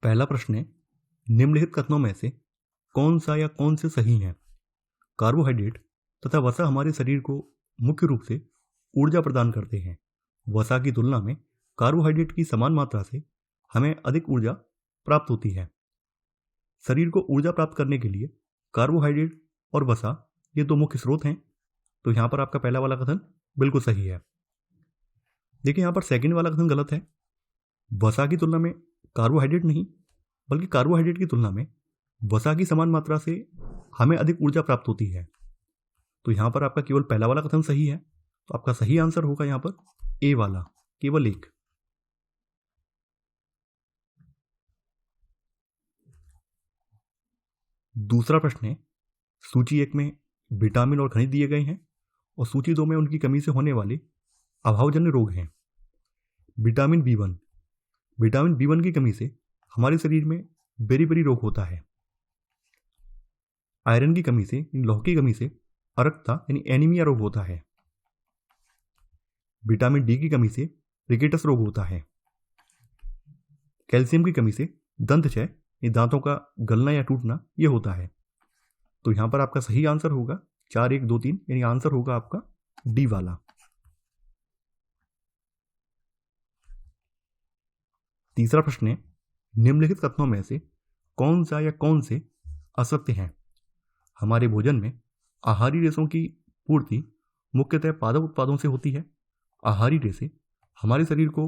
पहला प्रश्न है, निम्नलिखित कथनों में से कौन सा या कौन से सही हैं? कार्बोहाइड्रेट तथा वसा हमारे शरीर को मुख्य रूप से ऊर्जा प्रदान करते हैं। वसा की तुलना में कार्बोहाइड्रेट की समान मात्रा से हमें अधिक ऊर्जा प्राप्त होती है। शरीर को ऊर्जा प्राप्त करने के लिए कार्बोहाइड्रेट और वसा ये दो मुख्य स्रोत हैं। तो यहाँ पर आपका पहला वाला कथन बिल्कुल सही है। देखिए यहाँ पर सेकंड वाला कथन गलत है। वसा की तुलना में कार्बोहाइड्रेट नहीं, बल्कि कार्बोहाइड्रेट की तुलना में वसा की समान मात्रा से हमें अधिक ऊर्जा प्राप्त होती है। तो यहाँ पर आपका केवल पहला वाला कथन सही है। तो आपका सही आंसर होगा यहाँ पर ए वाला, केवल एक। दूसरा प्रश्न है, सूची 1 में विटामिन और खनिज दिए गए हैं और सूची 2 में उनकी कमी से होने वाले अभावजन्य रोग हैं। विटामिन बी1 की कमी से हमारे शरीर में बेरी रोग होता है। आयरन की कमी से, लौह की कमी से अरक्तता यानी एनीमिया रोग होता है। विटामिन डी की कमी से रिकेटस रोग होता है। कैल्शियम की कमी से दंत क्षय, दांतों का गलना या टूटना यह होता है। तो यहां पर आपका सही आंसर होगा 4, 1, 2, 3, यानी आंसर होगा आपका डी वाला। तीसरा प्रश्न है, निम्नलिखित कथनों में से कौन सा या कौन से असत्य हैं? हमारे भोजन में आहारी रेशों की पूर्ति मुख्यतः पादप उत्पादों से होती है। आहारी रेशे हमारे शरीर को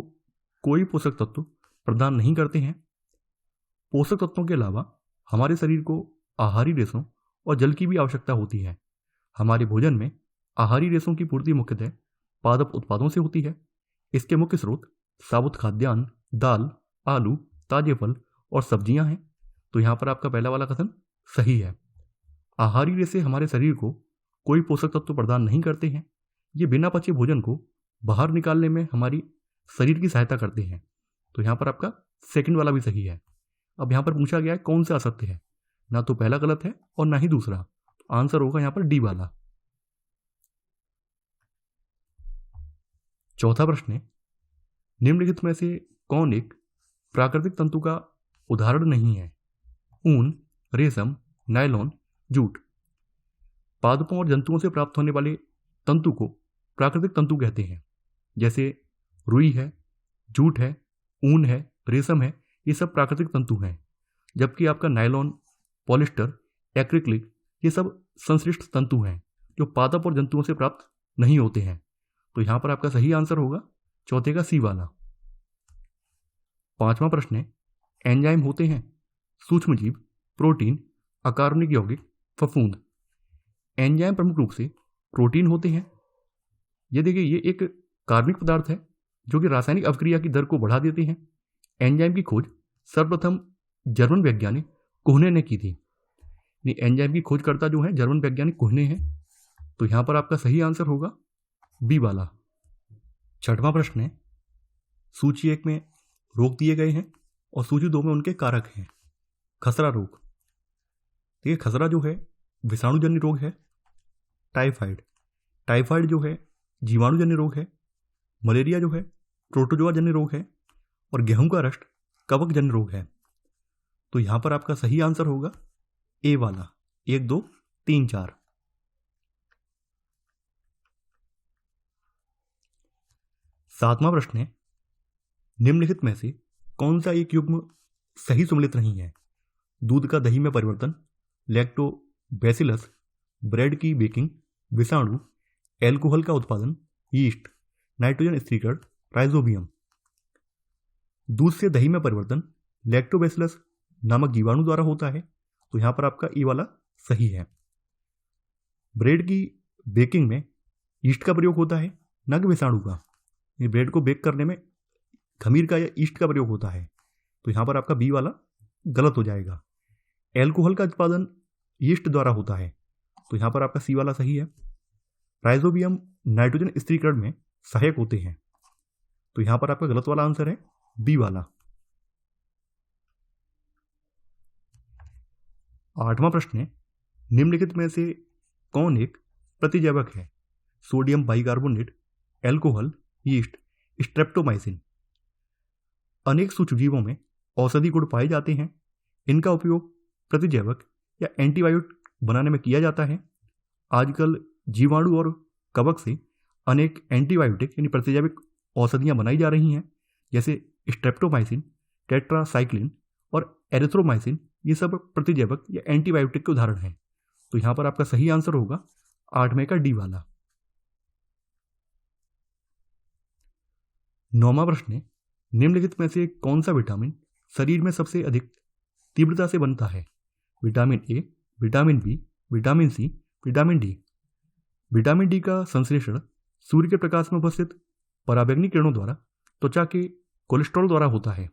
कोई पोषक तत्व प्रदान नहीं करते हैं। पोषक तत्वों के अलावा हमारे शरीर को आहारी रेशों और जल की भी आवश्यकता होती है। हमारे भोजन में आहारी रेशों की पूर्ति मुख्यतः पादप उत्पादों से होती है। इसके मुख्य स्रोत साबुत खाद्यान्न, दाल, आलू, ताजे फल और सब्जियां हैं। तो यहाँ पर आपका पहला वाला कथन सही है। आहारी रेशे हमारे शरीर को कोई पोषक तत्व प्रदान नहीं करते हैं। ये बिना पचे भोजन को बाहर निकालने में हमारी शरीर की सहायता करते हैं। तो यहाँ पर आपका सेकंड वाला भी सही है। अब यहाँ पर पूछा गया है कौन सा असत्य है, ना तो पहला गलत है और ना ही दूसरा। तो आंसर होगा यहाँ पर डी वाला। चौथा प्रश्न है, निम्नलिखित में से कौन एक प्राकृतिक तंतु का उदाहरण नहीं है? ऊन, रेशम, नायलॉन, जूट। पादपों और जंतुओं से प्राप्त होने वाले तंतु को प्राकृतिक तंतु कहते हैं। जैसे रुई है, जूट है, ऊन है, रेशम है, ये सब प्राकृतिक तंतु हैं। जबकि आपका नायलॉन, पॉलिस्टर, एक्रिलिक ये सब संश्लिष्ट तंतु हैं जो पादप और जंतुओं से प्राप्त नहीं होते हैं। तो यहां पर आपका सही आंसर होगा चौथे का सी वाला। पांचवा प्रश्न है, एंजाइम होते हैं सूक्ष्मजीव, प्रोटीन, अकार्बनिक यौगिक, फफूंद। एंजाइम प्रमुख रूप से प्रोटीन होते हैं। ये देखिए, ये एक कार्बनिक पदार्थ है जो कि रासायनिक अवक्रिया की दर को बढ़ा देते हैं। एंजाइम की खोज सर्वप्रथम जर्मन वैज्ञानिक कोहने ने की थी। एंजाइम की खोजकर्ता जो है जर्मन वैज्ञानिक कोहने हैं। तो यहां पर आपका सही आंसर होगा बी वाला। छठवां प्रश्न है, सूची 1 में रोग दिए गए हैं और सूची 2 में उनके कारक हैं। खसरा रोग, देखिए खसरा जो है विषाणुजन्य रोग है। टाइफाइड जो है जीवाणुजन्य रोग है। मलेरिया जो है प्रोटोजोआ जन्य रोग है। और गेहूं का रस्ट कवक जन्य रोग है। तो यहां पर आपका सही आंसर होगा ए वाला, 1, 2, 3, 4। सातवां प्रश्न है, निम्नलिखित में से कौन सा एक युग्म सही सम्मिलित नहीं है? दूध का दही में परिवर्तन, लैक्टोबैसिलस, ब्रेड की बेकिंग, विषाणु, एल्कोहल का उत्पादन, यीस्ट, नाइट्रोजन स्थिरीकरण, राइजोबियम। दूध से दही में परिवर्तन लैक्टोबैसिलस नामक जीवाणु द्वारा होता है। तो यहां पर आपका ई वाला सही है। ब्रेड की बेकिंग में यीस्ट का प्रयोग होता है, न कि विषाणु का। ये ब्रेड को बेक करने में खमीर का या यीस्ट का प्रयोग होता है। तो यहां पर आपका बी वाला गलत हो जाएगा। एल्कोहल का उत्पादन यीस्ट द्वारा होता है। तो यहां पर आपका सी वाला सही है। राइजोबियम नाइट्रोजन स्थिरीकरण में सहायक होते हैं। तो यहां पर आपका गलत वाला आंसर है बी वाला। आठवां प्रश्न है, निम्नलिखित में से कौन एक प्रतिजैवक है? Sodium bicarbonate, alcohol, yeast, streptomycin. अनेक सूक्ष्मजीवों में औषधि गुण पाए जाते हैं, इनका उपयोग प्रतिजैविक या एंटीबायोटिक बनाने में किया जाता है। आजकल जीवाणु और कवक से अनेक एंटीबायोटिक यानी प्रतिजैविक औषधियाँ बनाई जा रही हैं, जैसे स्ट्रेप्टोमाइसिन, टेट्रासाइक्लिन और एरिथ्रोमाइसिन। ये सब प्रतिजैविक या एंटीबायोटिक के उदाहरण हैं। तो यहाँ पर आपका सही आंसर होगा 8वें का डी वाला। 9वां प्रश्न है, निम्नलिखित में से कौन सा विटामिन शरीर में सबसे अधिक तीव्रता से बनता है? Vitamin A, vitamin B, vitamin C, vitamin D. Vitamin D का संश्लेषण सूर्य के प्रकाश में उपस्थित पराबैंगनी किरणों द्वारा त्वचा के कोलेस्ट्रॉल द्वारा होता है।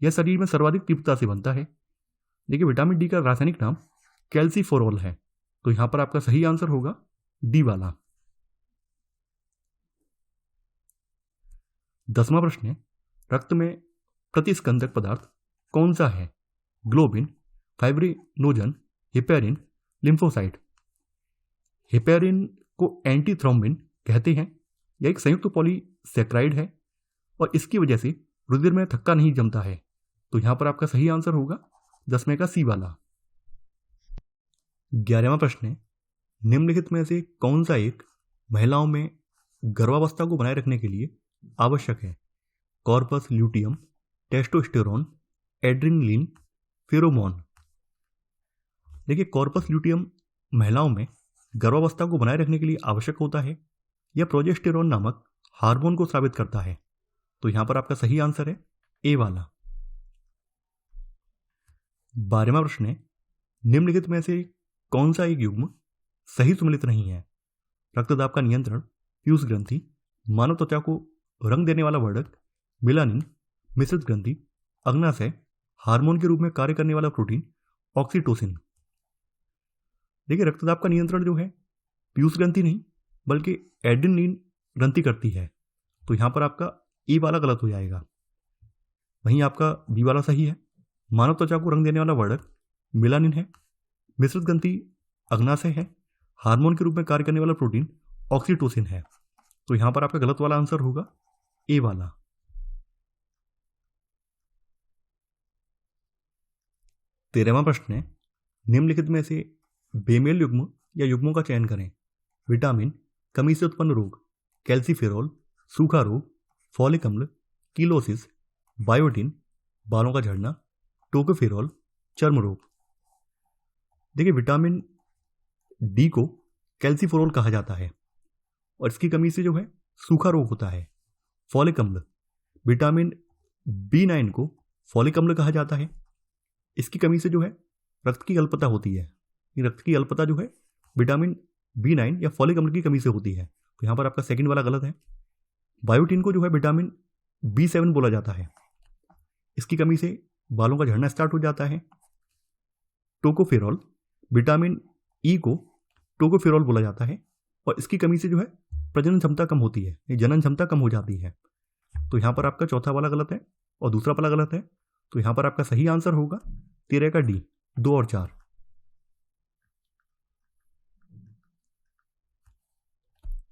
यह शरीर में सर्वाधिक तीव्रता से बनता है। देखिए, विटामिन डी का रासायनिक नाम कैल्सीफेरॉल है। तो यहां पर आपका सही आंसर होगा डी वाला। 10वां प्रश्न है, रक्त में प्रतिस्कंदक पदार्थ कौन सा है? Globin, fibrinogen, heparin, lymphocyte. Heparin को एंटीथ्रोम्बिन कहते हैं। यह एक संयुक्त पॉलीसैकेराइड है और इसकी वजह से रुधिर में थक्का नहीं जमता है। तो यहां पर आपका सही आंसर होगा 10वें का सी वाला। 11वां प्रश्न है, निम्नलिखित में से कौन सा एक महिलाओं में गर्भावस्था को बनाए रखने के लिए आवश्यक है? Corpus luteum, testosterone, adrenaline, pheromone. देखिए, कॉर्पस ल्यूटियम महिलाओं में गर्भावस्था को बनाए रखने के लिए आवश्यक होता है। यह प्रोजेस्टेरोन नामक हार्मोन को स्रावित करता है। तो यहां पर आपका सही आंसर है ए वाला। 12वां प्रश्न है, निम्नलिखित में से कौन सा एक युग्म सही सुमेलित नहीं है? रक्तदाब का नियंत्रण, पीयूष ग्रंथि, मानव त्वचा को रंग देने वाला वर्धक, मेलानिन, मिश्रित ग्रंथि, अग्नाशय, हार्मोन के रूप में कार्य करने वाला प्रोटीन, ऑक्सीटोसिन। देखिए, रक्तदाब का नियंत्रण जो है पीयूष ग्रंथि नहीं बल्कि एड्रेनलिन ग्रंथि करती है। तो यहां पर आपका ए वाला गलत हो जाएगा। वहीं आपका बी वाला सही है। मानव त्वचा को रंग देने वाला वर्धक मेलानिन है, मिश्रित ग्रंथि अग्नाशय है, हार्मोन के रूप में कार्य करने वाला प्रोटीन ऑक्सीटोसिन है। तो यहां पर आपका गलत वाला आंसर होगा ए वाला। 13वां प्रश्न है, निम्नलिखित में से बेमेल युग्म या युग्मों का चयन करें। विटामिन, कमी से उत्पन्न रोग, कैल्सीफेरॉल, सूखा रोग, फॉलिक अम्ल, कीलोसिस, बायोटिन, बालों का झड़ना, टोकोफेरॉल, चर्म रोग। देखिए, विटामिन डी को कैल्सीफेरॉल कहा जाता है और इसकी कमी से जो है सूखा रोग होता है। फॉलिक अम्ल, विटामिन B9 को फॉलिक अम्ल कहा जाता है। इसकी कमी से जो है रक्त की अल्पता होती है। रक्त की अल्पता जो है विटामिन B9 या फॉलिक अम्ल की कमी से होती है। तो यहाँ पर आपका सेकंड वाला गलत है। बायोटिन को जो है विटामिन B7 बोला जाता है। इसकी कमी से बालों का झड़ना स्टार्ट हो जाता है। टोकोफेरॉल, विटामिन ई को टोकोफेरॉल बोला जाता है और इसकी कमी से जो है प्रजनन क्षमता कम होती है, जनन क्षमता कम हो जाती है। तो यहाँ पर आपका चौथा वाला गलत है और दूसरा वाला गलत है। तो यहाँ पर आपका सही आंसर होगा 13 का डी, 2 और 4।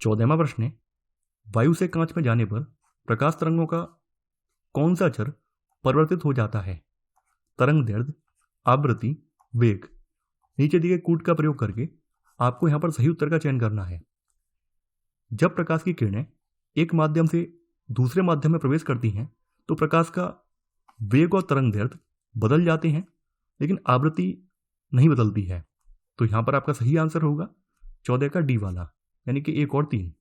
14वां प्रश्न है, वायु से कांच में जाने पर प्रकाश तरंगों का कौन सा चर परिवर्तित हो जाता है? तरंग दैर्ध्य, आवृत्ति, वेग। नीचे दिए कूट का प्रयोग करके आपको यहां पर सही उत्तर का चयन करना है। जब प्रकाश की किरणें एक माध्यम से दूसरे माध्यम में प्रवेश करती हैं तो प्रकाश का वेग और तरंग दैर्ध्य बदल जाते हैं, लेकिन आवृत्ति नहीं बदलती है। तो यहां पर आपका सही आंसर होगा 14 का डी वाला, यानी कि 1 और 3।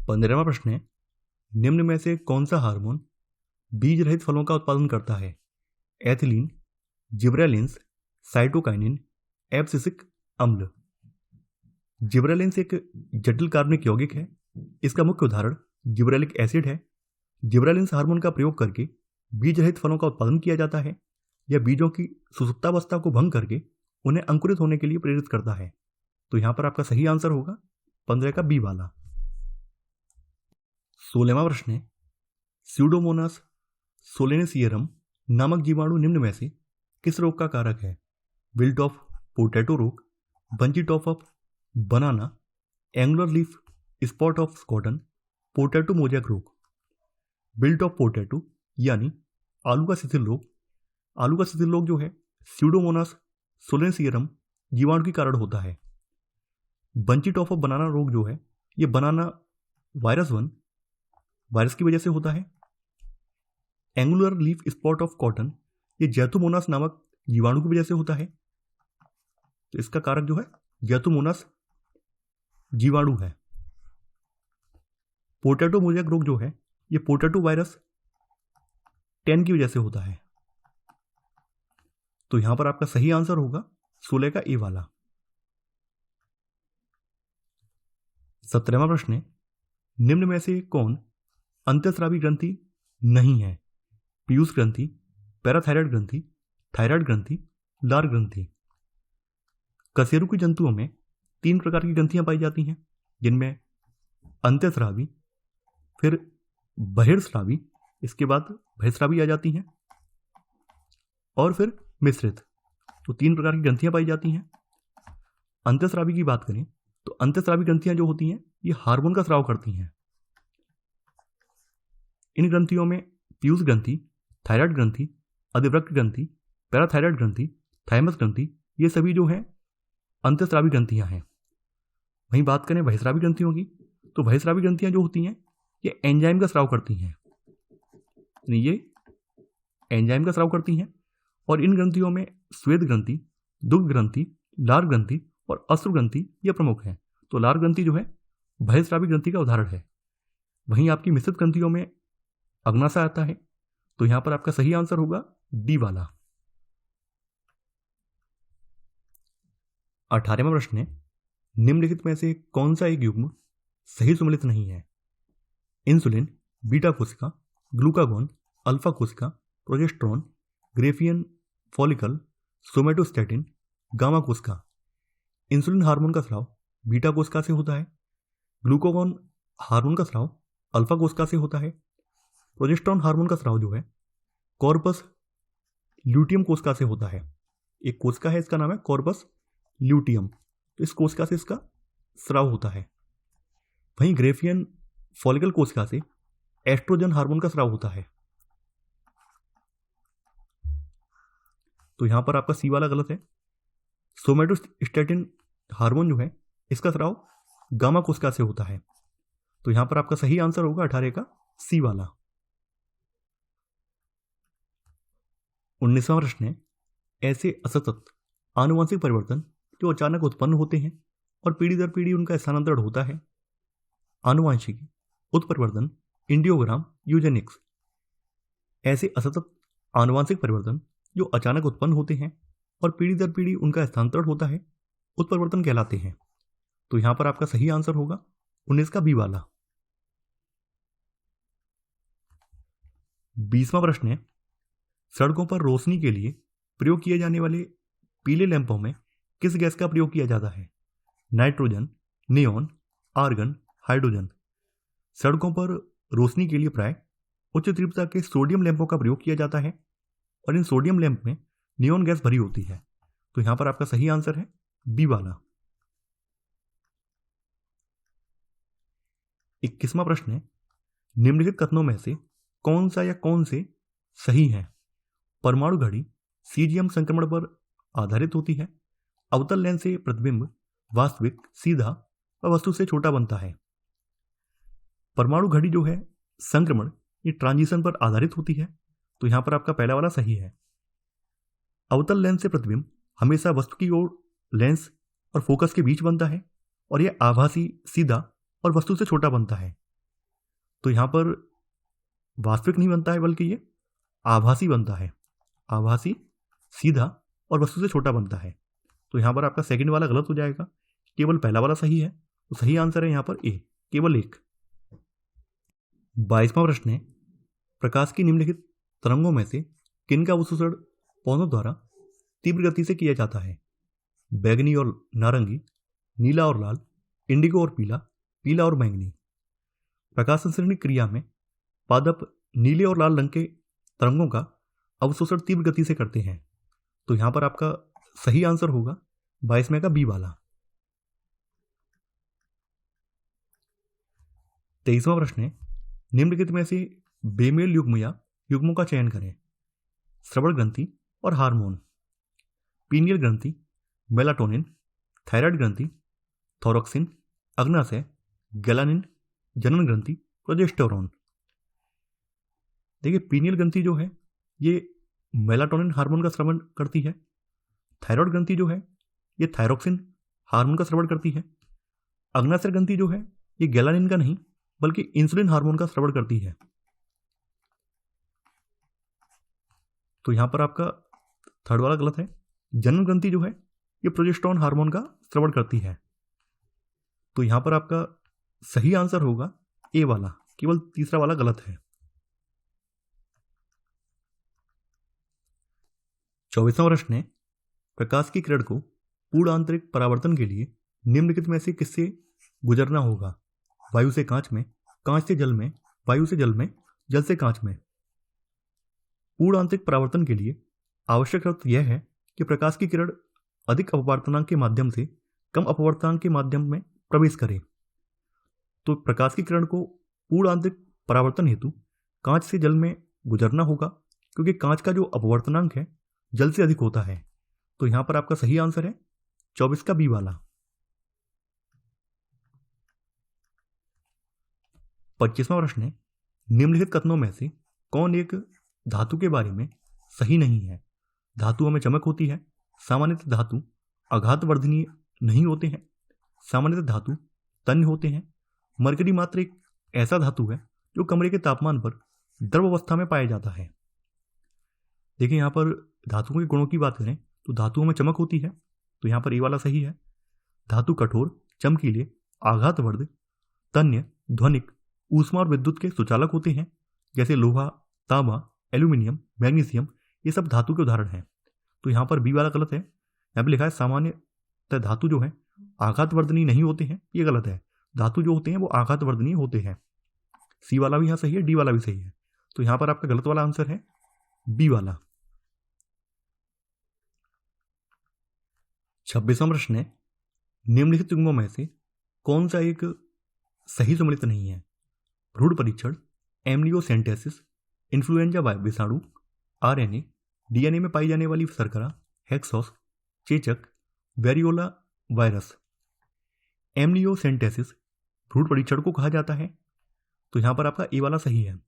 15वां प्रश्न है, निम्न में से कौन सा हार्मोन बीज रहित फलों का उत्पादन करता है? एथिलीन, जिब्रेलिन्स, साइटोकाइनिन, एब्सिसिक अम्ल। जिब्रेलिन्स एक जटिल कार्बनिक यौगिक है। इसका मुख्य उदाहरण जिब्रेलिक एसिड है। जिब्रेलिन्स हार्मोन का प्रयोग करके बीज रहित फलों का उत्पादन किया जाता है। यह बीजों की सुसुप्तावस्था को भंग करके उन्हें अंकुरित होने के लिए प्रेरित करता है। तो यहां पर आपका सही आंसर होगा 15 का बी वाला। 16वां प्रश्न है, स्यूडोमोनास सोलेनेसियरम नामक जीवाणु निम्न में से किस रोग का कारक है? विल्ट ऑफ पोटैटो रोग, bunchy top of banana, angular leaf spot of cotton, potato mosaic रोग। विल्ट ऑफ पोटैटो यानी आलू का शिथिल रोग। आलू का शिथिल रोग जो है स्यूडोमोनास सोलेंसियरम जीवाणु के कारण होता है। बंचिट ऑफ बनाना रोग जो है ये बनाना वायरस 1 वायरस की वजह से होता है। Angular leaf spot of cotton ये जैथोमोनास नामक जीवाणु की वजह से होता है। तो इसका कारक जो है जैथोमोनास जीवाणु है। पोटैटो मोज़ेक रोग जो है ये पोटैटो वायरस 10 की वजह से होता है। तो यहां पर आपका सही आंसर होगा 16 का ए वाला। 17वां प्रश्न है, निम्न में से कौन अंतःस्रावी ग्रंथि नहीं है? पीयूष ग्रंथि, पैराथायरॉयड ग्रंथि, थायराइड ग्रंथि, लार ग्रंथि। कशेरुकी जंतुओं में 3 प्रकार की ग्रंथियां पाई जाती हैं, जिनमें अंतःस्रावी, फिर बहिर्स्रावी, इसके बाद बहिर्स्रावी आ जाती हैं, और फिर मिश्रित। तो 3 प्रकार की ग्रंथियां पाई जाती हैं। अंतःस्रावी की बात करें तो अंतःस्रावी ग्रंथियां जो होती हैं ये हार्मोन का स्राव करती हैं। इन ग्रंथियों में पीयूष ग्रंथि, थायराइड ग्रंथि, अधिवृक्क ग्रंथि, पैराथायरॉयड ग्रंथि, थाइमस ग्रंथि, ये सभी जो हैं अंतःस्रावी ग्रंथियां हैं। वहीं बात करें बहिस्रावी ग्रंथियों की तो बहिस्रावी ग्रंथियां जो होती हैं ये एंजाइम का स्राव करती हैं। ये एंजाइम का स्राव करती हैं और इन ग्रंथियों में श्वेत ग्रंथि, दुग्ध ग्रंथि, लार ग्रंथि और अश्रु ग्रंथि ये प्रमुख हैं। तो लार ग्रंथि जो है बहिस्रावी ग्रंथि का उदाहरण है। वहीं आपकी मिश्रित ग्रंथियों में अग्नाशय आता है। तो यहां पर आपका सही आंसर होगा डी वाला। 18वां प्रश्न है, निम्नलिखित में से कौन सा एक युग्म सही सुमेलित नहीं है? इंसुलिन, बीटा कोशिका, ग्लूकागॉन, अल्फा कोशिका, progesterone, Graafian follicle, somatostatin, gamma कोशिका। इंसुलिन हार्मोन का स्राव बीटा कोशिका से होता है। ग्लूकागॉन हार्मोन का स्राव अल्फा कोशिका से होता है। प्रोजेस्टेरोन हार्मोन का स्राव जो है कॉर्पस ल्यूटियम कोशिका से होता है। एक कोशिका है, इसका नाम है कॉर्पस ल्यूटियम। तो इस कोशिका से इसका स्राव होता है। वहीं ग्रेफियन फॉलिकल कोशिका से एस्ट्रोजन हार्मोन का स्राव होता है। तो यहां पर आपका सी वाला गलत है। सोमेटोस्टैटिन हार्मोन जो है इसका स्राव गामा कोशिका से होता है। तो यहां पर आपका सही आंसर होगा 18 का सी वाला। 19वां प्रश्न है, ऐसे असतत आनुवंशिक परिवर्तन जो अचानक उत्पन्न होते हैं और पीढ़ी दर पीढ़ी उनका स्थानांतरण होता है। आनुवंशिकी, उत्परिवर्तन, इंडियोग्राम, यूजेनिक्स। ऐसे असतत आनुवंशिक परिवर्तन जो अचानक उत्पन्न होते हैं और पीढ़ी दर पीढ़ी उनका स्थानांतरण होता है उत्परिवर्तन कहलाते हैं। तो यहां पर आपका सही आंसर होगा 19 का बी वाला। 20वां प्रश्न है, सड़कों पर रोशनी के लिए प्रयोग किए जाने वाले पीले लैंपों में किस गैस का प्रयोग किया जाता है? Nitrogen, neon, argon, hydrogen. सड़कों पर रोशनी के लिए प्राय उच्च तीव्रता के सोडियम लैंपों का प्रयोग किया जाता है और इन सोडियम लैंप में नियॉन गैस भरी होती है। तो यहां पर आपका सही आंसर है बी वाला। 21वां प्रश्न है, निम्नलिखित कथनों में से कौन सा या कौन से सही है? परमाणु घड़ी सीजीएम संक्रमण पर आधारित होती है। अवतल लेंस से प्रतिबिंब वास्तविक, सीधा और वस्तु से छोटा बनता है। परमाणु घड़ी जो है संक्रमण ये ट्रांजिशन पर आधारित होती है। तो यहां पर आपका पहला वाला सही है। अवतल लेंस से प्रतिबिंब हमेशा वस्तु की ओर लेंस और फोकस के बीच बनता है और यह आभासी, सीधा और वस्तु से छोटा बनता है। तो यहां पर वास्तविक नहीं बनता है बल्कि ये आभासी बनता है। आभासी, सीधा और वस्तु से छोटा बनता है। तो यहां पर आपका सेकंड वाला गलत हो जाएगा, केवल पहला वाला सही है। तो सही आंसर है यहां पर ए, केवल एक। 22वां प्रश्न है, प्रकाश की निम्नलिखित तरंगों में से किनका अवशोषण पौधों द्वारा तीव्र गति से किया जाता है? बैगनी और नारंगी, नीला और लाल, इंडिगो और पीला, पीला और बैंगनी। प्रकाश संश्लेषण क्रिया में पादप नीले और लाल रंग के तरंगों का अवशोषण तीव्र गति से करते हैं। तो यहां पर आपका सही आंसर होगा 22वें का बी वाला। 23वां प्रश्न है, निम्नलिखित में से बेमेल युग्म या युग्मों का चयन करें। श्रवण ग्रंथि और हार्मोन। पीनियल ग्रंथि मेलाटोनिन, थायराइड ग्रंथि थोरक्सिन, अग्नाशय गैलानिन, जनन ग्रंथि प्रोजेस्टेरोन। देखिए पीनियल ग्रंथि जो है ये मेलाटोनिन हार्मोन का स्रावन करती है। थायराइड ग्रंथि जो है ये थायरोक्सिन हार्मोन का स्रावन करती है। अग्नाशय ग्रंथि जो है ये गैलानिन का नहीं बल्कि इंसुलिन हार्मोन का स्रावन करती है। तो यहां पर आपका थर्ड वाला गलत है। जनन ग्रंथि जो है ये प्रोजेस्टेरोन हार्मोन का स्रावन करती है। तो यहां पर आपका सही आंसर होगा ए वाला, केवल तीसरा वाला गलत है। 24वां प्रश्न है, प्रकाश की किरण को पूर्ण आंतरिक परावर्तन के लिए निम्नलिखित में से किससे गुजरना होगा? वायु से कांच में, कांच से जल में, वायु से जल में, जल से कांच में। पूर्ण आंतरिक परावर्तन के लिए आवश्यक शर्त यह है कि प्रकाश की किरण अधिक अपवर्तनांक के माध्यम से कम अपवर्तनांक के माध्यम में प्रवेश करे। तो प्रकाश की किरण को पूर्ण आंतरिक परावर्तन हेतु कांच से जल में गुजरना होगा, क्योंकि कांच का जो अपवर्तनांक है जल से अधिक होता है। तो यहां पर आपका सही आंसर है 24 का बी वाला। 25वां प्रश्न है, निम्नलिखित कथनों में से कौन एक धातु के बारे में सही नहीं है? धातुओं में चमक होती है, सामान्यतः धातु आघातवर्धनीय नहीं होते हैं, सामान्यतः धातु तन्य होते हैं, मरकरी मात्र एक ऐसा धातु है जो कमरे के तापमान पर द्रव अवस्था में पाया जाता है। देखिए यहां पर धातुओं के गुणों की बात करें तो धातुओं में चमक होती है, तो यहां पर ए वाला सही है। धातु कठोर, चमकीले, आघातवर्ध, तन्य, ध्वनिक, ऊष्मा और विद्युत के सुचालक होते हैं, जैसे लोहा, तांबा, एल्यूमिनियम, मैग्नीशियम, ये सब धातु के उदाहरण हैं। तो यहां पर बी वाला गलत है। यहां पर लिखा है सामान्य धातु जो है आघातवर्धनीय नहीं होते हैं, ये गलत है। धातु जो होते हैं वो आघातवर्धनीय होते हैं। सी वाला भी यहां सही है, डी वाला भी सही है। तो यहां पर आपका गलत वाला आंसर है बी वाला। 26वां प्रश्न है, निम्नलिखित युग्मों में से कौन सा एक सही सम्मिलित नहीं है? भ्रूण परीक्षण, एमनियोसेंटेसिस, इन्फ्लुएंजा विषाणु, आरएनए, डीएनए में पाई जाने वाली शर्करा, हेक्सोस, चेचक, वेरियोला वायरस। एमनियोसेंटेसिस भ्रूण परीक्षण को कहा जाता है, तो यहां पर आपका ए वाला सही है।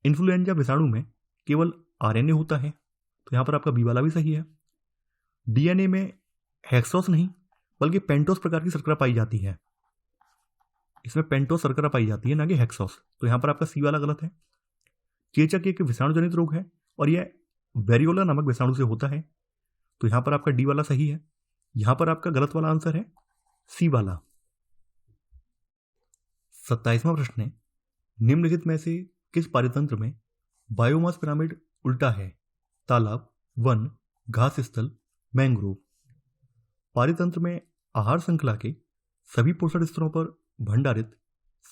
इन्फ्लुएंजा विषाणु में केवल आरएनए होता है, तो यहां पर आपका बी वाला भी सही है। डीएनए में हेक्सोस नहीं बल्कि पेंटोस प्रकार की शर्करा पाई जाती है, इसमें पेंटोस शर्करा पाई जाती है ना कि हेक्सोस। तो यहां पर आपका सी वाला गलत है। चेचक एक विषाणु जनित रोग है और यह वेरियोला नामक विषाणु से होता है, तो यहां पर आपका डी वाला सही है। यहां पर आपका गलत वाला आंसर है सी वाला। 27वां प्रश्न है, निम्नलिखित में से किस पारितंत्र में बायोमास पिरामिड उल्टा है? तालाब, वन, घास स्थल, मैंग्रोव। पारितंत्र में आहार श्रृंखला के सभी पोषण स्तरों पर भंडारित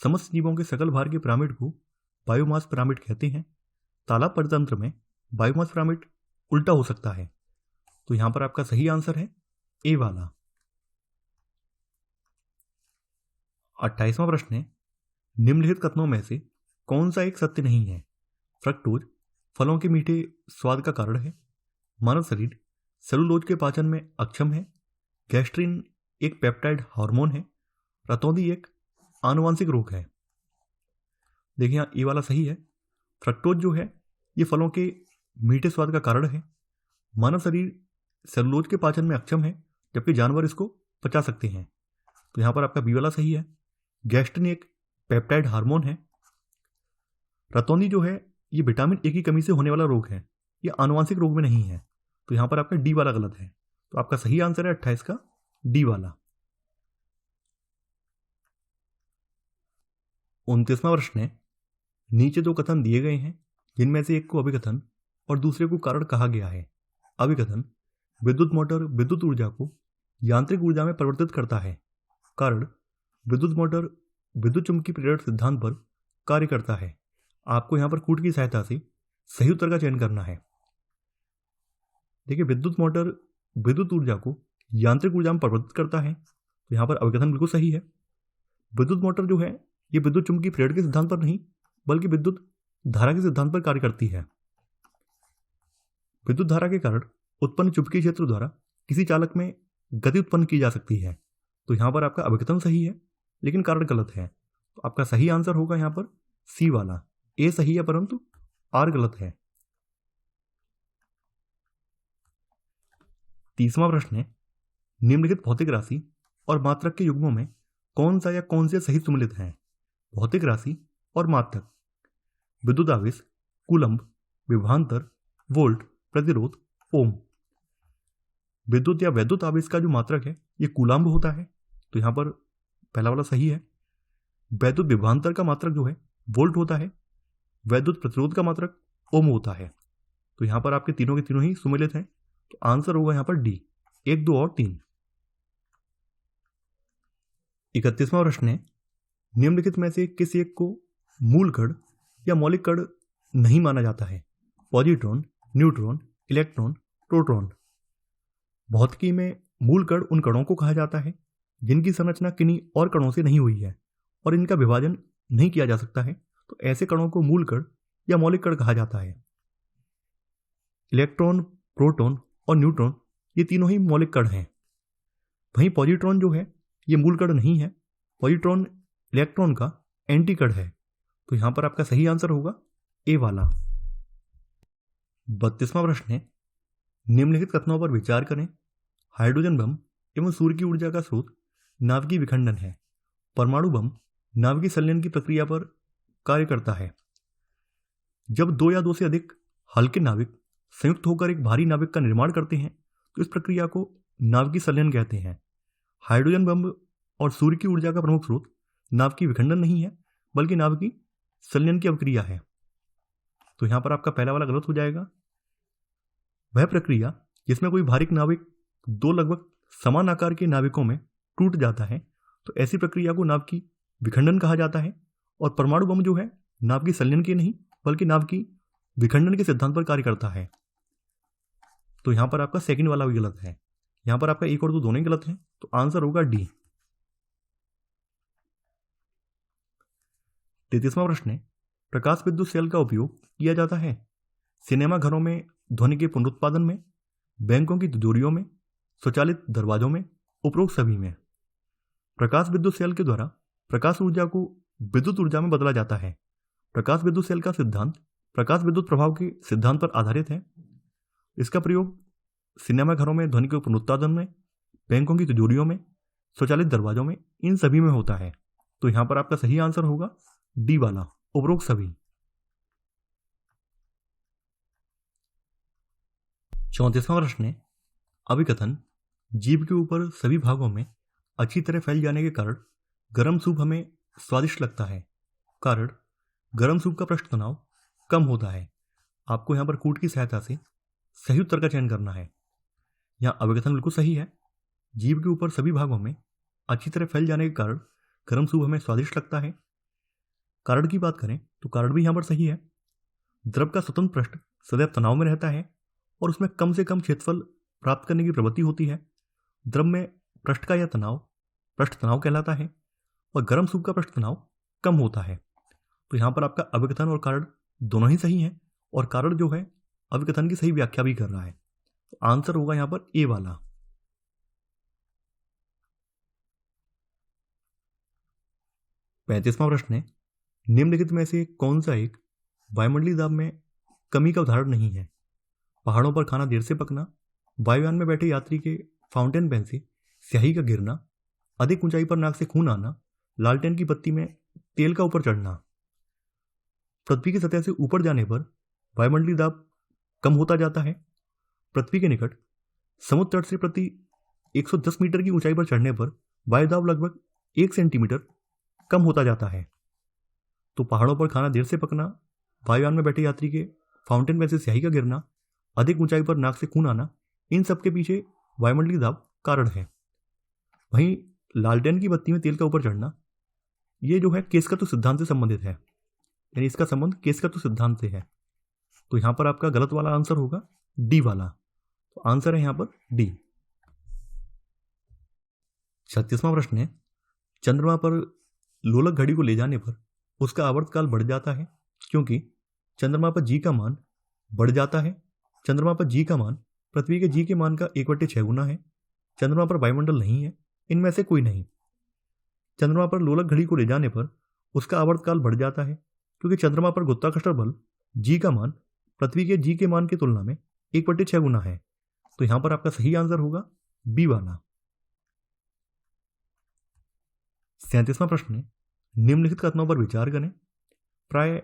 समस्त जीवों के सकल भार के पिरामिड को बायोमास पिरामिड कहते हैं। तालाब परितंत्र में बायोमास पिरामिड उल्टा हो सकता है, तो यहां पर आपका सही आंसर है ए वाला। 28वां प्रश्न है, निम्नलिखित कथनों में से कौन सा एक सत्य नहीं है? फ्रक्टोज फलों के मीठे स्वाद का कारण है, मानव शरीर सेलुलोज के पाचन में अक्षम है, गैस्ट्रिन एक पेप्टाइड हार्मोन है, रतौंधी एक आनुवांशिक रोग है। देखिए यहाँ ए वाला सही है। फ्रक्टोज जो है ये फलों के मीठे स्वाद का कारण है, मानव शरीर सेलुलोज के पाचन में अक्षम है, जबकि जानवर इसको पचा सकते हैं। तो यहाँ पर आपका बी वाला सही है। गैस्ट्रिन एक पेप्टाइड हार्मोन है। रतौंधी जो है ये विटामिन ए की कमी से होने वाला रोग है, ये आनुवांशिक रोग में नहीं है, तो यहाँ पर आपका डी वाला गलत है। तो आपका सही आंसर है 28 का डी वाला। 29वां प्रश्न है, नीचे दो कथन दिए गए हैं जिनमें से एक को अभिकथन और दूसरे को कारण कहा गया है। अभिकथन, विद्युत मोटर विद्युत ऊर्जा को यांत्रिक ऊर्जा में परिवर्तित करता है। कारण, विद्युत मोटर विद्युत चुंबकीय प्रेरण सिद्धांत पर कार्य करता है। आपको यहां पर कूट की सहायता से सही उत्तर का चयन करना है। देखिए विद्युत मोटर विद्युत ऊर्जा को यांत्रिक ऊर्जा में परिवर्तित करता है, तो यहां पर अभिकथन बिल्कुल सही है। विद्युत मोटर जो है ये विद्युत चुंबकीय प्रेरण के सिद्धांत पर नहीं बल्कि विद्युत धारा के सिद्धांत पर कार्य करती है। विद्युत धारा के कारण उत्पन्न चुंबकीय क्षेत्र द्वारा किसी चालक में गति उत्पन्न की जा सकती है। तो यहां पर आपका अभिकथन सही है लेकिन कारण गलत है। तो आपका सही आंसर होगा यहां पर सी वाला। ए सही है परंतु आर गलत है। तीसरा प्रश्न है, निम्नलिखित भौतिक राशि और मात्रक के युग्मों में कौन सा या कौन से सही सम्मिलित हैं? भौतिक राशि और मात्रक, विद्युत आवेश, कूलम्ब, विभवांतर, वोल्ट, प्रतिरोध, ओम। विद्युत या वैद्युत आवेश का जो मात्रक है ये कूलम्ब होता है, तो यहां पर पहला वाला सही है। वैद्युत विभवांतर का मात्रक जो है वोल्ट होता है। वैद्युत प्रतिरोध का मात्रक ओम होता है। तो यहां पर आपके तीनों के तीनों ही सम्मिलित हैं, तो आंसर होगा यहां पर डी, 1, 2 और 3। 31वां प्रश्न है, निम्नलिखित में से किस एक को मूल कण या मौलिक कण नहीं माना जाता है? Positron, neutron, electron, proton. भौतिकी में मूल कण उन कणों को कहा जाता है जिनकी संरचना किन्हीं और कणों से नहीं हुई है और इनका विभाजन नहीं किया जा सकता है, तो ऐसे कणों को मूल कण या मौलिक कण कहा जाता है। इलेक्ट्रॉन, प्रोटॉन और न्यूट्रॉन ये तीनों ही मौलिक कण हैं। वहीं पॉजिट्रॉन जो है ये मूल कण नहीं है। पॉजिट्रॉन इलेक्ट्रॉन का एंटी कण है, तो यहां पर आपका सही आंसर होगा ए वाला। 32वां प्रश्न है, निम्नलिखित कथनों पर विचार करें। हाइड्रोजन बम एवं सूर्य की ऊर्जा का स्रोत नाभिकीय विखंडन है। परमाणु बम नाभिकीय संलयन की प्रक्रिया पर कार्य करता है। जब दो या दो से अधिक हल्के नाविक संयुक्त होकर एक भारी नाविक का निर्माण करते हैं तो इस प्रक्रिया को नाभिकीय संलयन कहते हैं। हाइड्रोजन बम और सूर्य की ऊर्जा का प्रमुख स्रोत नाभिकीय विखंडन नहीं है बल्कि नाभिकीय संलयन की अभिक्रिया है। तो यहां पर आपका पहला वाला गलत हो जाएगा। वह प्रक्रिया जिसमें कोई भारी नाविक दो लगभग समान आकार के नाविकों में टूट जाता है, तो ऐसी प्रक्रिया को नाभिकीय विखंडन कहा जाता है। और परमाणु बम जो है नाभिकीय संलयन के नहीं बल्कि नाभिकीय विखंडन के सिद्धांत पर कार्य करता है। तो यहां पर आपका सेकंड वाला भी गलत है। यहां पर आपका एक और दो दोनों ही गलत हैं, तो आंसर होगा डी। 33वां प्रश्न है, प्रकाश विद्युत सेल का उपयोग किया जाता है सिनेमा घरों में ध्वनि के पुनरुत्पादन में, बैंकों की तिजोरियों में, स्वचालित दरवाजों में, उपरोक्त सभी में। प्रकाश विद्युत सेल के द्वारा प्रकाश ऊर्जा को विद्युत ऊर्जा में बदला जाता है। प्रकाश विद्युत सेल का सिद्धांत प्रकाश विद्युत प्रभाव के सिद्धांत पर आधारित है। इसका प्रयोग सिनेमा घरों में ध्वनि के पुनरुत्पादन में, बैंकों की तिजोरियों में, स्वचालित दरवाजों में, इन सभी में होता है। तो यहां पर आपका सही आंसर होगा डी वाला, उपरोक्त सभी। 34वां प्रश्न है, अभिकथन जीभ के ऊपर सभी भागों में अच्छी तरह फैल जाने के कारण गर्म सूप हमें स्वादिष्ट लगता है। कारण गर्म सूप का पृष्ठ तनाव कम होता है। आपको यहां पर कूट की सहायता से सही उत्तर का चयन करना है। यहां अभिकथन बिल्कुल सही है। जीभ के ऊपर सभी भागों में अच्छी तरह फैल जाने के कारण गर्म सूप हमें स्वादिष्ट लगता है। कारण की बात करें तो कारण भी यहां पर सही है। द्रव का स्वतंत्र पृष्ठ सदैव तनाव में रहता है और उसमें कम से कम क्षेत्रफल प्राप्त करने की प्रवृत्ति होती है। द्रव में पृष्ठ का यह तनाव पृष्ठ तनाव कहलाता है और गर्म सूप का पृष्ठ तनाव कम होता है। तो यहां पर आपका अभिकथन और कारण दोनों ही सही है और कारण जो है अभिकथन की सही व्याख्या भी कर रहा है। तो आंसर होगा यहां पर ए वाला। 35वां प्रश्न है, निम्नलिखित में से कौन सा एक वायुमंडलीय दाब में कमी का उदाहरण नहीं है? पहाड़ों पर खाना देर से पकना, वायुयान में बैठे यात्री के फाउंटेन पेन से स्याही का गिरना, अधिक ऊंचाई पर नाक से खून आना, लालटेन की बत्ती में तेल का ऊपर चढ़ना। पृथ्वी की सतह से ऊपर जाने पर वायुमंडलीय दाब कम होता जाता है। पृथ्वी के निकट समुद्र तट से प्रति 110 मीटर की ऊंचाई पर चढ़ने पर वायुदाब लगभग 1 सेंटीमीटर कम होता जाता है। तो पहाड़ों पर खाना देर से पकना, वायुयान में बैठे यात्री के फाउंटेन पेन से स्याही का गिरना, अधिक ऊंचाई पर नाक से खून आना, इन सब के पीछे वायुमंडलीय दाब कारण है। वहीं लालटेन की बत्ती में तेल का ऊपर चढ़ना, ये जो है केसकत्व सिद्धांत से संबंधित है, यानी इसका संबंध केसकत्व सिद्धांत से है। तो यहां पर आपका गलत वाला आंसर होगा डी वाला। तो आंसर है यहां पर डी। 36वां प्रश्न है, चंद्रमा पर लोलक घड़ी को ले जाने पर उसका आवर्तकाल बढ़ जाता है क्योंकि चंद्रमा पर जी का मान बढ़ जाता है। चंद्रमा पर जी का मान पृथ्वी के जी के मान का 1/6 गुना है। चंद्रमा पर वायुमंडल नहीं है। इनमें से कोई नहीं। चंद्रमा पर लोलक घड़ी को ले जाने पर उसका आवर्तकाल बढ़ जाता है, क्योंकि चंद्रमा पर गुरुत्वाकर्षण बल जी का मान पृथ्वी के जी के मान की तुलना में 1/6 गुना है। तो यहां पर आपका सही आंसर होगा बी वाला। 37वां प्रश्न है, निम्नलिखित कथनों पर विचार करें। प्राय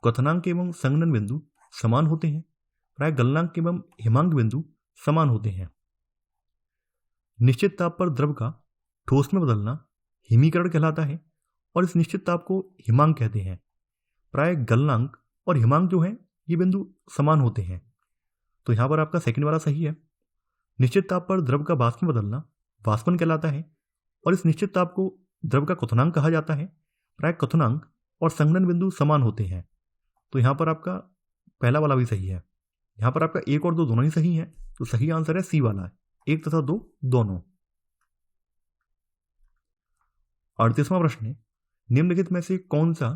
क्वथनांक एवं संघनन बिंदु समान होते हैं। प्राय गलनांक एवं हिमांक बिंदु समान होते हैं। निश्चित ताप पर द्रव का ठोस में बदलना हिमीकरण कहलाता है और इस निश्चित ताप को हिमांक कहते हैं। प्राय गलनांक और हिमांक जो है ये बिंदु समान होते हैं। तो यहां पर आपका सेकंड वाला सही है। निश्चित ताप पर द्रव का वाष्प में बदलना वाष्पन कहलाता है और इस निश्चित ताप को द्रव का क्वथनांक कहा जाता है। प्राय क्वथनांक और संघनन बिंदु समान होते हैं। तो यहां पर आपका पहला वाला भी सही है। यहां पर आपका 1 और 2 दोनों ही सही है। तो सही आंसर है सी वाला, 1 तथा 2 दोनों। 38वां प्रश्न है, निम्नलिखित में से कौन सा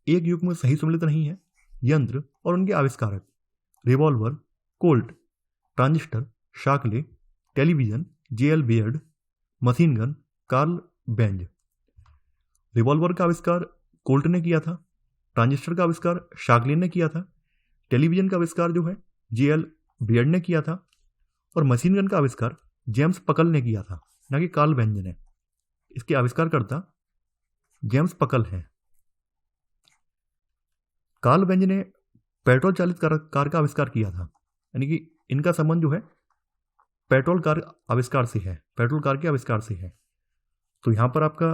एक युग में सही सम्मिलित नहीं है? यंत्र और उनके आविष्कारक। Revolver, Colt, transistor, Shockley, television, JL Baird, machine gun, Karl Benz. Revolver का आविष्कार कोल्ट ने किया था। ट्रांजिस्टर का आविष्कार शाकले ने किया था। टेलीविजन का आविष्कार जो है जेएल बेयर्ड ने किया था और मशीन गन का आविष्कार जेम्स पकल ने किया था, ना कि कार्ल बेंज ने। इसके आविष्कारकर्ता जेम्स पकल हैं। कार्ल बेंज ने पेट्रोल चालित कार का आविष्कार किया था, यानी कि इनका संबंध जो है पेट्रोल कार आविष्कार से है, पेट्रोल कार के आविष्कार से है। तो यहां पर आपका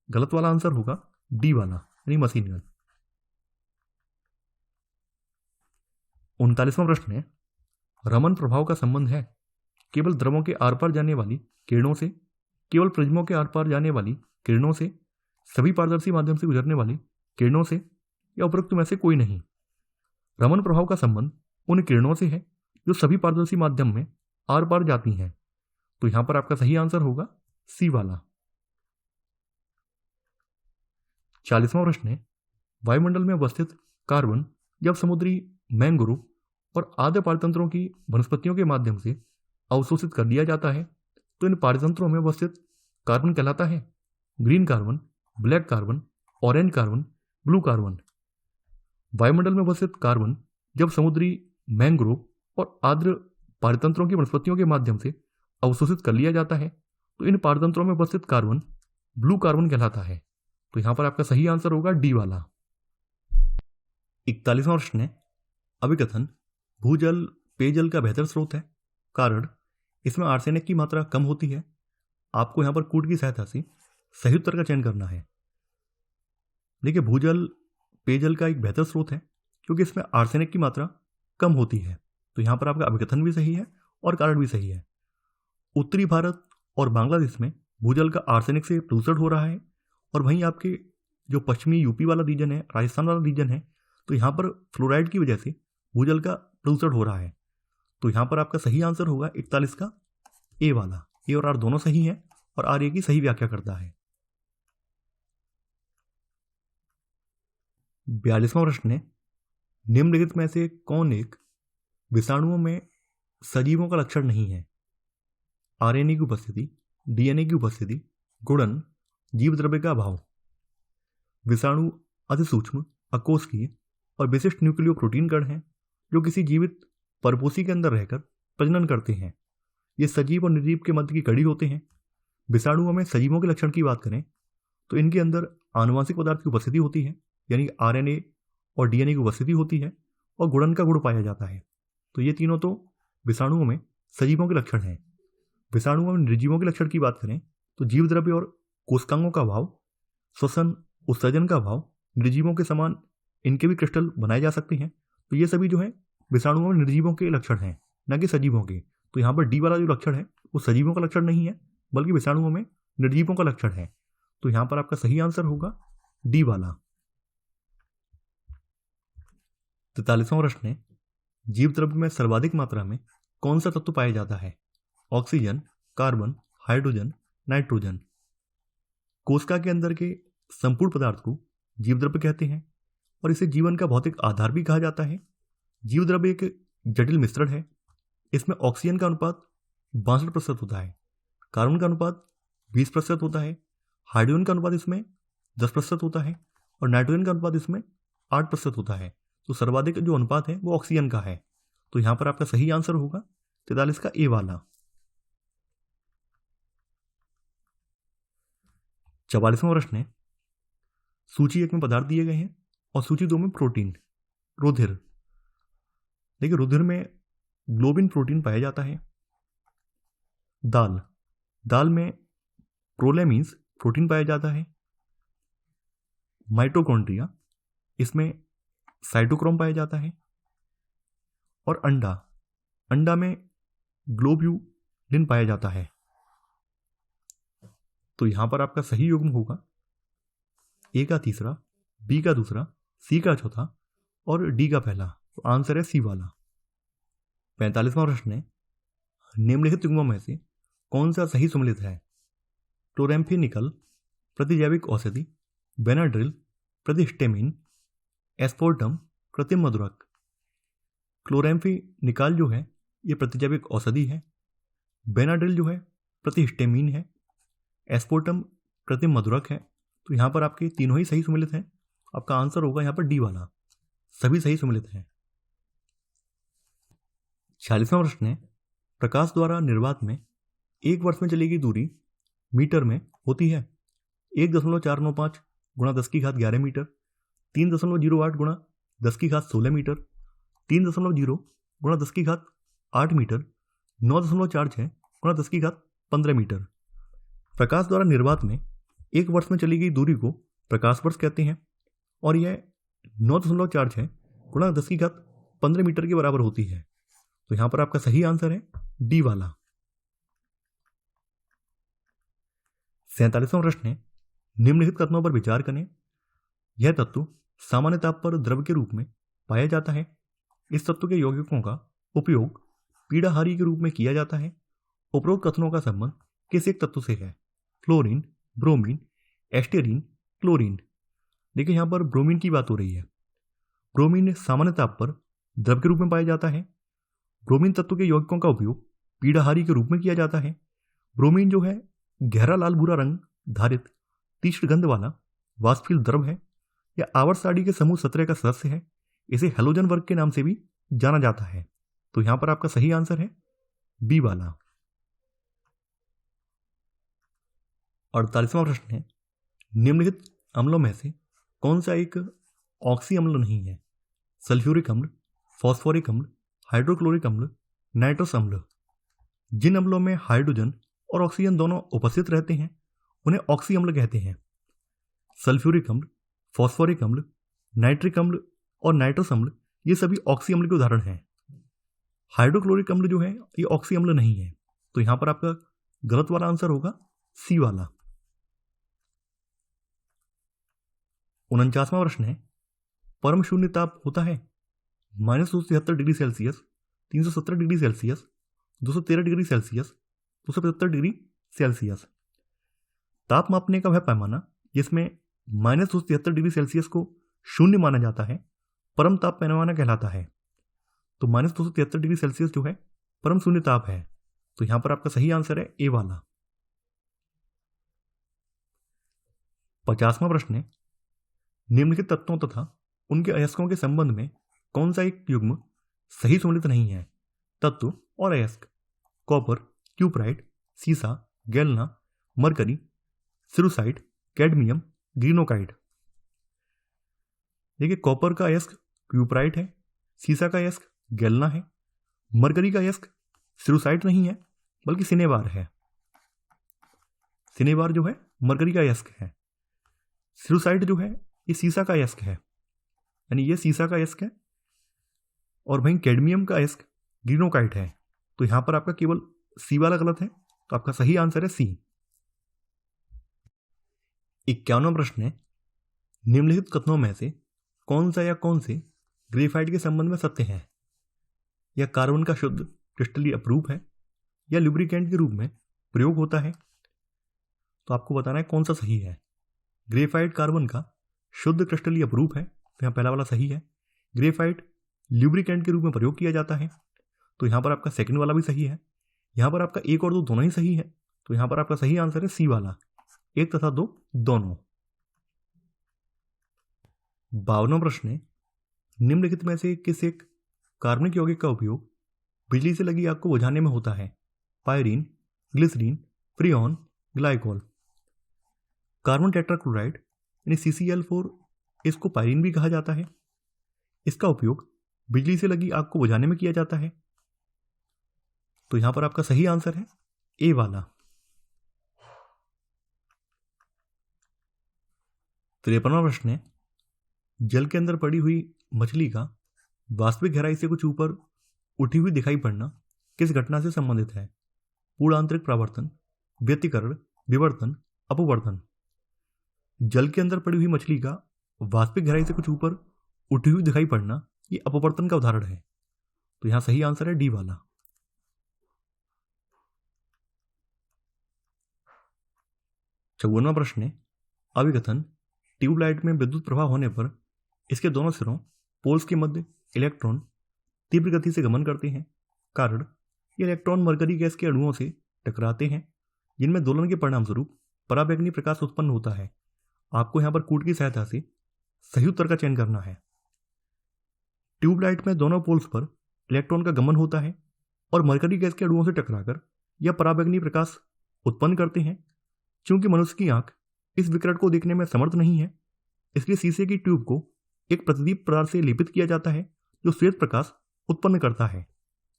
गलत वाला आंसर होगा डी वाला, यानी मशीन गन। 39वां प्रश्न है, रमन प्रभाव का संबंध है केवल द्रवों के आर पार जाने वाली किरणों से, केवल प्रिज्मों के आर पार जाने वाली किरणों से, सभी पारदर्शी माध्यम से गुजरने वाली किरणों से, या उपरोक्त में से कोई नहीं। रमन प्रभाव का संबंध उन किरणों से है जो सभी पारदर्शी माध्यम में आर पार जाती हैं। तो यहां पर आपका सही आंसर होगा सी वाला। 40वां प्रश्न है, वायुमंडल में अवस्थित कार्बन जब समुद्री मैंग्रोव और आद्य पारतंत्रों की वनस्पतियों के माध्यम से अवशोषित कर लिया जाता है तो इन पारतंत्रों में अवस्थित कार्बन कहलाता है green carbon, black carbon, orange carbon, blue carbon. वायुमंडल में अवस्थित कार्बन जब समुद्री मैंग्रोव और आर्द्र पारतंत्रों की वनस्पतियों के माध्यम से अवशोषित कर लिया जाता है तो इन पारतंत्रों में अवस्थित कार्बन ब्लू कार्बन कहलाता है। तो यहां पर आपका सही आंसर होगा डी वाला। 41वां प्रश्न है, अभिकथन भूजल पेयजल का बेहतर स्रोत है, कारण इसमें आर्सेनिक की मात्रा कम होती है। आपको यहां पर कूट की सहायता से सही उत्तर का चयन करना है। देखिए, भूजल पेयजल का एक बेहतर स्रोत है क्योंकि इसमें आर्सेनिक की मात्रा कम होती है। तो यहां पर आपका अभिकथन भी सही है और कारण भी सही है। उत्तरी भारत और बांग्लादेश में भूजल का आर्सेनिक से प्रदूषण हो रहा है और वहीं आपके जो पश्चिमी यूपी वाला रीजन है, राजस्थान वाला रीजन है, तो यहाँ पर फ्लोराइड की वजह से भूजल का प्रदूषण हो रहा है। तो यहाँ पर आपका सही आंसर होगा 41 का ए वाला। ए और आर दोनों सही हैं और आर ए की सही व्याख्या करता है। 42वां प्रश्न है, निम्नलिखित में से कौन एक विषाणुओं में सजीवों का लक्षण नहीं है? आरएनए की उपस्थिति, डीएनए की उपस्थिति, गुणन, जीव द्रव्य का अभाव। विषाणु अति सूक्ष्म, अकोशिकीय और विशिष्ट न्यूक्लियो प्रोटीन कण हैं जो किसी जीवित परपोषी के अंदर रहकर प्रजनन करते हैं। ये सजीव और निर्जीव के मध्य की कड़ी होते हैं। विषाणुओं में सजीवों के लक्षण की बात करें तो इनके अंदर आनुवांशिक पदार्थ की उपस्थिति होती है, यानी आरएनए और डीएनए की उपस्थिति होती है और गुणन का गुण पाया जाता है। तो ये तीनों तो विषाणुओं में सजीवों के लक्षण हैं। विषाणुओं में निर्जीवों के लक्षण की बात करें तो जीव द्रव्य और कोशिकाओं का अभाव, श्वसन उत्सर्जन का अभाव, निर्जीवों के समान इनके भी क्रिस्टल बनाए जा सकते हैं। तो ये सभी जो है विषाणुओं में निर्जीवों के लक्षण हैं, न कि सजीवों के। तो यहाँ पर डी वाला जो लक्षण है वो सजीवों का लक्षण नहीं है बल्कि विषाणुओं में निर्जीवों का लक्षण है। तो यहाँ पर आपका सही आंसर होगा डी वाला। 43वां प्रश्न है, जीव द्रव्य में सर्वाधिक मात्रा में कौन सा तत्व पाया जाता है? Oxygen, carbon, hydrogen, nitrogen. कोशिका के अंदर के संपूर्ण पदार्थ को जीव द्रव्य कहते हैं। और इसे जीवन का भौतिक आधार भी कहा जाता है। जीव द्रव्य एक जटिल मिश्रण है। इसमें ऑक्सीजन का अनुपात 62% होता है, कार्बन का अनुपात 20% होता है, हाइड्रोजन का अनुपात इसमें 10% होता है और नाइट्रोजन का अनुपात इसमें 8% होता है। तो सर्वाधिक जो अनुपात है वो ऑक्सीजन का है। तो यहाँ पर आपका सही आंसर होगा 43 का ए वाला। 44वां प्रश्न है, सूची 1 में पदार्थ दिए गए हैं और सूची 2 में प्रोटीन। रुधिर, देखिए रुधिर में ग्लोबिन प्रोटीन पाया जाता है। दाल में प्रोलैमिन्स प्रोटीन पाया जाता है। माइटोकॉन्ड्रिया, इसमें साइटोक्रोम पाया जाता है। और अंडा में ग्लोब्यूलिन पाया जाता है। तो यहां पर आपका सही युग्म होगा ए का तीसरा, बी का दूसरा, सी का चौथा और डी का पहला। तो आंसर है सी वाला। 45वां प्रश्न है, निम्नलिखित युग्मों में से कौन सा सही सम्मिलित है? क्लोरेम्फेनिकल प्रतिजैविक औषधि, बेनाड्रिल प्रतिहिस्टामिन, एस्पार्टम कृत्रिम मधुरक। क्लोरेम्फेनिकल जो है ये प्रतिजैविक औषधि है, बेनाड्रिल जो है प्रतिहिस्टामिन है, एस्पार्टम कृत्रिम मधुरक है। तो यहाँ पर आपके तीनों ही सही सम्मिलित हैं। आपका आंसर होगा यहाँ पर डी वाला, सभी सही सम्मिलित हैं। 46वां प्रश्न है, प्रकाश द्वारा निर्वात में 1 वर्ष में चली गई दूरी मीटर में होती है 1.495 गुणा 10⁻11 मीटर, 3.08 गुणा 10⁻16 मीटर, 3.0 गुणा 10⁻8 मीटर, 9.46 गुणा 10⁻15 मीटर। प्रकाश द्वारा निर्वात में 1 वर्ष में चली गई दूरी को प्रकाश वर्ष कहते हैं और यह 9.46 गुणा 10⁻15 मीटर के बराबर होती है। तो यहां पर आपका सही आंसर है डी वाला। 47वां प्रश्न है, निम्नलिखित कथनों पर विचार करें। यह तत्व सामान्य ताप पर द्रव के रूप में पाया जाता है। इस तत्व के यौगिकों का उपयोग पीड़ाहारी के रूप में किया जाता है। उपरोक्त कथनों का संबंध किस एक तत्व से है? Fluorine, bromine, astatine, chlorine. देखिए यहां पर ब्रोमीन की बात हो रही है। ब्रोमीन सामान्य ताप पर द्रव के रूप में पाया जाता है। ब्रोमीन तत्व के यौगिकों का उपयोग पीड़ाहारी के रूप में किया जाता है। ब्रोमीन जो है गहरा लाल भूरा रंग धारित तीक्ष्ण गंध वाला वाष्पशील द्रव है। यह आवर्त सारणी के समूह 17 का सदस्य है। इसे हैलोजन वर्ग के नाम से भी जाना जाता है। तो यहां पर आपका सही आंसर है बी वाला। 48वां प्रश्न है, निम्नलिखित अम्लों में से कौन सा एक ऑक्सी अम्ल नहीं है? सल्फ्यूरिक अम्ल, फॉस्फोरिक अम्ल, हाइड्रोक्लोरिक अम्ल, नाइट्रस अम्ल। जिन अम्लों में हाइड्रोजन और ऑक्सीजन दोनों उपस्थित रहते हैं उन्हें ऑक्सी अम्ल कहते हैं। सल्फ्यूरिक अम्ल, फॉस्फोरिक अम्ल, नाइट्रिक अम्ल और नाइट्रस अम्ल ये सभी ऑक्सी अम्ल के उदाहरण हैं। हाइड्रोक्लोरिक अम्ल जो है ये ऑक्सी अम्ल नहीं है। तो यहां पर आपका गलत वाला आंसर होगा सी वाला। 49वां प्रश्न है, परम शून्य ताप होता है -273 degree Celsius, 370 degree Celsius, 213 degree Celsius, 275 degree Celsius. ताप मापने का वह पैमाना जिसमें -273 डिग्री सेल्सियस को शून्य माना जाता है परम ताप पैमाना कहलाता है। तो -273 डिग्री सेल्सियस जो है परम शून्य ताप है। तो यहां पर आपका सही आंसर है ए वाला। 50वां प्रश्न है, निम्नलिखित तत्वों तथा उनके अयस्कों के संबंध में कौन सा एक युग्म सही सम्मिलित नहीं है? तत्व और अयस्क, कॉपर, क्यूप्राइट, सीसा, गैल्ना, मरकरी, सिरुसाइट, कैडमियम, ग्रीनोकाइट। देखिए कॉपर का अयस्क क्यूप्राइट है, सीसा का अयस्क गैल्ना है, मरकरी का अयस्क सिरुसाइट नहीं है बल्कि सिनेबार है। सिनेबार जो है मरकरी का अयस्क है। सिरुसाइट जो है ये सीसा का अयस्क है, यानी ये सीसा का अयस्क है। और वहीं कैडमियम का अयस्क ग्रीनोकाइट है। तो यहां पर आपका केवल सी वाला गलत है। तो आपका सही आंसर है सी। 51वां प्रश्न है, निम्नलिखित कथनों में से कौन सा या कौन से ग्रेफाइट के संबंध में सत्य है? यह कार्बन का शुद्ध क्रिस्टलीय अपरूप है या लुब्रिकेंट के रूप में प्रयोग होता है? तो आपको बताना है कौन सा सही है। ग्रेफाइट कार्बन का शुद्ध क्रिस्टलीय अपरूप है तो यहाँ पहला वाला सही है। ग्रेफाइट ल्यूब्रिकेंट के रूप में प्रयोग किया जाता है, तो यहाँ पर आपका सेकंड वाला भी सही है। यहाँ पर आपका एक और दो दोनों ही सही है, तो यहाँ पर आपका सही आंसर है सी वाला, 1 तथा 2 दोनों। 52वां प्रश्न है, निम्नलिखित में से किस एक कार्बनिक यौगिक का उपयोग बिजली से लगी आग को बुझाने में होता है? Pyrene, glycerine, freon, glycol. Carbon tetrachloride यानी CCl4, इसको पायरीन भी कहा जाता है। इसका उपयोग बिजली से लगी आग को बुझाने में किया जाता है, तो यहां पर आपका सही आंसर है ए वाला। 53वां प्रश्न है, जल के अंदर पड़ी हुई मछली का वास्तविक गहराई से कुछ ऊपर उठी हुई दिखाई पड़ना किस घटना से संबंधित है? पूर्ण आंतरिक परावर्तन, व्यतिकरण, विवर्तन, अपवर्तन। जल के अंदर पड़ी हुई मछली का वास्तविक गहराई से कुछ ऊपर उठी हुई दिखाई पड़ना ये अपवर्तन का उदाहरण है, तो यहां सही आंसर है डी वाला। 54वां प्रश्न है, अभिकथन ट्यूबलाइट में विद्युत प्रवाह होने पर इसके दोनों सिरों पोल्स के मध्य इलेक्ट्रॉन तीव्र गति से गमन करते हैं। कारण, ये इलेक्ट्रॉन मरकरी गैस के अणुओं से टकराते हैं, जिनमें दोलन के परिणामस्वरूप पराबैंगनी प्रकाश उत्पन्न होता है। आपको यहाँ पर कूट की सहायता से सही उत्तर का चयन करना है। ट्यूबलाइट में दोनों पोल्स पर इलेक्ट्रॉन का गमन होता है और मरकरी गैस के अणुओं से टकराकर यह पराबैंगनी प्रकाश उत्पन्न करते हैं। चूंकि मनुष्य की आंख इस विकिरण को देखने में समर्थ नहीं है, इसलिए शीशे की ट्यूब को एक प्रतिदीप पदार्थ से लेपित किया जाता है जो श्वेत प्रकाश उत्पन्न करता है।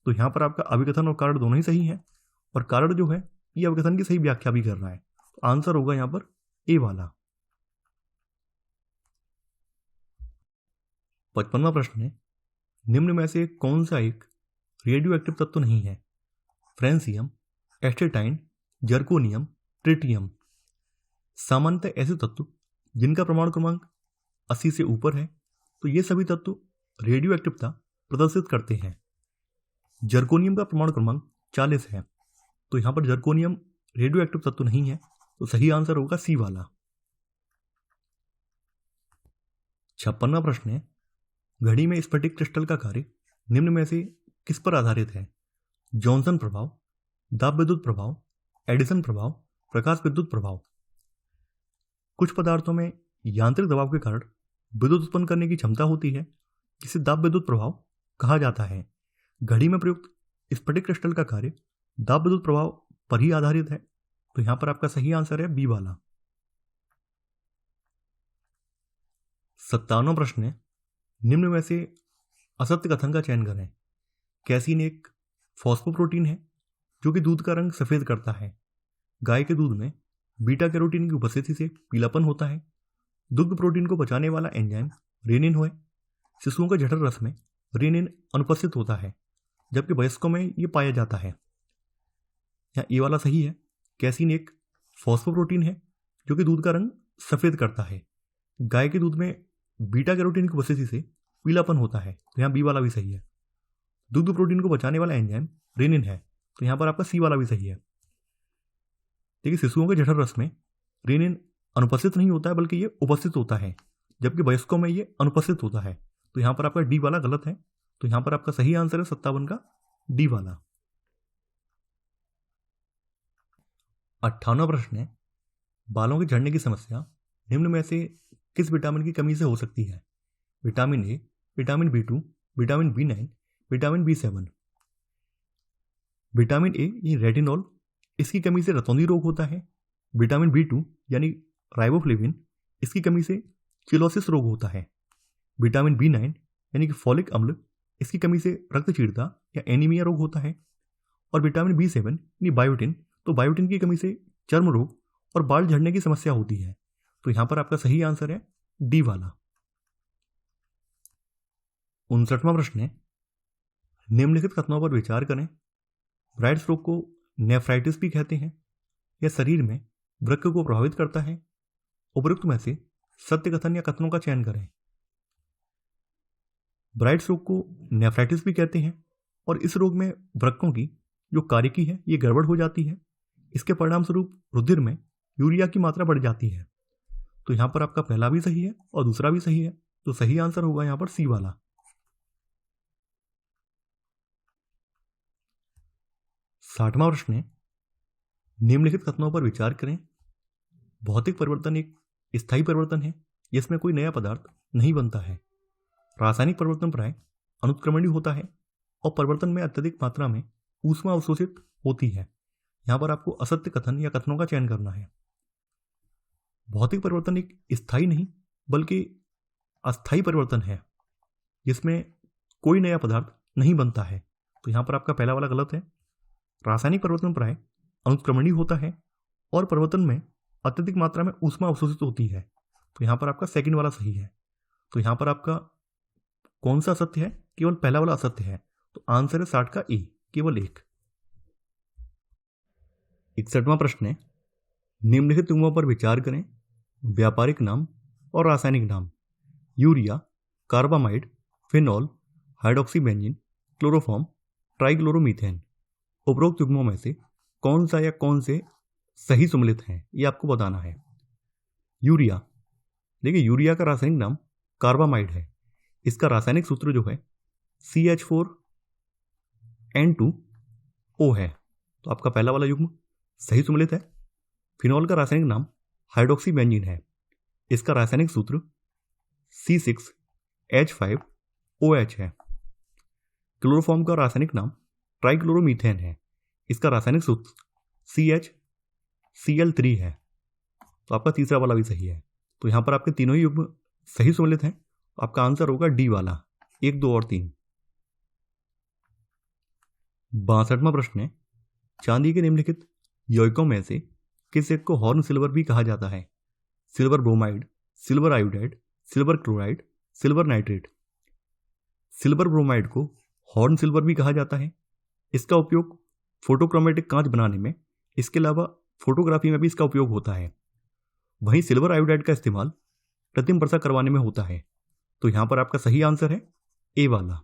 तो यहाँ पर आपका अभिकथन और कारण दोनों ही सही है, और कारण जो है ये अभिकथन की सही व्याख्या भी कर रहा है, तो आंसर होगा यहाँ पर ए वाला। 55वां प्रश्न है, निम्न में से कौन सा एक रेडियो एक्टिव तत्व नहीं है? Francium, astatine, zirconium, tritium. सामान्यतः ऐसे तत्व जिनका परमाणु क्रमांक 80 से ऊपर है, तो ये सभी तत्व रेडियो एक्टिवता प्रदर्शित करते हैं। जर्कोनियम का परमाणु क्रमांक 40 है, तो यहां पर जर्कोनियम रेडियो एक्टिव तत्व नहीं है, तो सही आंसर होगा सी वाला। 56वां प्रश्न है, घड़ी में स्फटिक क्रिस्टल का कार्य निम्न में से किस पर आधारित है? जॉनसन प्रभाव, दाब विद्युत प्रभाव, एडिसन प्रभाव, प्रकाश विद्युत प्रभाव। कुछ पदार्थों में यांत्रिक दबाव के कारण विद्युत उत्पन्न करने की क्षमता होती है, जिसे दाब विद्युत प्रभाव कहा जाता है। घड़ी में प्रयुक्त स्फटिक क्रिस्टल का कार्य दाब विद्युत प्रभाव पर ही आधारित है, तो यहां पर आपका सही आंसर है बी वाला। 57वां प्रश्न है, निम्न में से असत्य कथन का चयन करें। कैसीन एक फॉस्फोप्रोटीन है जो कि दूध का रंग सफेद करता है। गाय के दूध में बीटा कैरोटीन की उपस्थिति से पीलापन होता है। दुग्ध प्रोटीन को पचाने वाला एंजाइम रेनिन है। शिशुओं के जठर रस में रेनिन अनुपस्थित होता है, जबकि वयस्कों में यह पाया जाता है। यहाँ ए वाला सही है। कैसीन एक फॉस्फोप्रोटीन है जो कि दूध का रंग सफेद करता है। गाय के दूध में बीटा कैरोटीन की उपस्थिति से पीलापन होता है, तो यहाँ बी वाला भी सही है। दुग्ध प्रोटीन को बचाने वाला एंजाइम रेनिन है, तो यहाँ पर आपका सी वाला भी सही है। देखिए, शिशुओं के जठर रस में रेनिन अनुपस्थित नहीं होता है, बल्कि ये उपस्थित होता है, जबकि वयस्कों में ये अनुपस्थित होता है, तो यहाँ पर आपका डी वाला गलत है। तो यहाँ पर आपका सही आंसर है 57 का डी वाला। 58वां प्रश्न है, बालों के झड़ने की समस्या निम्न में से किस विटामिन की कमी से हो सकती है? Vitamin A, vitamin B2, vitamin B9, vitamin B7। Vitamin A यानी रेटिनॉल, इसकी कमी से रतौंधी रोग होता है। विटामिन B2 यानी राइबोफ्लेविन, इसकी कमी से चिलोसिस रोग होता है। विटामिन B9 यानी कि फॉलिक अम्ल, इसकी कमी से रक्तचीड़ता या एनीमिया रोग होता है। और विटामिन B7 यानी बायोटिन, तो बायोटिन की कमी से चर्म रोग और बाल झड़ने की समस्या होती है। तो यहां पर आपका सही आंसर है डी वाला। 59वां प्रश्न है, निम्नलिखित कथनों पर विचार करें। ब्राइट्स रोग को नेफ्राइटिस भी कहते हैं। यह शरीर में वृक्क को प्रभावित करता है। उपयुक्त में से सत्य कथन या कथनों का चयन करें। ब्राइट्स रोग को नेफ्राइटिस भी कहते हैं, और इस रोग में वृक्कों की जो कार्यकी है ये गड़बड़ हो जाती है। इसके परिणाम स्वरूप रुधिर में यूरिया की मात्रा बढ़ जाती है। तो यहाँ पर आपका पहला भी सही है और दूसरा भी सही है, तो सही आंसर होगा यहाँ पर सी वाला। 60वां प्रश्न है, निम्नलिखित कथनों पर विचार करें। भौतिक परिवर्तन एक स्थायी परिवर्तन है जिसमें कोई नया पदार्थ नहीं बनता है। रासायनिक परिवर्तन प्राय अनुत्क्रमणीय होता है और परिवर्तन में अत्यधिक मात्रा में ऊष्मा अवशोषित होती है। यहाँ पर आपको असत्य कथन या कथनों का चयन करना है। भौतिक परिवर्तन एक स्थायी नहीं बल्कि अस्थायी परिवर्तन है जिसमें कोई नया पदार्थ नहीं बनता है। तो यहाँ पर आपका पहला वाला गलत है। रासायनिक परिवर्तन प्राय अनुत्क्रमणीय होता है और परिवर्तन में अत्यधिक मात्रा में ऊष्मा अवशोषित होती है। तो यहाँ पर आपका सेकंड वाला सही है। तो यहाँ पर आपका कौन सा असत्य है? केवल पहला वाला असत्य है। तो आंसर है 60 का ए, केवल एक। 61वां प्रश्न है, निम्नलिखित युग्मों पर विचार करें। व्यापारिक नाम और रासायनिक नाम। Urea, carbamide, phenol, hydroxybenzene, chloroform, trichloromethane. उपरोक्त युग्मों में से कौन सा या कौन से सही सम्मिलित हैं, ये आपको बताना है। यूरिया, देखिए यूरिया का रासायनिक नाम कार्बामाइड है। इसका रासायनिक सूत्र जो है CH4N2O है। तो आपका पहला वाला युग्म सही सम्मिलित है। फिनॉल का रासायनिक नाम हाइड्रोक्सीबेंजीन है। इसका रासायनिक सूत्र C6H5OH है। क्लोरोफॉर्म का रासायनिक नाम ट्राइक्लोरोमीथेन है। इसका रासायनिक सूत्र CHCl3 है। तो आपका तीसरा वाला भी सही है। तो यहाँ पर आपके तीनों ही युग्म सही सम्मिलित हैं। आपका आंसर होगा डी वाला, 1, 2 और 3। 62वां प्रश्न है, चांदी के निम्नलिखित यौगिकों में से किस एक को हॉर्न सिल्वर भी कहा जाता है? Silver bromide, silver iodide, silver chloride, silver nitrate. Silver bromide को हॉर्न सिल्वर भी कहा जाता है। इसका उपयोग फोटोक्रोमेटिक कांच बनाने में, इसके अलावा फोटोग्राफी में भी इसका उपयोग होता है। वहीं सिल्वर आयोडाइड का इस्तेमाल कृत्रिम वर्षा करवाने में होता है। तो यहां पर आपका सही आंसर है ए वाला।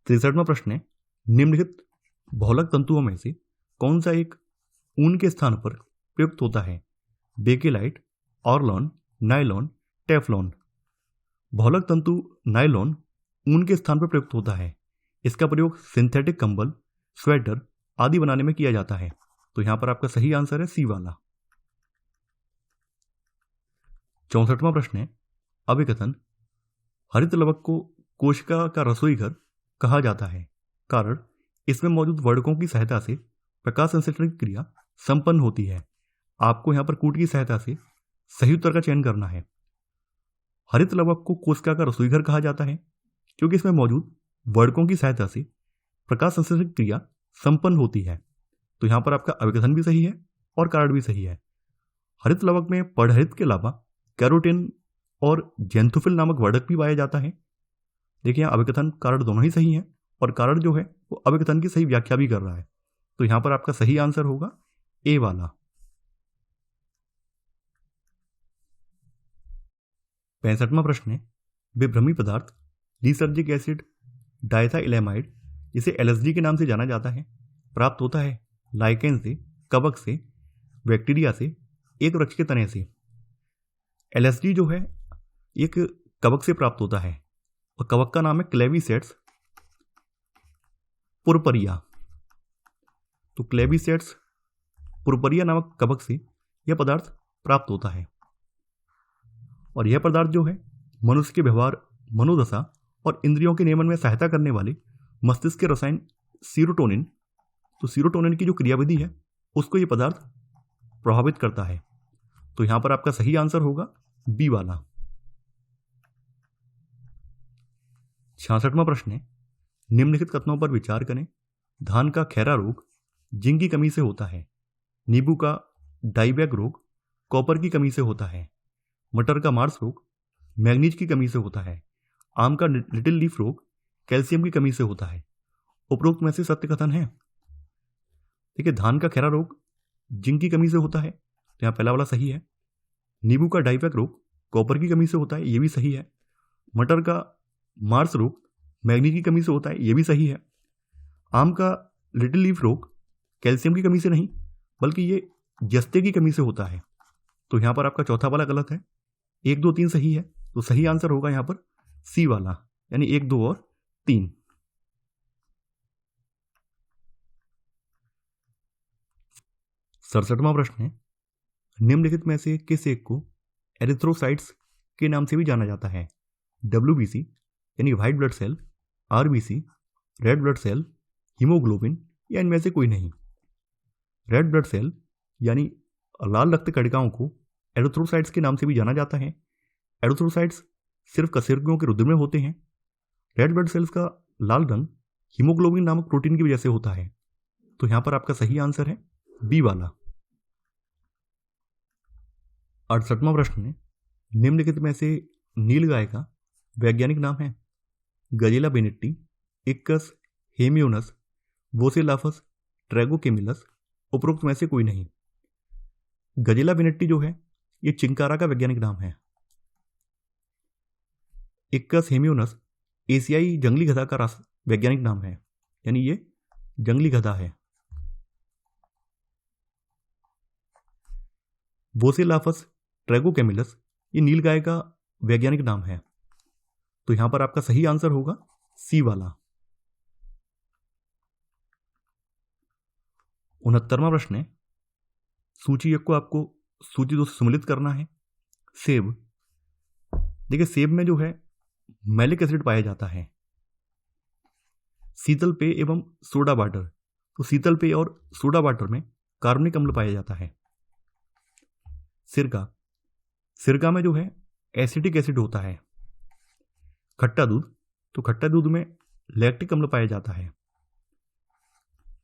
63वां प्रश्न है, निम्नलिखित बहुलक तंतुओं में से कौन सा एक ऊन के स्थान पर प्रयुक्त होता है? Bakelite, Orlon, nylon, Teflon. बहुलक तंतु नायलॉन ऊन के स्थान पर प्रयुक्त होता है। इसका प्रयोग सिंथेटिक कंबल, स्वेटर आदि बनाने में किया जाता है। तो यहां पर आपका सही आंसर है सी वाला। 64वां प्रश्न है, अभिकथन हरित लवक को कोशिका का रसोई घर कहा जाता है। कारण इसमें मौजूद वर्णकों की सहायता से प्रकाश संश्लेषण की क्रिया संपन्न होती है। आपको यहां पर कूट की सहायता से सही उत्तर का चयन करना है। हरित लवक को कोशिका का रसोई घर कहा जाता है क्योंकि इसमें मौजूद वर्णकों की सहायता से प्रकाश संश्लेषण की क्रिया संपन्न होती है। तो यहां पर आपका अभिकथन भी सही है और कारण भी सही है। हरित लवक में पर्णहरित के अलावा कैरोटीन और जेंथोफिल नामक वर्णक भी पाया जाता है। देखिए यहाँ अभिकथन कारण दोनों ही सही है और कारण जो है वो अभिकथन की सही व्याख्या भी कर रहा है। तो यहां पर आपका सही आंसर होगा ए वाला। 65वां प्रश्न है, विभ्रमी पदार्थ लिसर्जिक एसिड डायथाइलेमाइड, जिसे LSD के नाम से जाना जाता है, प्राप्त होता है लाइकेन से, कवक से, बैक्टीरिया से, एक वृक्ष के तने से। LSD जो है एक कवक से प्राप्त होता है और कवक का नाम है क्लेविसेट्स पुरपरिया। तो क्लेविसेट्स पुरपरिया नामक कवक से यह पदार्थ प्राप्त होता है और यह पदार्थ जो है मनुष्य के व्यवहार, मनोदशा और इंद्रियों के नियमन में सहायता करने वाले मस्तिष्क के रसायन सीरोटोनिन, तो सीरोटोनिन की जो क्रियाविधि है उसको यह पदार्थ प्रभावित करता है। तो यहां पर आपका सही आंसर होगा बी वाला। 66वां प्रश्न है, निम्नलिखित कथनों पर विचार करें। धान का खैरा रोग जिंक की कमी से होता है। नींबू का डाइबैक रोग कॉपर की कमी से होता है। मटर का मार्स रोग मैग्नीज की कमी से होता है। आम का लिटिल लीफ रोग कैल्शियम की कमी से होता है। उपरोक्त में से सत्य कथन है। देखिए धान का खैरा रोग जिंक की कमी से होता है, तो यहाँ पहला वाला सही है। नींबू का डाइबैक रोग कॉपर की कमी से होता है, ये भी सही है। मटर का मार्स रोग मैग्नीज की कमी से होता है, ये भी सही है। आम का लिटिल लीफ रोग कैल्शियम की कमी से नहीं बल्कि ये जस्ते की कमी से होता है। तो यहाँ पर आपका चौथा वाला गलत है। 1 2 3 सही है, तो सही आंसर होगा यहाँ पर सी वाला, यानी 1 2 और 3। 67वां प्रश्न है, निम्नलिखित में से किस एक को एरिथ्रोसाइट्स के नाम से भी जाना जाता है? WBC यानी white blood cell, RBC red blood cell, haemoglobin या इनमें से कोई नहीं। रेड ब्लड सेल यानी लाल रक्त कणिकाओं को एरिथ्रोसाइट्स के नाम से भी जाना जाता है। एरिथ्रोसाइट्स सिर्फ कशेरुकियों के रुधिर में होते हैं। रेड ब्लड सेल्स का लाल रंग हीमोग्लोबिन नामक प्रोटीन की वजह से होता है। तो यहां पर आपका सही आंसर है बी वाला। 68वां प्रश्न है, निम्नलिखित में से नीलगाय का वैज्ञानिक नाम है? गजेला बेनेट्टी, इक्कस हेमियोनस, वोसेलाफस, ट्रैगोकेमिलस, उपरोक्त में से कोई नहीं। गजेला बेनेट्टी जो है ये चिंकारा का वैज्ञानिक नाम है। इक्कस हेमियोनस एशियाई जंगली गधा का वैज्ञानिक नाम है, यानी ये जंगली गधा है। वोसेलाफस ट्रैगोकेमिलस ये नीलगाय का वैज्ञानिक नाम है। तो यहां पर आपका सही आंसर होगा सी वाला। 69वां प्रश्न है, सूची एक को आपको सूची 2 से सम्मिलित करना है। सेब, देखिए सेब में जो है मैलिक एसिड पाया जाता है। शीतल पेय एवं सोडा वाटर, तो शीतल पेय और सोडा वाटर में कार्बनिक अम्ल पाया जाता है। सिरका, सिरका में जो है एसिटिक एसिड होता है। खट्टा दूध, तो खट्टा दूध में लैक्टिक अम्ल पाया जाता है।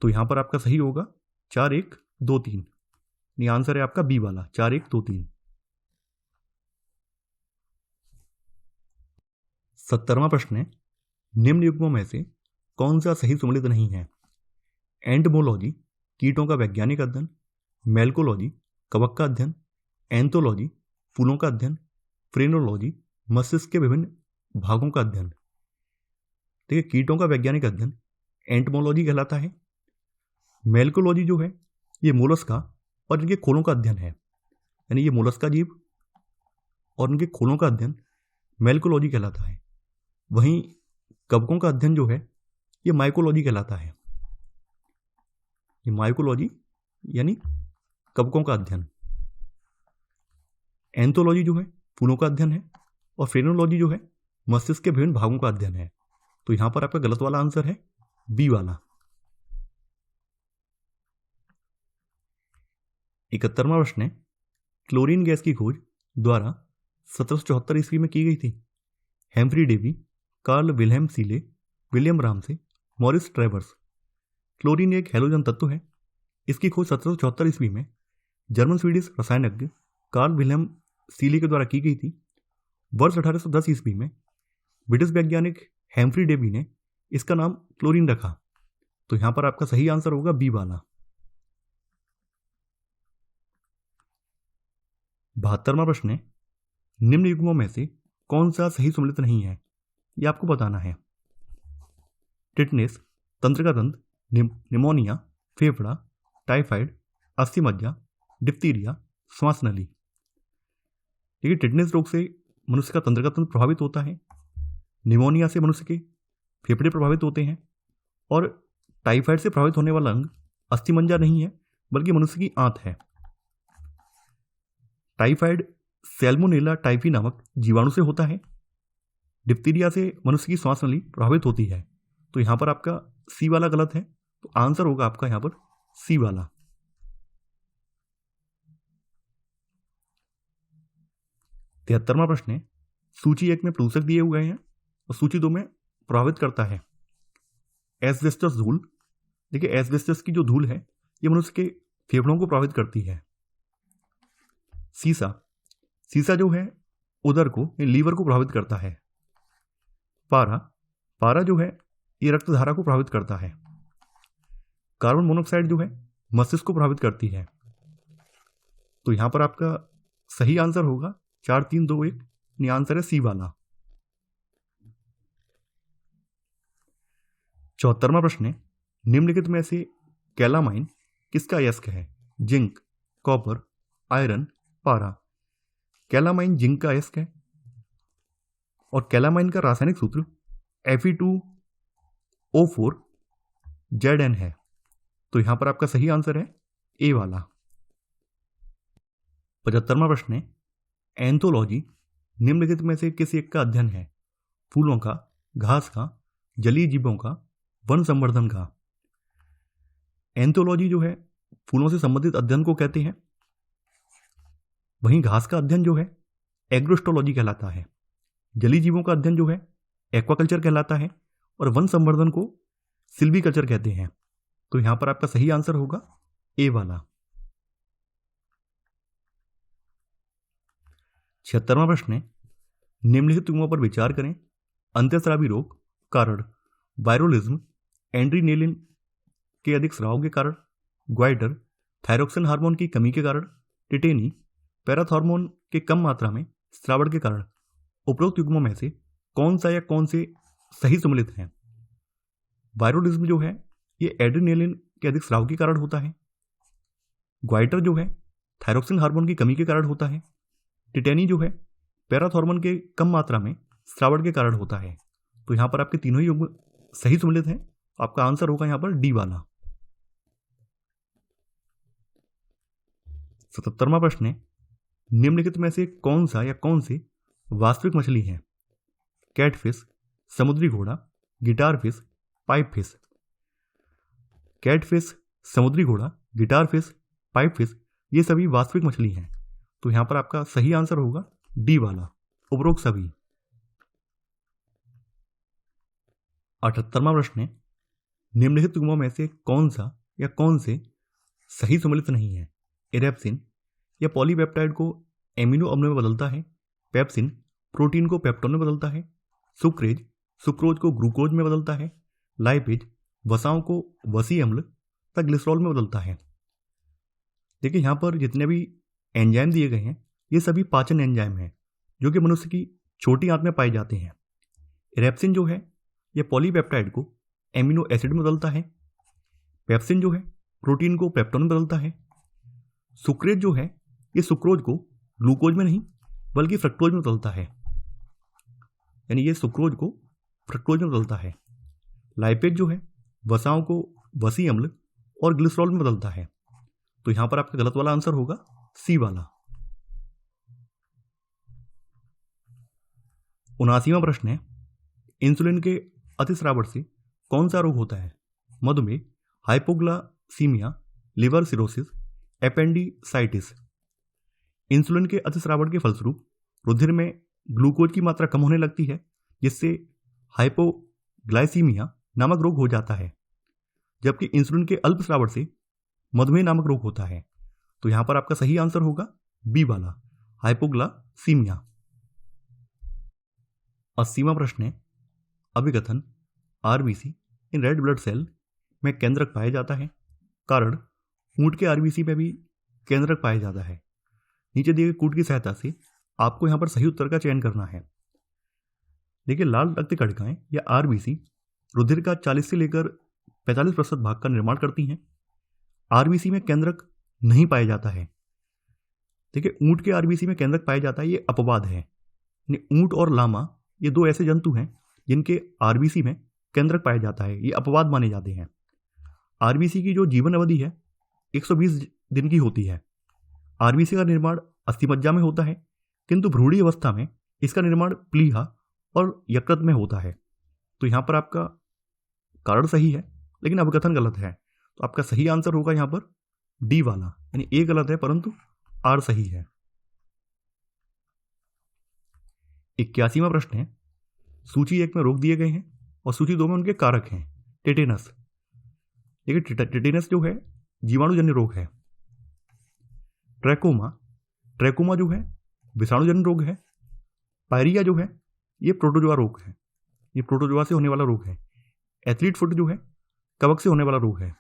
तो यहां पर आपका सही होगा 4 1 2 3, ये आंसर है आपका बी वाला 4 1 2 3। 70वां प्रश्न है, निम्न युग्मों में से कौन सा सही सम्मिलित नहीं है? एंटमोलॉजी कीटों का वैज्ञानिक अध्ययन, मेल्कोलॉजी कवक का अध्ययन, एंथोलॉजी फूलों का अध्ययन, फ्रेनोलॉजी मस्तिष्क के विभिन्न भागों का अध्ययन। देखिए कीटों का वैज्ञानिक अध्ययन एंटमोलॉजी कहलाता है। मेल्कोलॉजी जो है ये मोलस्का और इनके खोलों का अध्ययन है, यानी ये मोलस्का जीव और इनके खोलों का अध्ययन मेल्कोलॉजी कहलाता है। वहीं कवकों का अध्ययन जो है ये माइकोलॉजी कहलाता है। ये माइकोलॉजी यानी कवकों का अध्ययन। एंथोलॉजी जो है फूलों का अध्ययन है और फ्रेनोलॉजी जो है मस्तिष्क के विभिन्न भागों का अध्ययन है। तो यहां पर आपका गलत वाला आंसर है बी वाला। 71वां प्रश्न है, क्लोरीन गैस की खोज द्वारा 1774 ईस्वी में की गई थी। Humphry Davy, Carl Wilhelm Scheele, William Ramsay, Morris Travers. Chlorine एक हैलोजन तत्व है। इसकी खोज 1774 ईस्वी में जर्मन स्वीडिश रसायनज्ञ कार्ल विल्हेम सीले के द्वारा की गई थी। वर्ष 1810 ईस्वी में ब्रिटिश वैज्ञानिक हेम्फ्री डेवी ने इसका नाम क्लोरीन रखा। तो यहां पर आपका सही आंसर होगा बी वाला। 72वां प्रश्न है, निम्न युग्मों में से कौन सा सही सम्मिलित नहीं है? यह आपको बताना है। टिटनेस, तंत्रिका तंत्र, निमोनिया, फेफड़ा, टाइफाइड, अस्थि मज्जा, डिप्थीरिया, श्वास नली। देखिए टिटनेस रोग से मनुष्य का तंत्रिका तंत्र प्रभावित होता है। निमोनिया से मनुष्य के फेफड़े प्रभावित होते हैं और टाइफाइड से प्रभावित होने वाला अंग अस्थि मज्जा नहीं है बल्कि मनुष्य की आंत है। टाइफाइड सैल्मोनेला टाइफी नामक जीवाणु से होता है। डिप्थीरिया से मनुष्य की श्वास नली प्रभावित होती है। तो यहां पर आपका सी वाला गलत है, तो आंसर होगा आपका यहां पर सी वाला। 73वां प्रश्न है, सूची 1 में प्रदूषक दिए हुए हैं और सूची 2 में प्रभावित करता है। एस्बेस्टस धूल, देखिए एस्बेस्टस की जो धूल है ये मनुष्य के फेफड़ों को प्रभावित करती है। सीसा, सीसा जो है उदर को लीवर को प्रभावित करता है। पारा, पारा जो है ये रक्तधारा को प्रभावित करता है। कार्बन मोनोऑक्साइड जो है मस्तिष्क को प्रभावित करती है। तो यहां पर आपका सही आंसर होगा 4 3 2 1, यानी आंसर है सी वाला। 74वां प्रश्न है, निम्नलिखित में से कैलामाइन किसका अयस्क है? जिंक, कॉपर, आयरन, पारा। कैलामाइन जिंक का अयस्क है और कैलामाइन का रासायनिक सूत्र Fe2O4Zn है। तो यहां पर आपका सही आंसर है ए वाला। 75वां प्रश्न है, एंथोलॉजी निम्नलिखित में से किस एक का अध्ययन है? फूलों का, घास का, जलीय जीवों का, वन संवर्धन का। एंथोलॉजी जो है फूलों से संबंधित अध्ययन को कहते हैं, वहीं घास का अध्ययन जो है एग्रोस्टोलॉजी कहलाता है, जलीय जीवों का अध्ययन जो है एक्वाकल्चर कहलाता है और वन संवर्धन को सिल्वीकल्चर कहते हैं। तो यहां पर आपका सही आंसर होगा ए वाला। 76वां प्रश्न है, निम्नलिखित युग्मों पर विचार करें। अंतःस्रावी रोग कारण वायरोलिज्म, एंड्रीनेलिन के अधिक स्राव के कारण, ग्वाइटर, थायरोक्सिन हार्मोन की कमी के कारण, टिटेनी, पैराथॉर्मोन के कम मात्रा में स्रावण के कारण। उपरोक्त युग्मों में से कौन सा या कौन से सही सम्मिलित हैं? वायरोलिज्म जो है ये एड्रीनेलिन के अधिक स्राव के कारण होता है, ग्वाइटर जो है थायरोक्सिन हार्मोन की कमी के कारण होता है, टिटेनी जो है पैराथॉर्मोन के कम मात्रा में स्रावण के कारण होता है। तो यहां पर आपके तीनों ही युग्म सही सम्मिलित हैं। आपका आंसर होगा यहां पर डी वाला। 77वां प्रश्न है, निम्नलिखित में से कौन सा या कौन से वास्तविक मछली है? कैटफिश, समुद्री घोड़ा, guitar fish, pipe fish. Catfish, समुद्री घोड़ा, गिटार फिश, पाइप फिश ये सभी वास्तविक मछली हैं। तो यहां पर आपका सही आंसर होगा डी वाला, उपरोक्त सभी। 78वां प्रश्न है, निम्नलिखित युग्मों में से कौन सा या कौन से सही सम्मिलित नहीं है? इरेप्सिन या पॉलीपेप्टाइड को एमिनो अम्ल में बदलता है, पेप्सिन प्रोटीन को पेप्टोन में बदलता है, सुक्रेज सुक्रोज को ग्लूकोज में बदलता है, लाइपेज वसाओं को वसी अम्ल तथा ग्लिसरॉल में बदलता है। देखिए यहां पर जितने भी एंजाइम दिए गए हैं ये सभी पाचन एंजाइम हैं जो कि मनुष्य की छोटी आंत में पाए जाते हैं। इरेप्सिन जो है ये पॉलीपेप्टाइड को एमिनो एसिड में बदलता है, पेप्सिन जो है प्रोटीन को पेप्टोन में बदलता है, सुक्रेज जो है ये सुक्रोज को ग्लूकोज में नहीं बल्कि फ्रक्टोज में बदलता है, यानी ये सुक्रोज को फ्रक्टोज में बदलता है, लाइपेज जो है वसाओं को वसी अम्ल और ग्लिसरॉल में बदलता है। तो यहां पर आपका गलत वाला आंसर होगा सी वाला। 79वां प्रश्न है, इंसुलिन के अतिस्रावण से कौन सा रोग होता है? मधुमेह, hypoglycaemia, liver cirrhosis, appendicitis. Insulin के अतिस्रावण के फलस्वरूप रुधिर में ग्लूकोज की मात्रा कम होने लगती है जिससे हाइपोग्लाइसीमिया नामक रोग हो जाता है, जबकि इंसुलिन के अल्प स्रावण से मधुमेह नामक रोग होता है। तो यहां पर आपका सही आंसर होगा बी वाला, हाइपोग्लासीमिया। 80वां प्रश्न है, अभिकथन आरबीसी इन रेड ब्लड सेल में केंद्रक पाया जाता है, कारण ऊंट के आरबीसी में भी केंद्रक पाया जाता है। नीचे दिए गए कूट की सहायता से आपको यहां पर सही उत्तर का चयन करना है। देखिए लाल रक्त कणिकाएं या आरबीसी रुधिर का 40 से लेकर 45% भाग का निर्माण करती हैं। आरबीसी में केंद्रक नहीं पाया जाता है। देखिए ऊंट के आरबीसी में केंद्रक पाया जाता है ये अपवाद है। ऊंट और लामा ये दो ऐसे जंतु हैं जिनके आरबीसी में केंद्रक पाया जाता है, ये अपवाद माने जाते हैं। आरबीसी की जो जीवन अवधि है 120 दिन की होती है। आरबीसी का निर्माण अस्थिमज्जा में होता है, किंतु भ्रूणीय अवस्था में इसका निर्माण प्लीहा और यकृत में होता है। तो यहां पर आपका कारण सही है लेकिन अवकथन गलत है। तो आपका सही आंसर होगा यहां पर डी वाला, यानी ए गलत है परंतु आर सही है। 81वां प्रश्न है, सूची 1 में रोग दिए गए हैं और सूची 2 में उनके कारक हैं। टेटेनस, देखिए टेटेनस जो है जीवाणुजन्य रोग है। ट्रैकोमा जो है विषाणुजन्य रोग है। पायरिया जो है ये प्रोटोजोआ रोग है, ये प्रोटोजोआ से होने वाला रोग है। एथलीट फुट जो है कवक से होने वाला रोग है।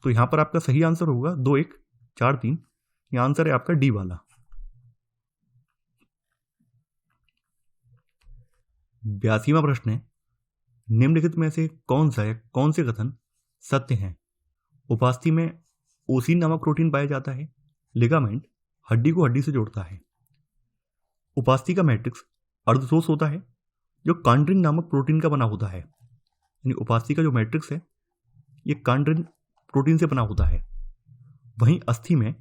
तो यहां पर आपका सही आंसर होगा 2, 1, 4, 3। यह आंसर है आपका डी वाला। 82वां प्रश्न है, निम्नलिखित में से कौन सा या कौन से कथन सत्य हैं? उपास्थि में ओसीन नामक प्रोटीन पाया जाता है। लिगामेंट हड्डी को हड्डी से जोड़ता है। उपास्थि का मैट्रिक्स अर्धशोष होता है जो कांड्रिन नामक प्रोटीन का बना होता है। यानी उपास्थि का जो मैट्रिक्स है ये कांड्रिन प्रोटीन से बना होता है। वहीं अस्थि में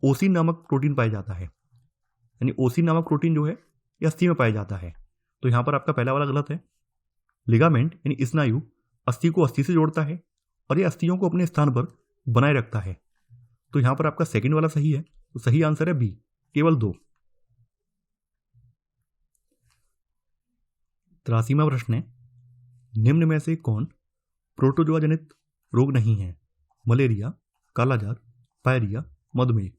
ओसिन नामक प्रोटीन पाया जाता है। यानी ओसिन नामक प्रोटीन जो है ये अस्थि में पाया जाता है। तो यहाँ पर आपका पहला वाला गलत है। लिगामेंट यानी स्नायु अस्थि को अस्थि से जोड़ता है और ये अस्थियों को अपने स्थान पर बनाए रखता है। तो यहाँ पर आपका सेकंड वाला सही है। तो सही आंसर है बी, केवल 2। 83वां प्रश्न है, निम्न में से कौन प्रोटोजोआ जनित रोग नहीं है? मलेरिया, कालाजार, पायरिया, मधुमेह।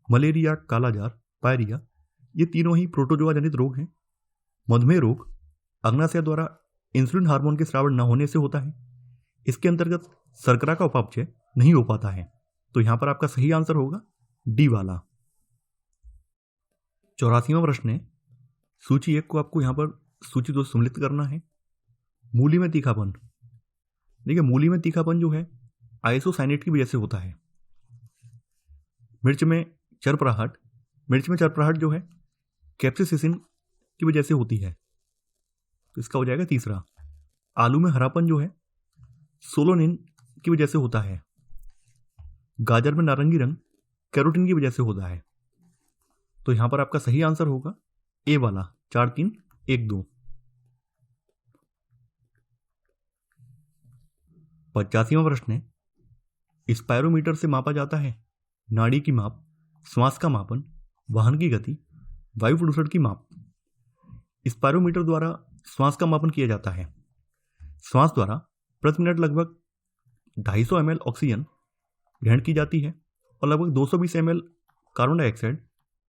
मलेरिया, कालाजार, पायरिया ये तीनों ही प्रोटोजोआ जनित रोग हैं। मधुमेह रोग अग्नाशय द्वारा इंसुलिन हार्मोन के स्राव न होने से होता है। इसके अंतर्गत शर्करा का उपापचय नहीं हो पाता है। तो यहां पर आपका सही आंसर होगा डी वाला। 84वां प्रश्न है, सूची 1 को आपको यहां पर सूची 2 सम्मिलित करना है। मूली में तीखापन। देखिए, मूली में तीखापन जो है आइसोसाइनेट की वजह से होता है। मिर्च में चरपराहट जो है कैप्सिसिन की वजह से होती है। तो इसका हो जाएगा तीसरा। आलू में हरापन जो है सोलोनिन की वजह से होता है। गाजर में नारंगी रंग कैरोटीन की वजह से होता है। तो यहां पर आपका सही आंसर होगा ए वाला, 4, 3, 1, 2। 85वां प्रश्न है, स्पायरोमीटर से मापा जाता है नाड़ी की माप, श्वास का मापन, वाहन की गति, वायु प्रदूषण की माप। स्पायरोमीटर द्वारा श्वास का मापन किया जाता है। श्वास द्वारा प्रति मिनट लगभग 250 ml ऑक्सीजन ग्रहण की जाती है और लगभग 220 ml कार्बन डाइऑक्साइड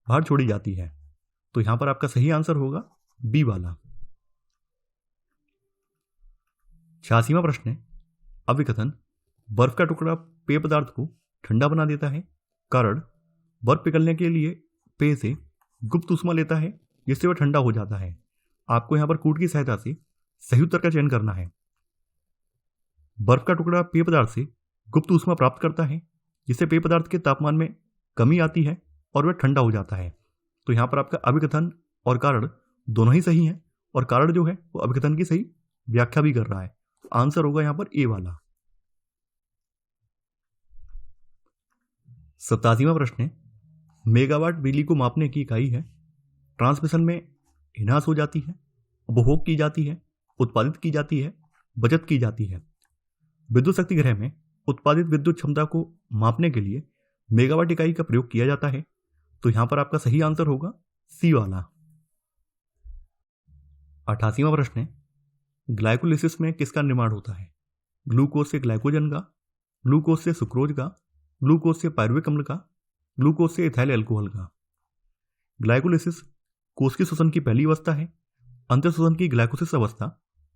बाहर छोड़ी जाती है। तो यहां पर आपका सही आंसर होगा बी वाला। 86वां प्रश्न है, अभिकथन बर्फ का टुकड़ा पेय पदार्थ को ठंडा बना देता है। कारण बर्फ पिघलने के लिए पेय से गुप्त ऊष्मा लेता है जिससे वह ठंडा हो जाता है। आपको यहां पर कूट की सहायता से सही उत्तर का चयन करना है। बर्फ का टुकड़ा पेय पदार्थ से गुप्त ऊष्मा प्राप्त करता है जिससे पेय पदार्थ के तापमान में कमी आती है और वह ठंडा हो जाता है। तो यहां पर आपका अभिकथन और कारण दोनों ही सही हैं और कारण जो है वो अभिकथन की सही व्याख्या भी कर रहा है। तो आंसर होगा यहां पर ए वाला। 87वां प्रश्न है, मेगावाट बिजली को मापने की इकाई है। ट्रांसमिशन में विनाश हो जाती है, उपभोग की जाती है, उत्पादित की जाती है, बचत की जाती है। विद्युत शक्ति गृह में उत्पादित विद्युत क्षमता को मापने के लिए मेगावाट इकाई का प्रयोग किया जाता है। तो यहां पर आपका सही आंसर होगा सी वाला। 88वां प्रश्न है, ग्लाइकोलिसिस में किसका निर्माण होता है? ग्लूकोज से ग्लाइकोजन का, ग्लूकोज से सुक्रोज का, ग्लूकोज से पायरुविक अम्ल का, ग्लूकोज से इथाइल अल्कोहल का। ग्लाइकोलिसिस कोश की श्वसन की पहली अवस्था है। अंतर श्वसन की ग्लाइकोसिस अवस्था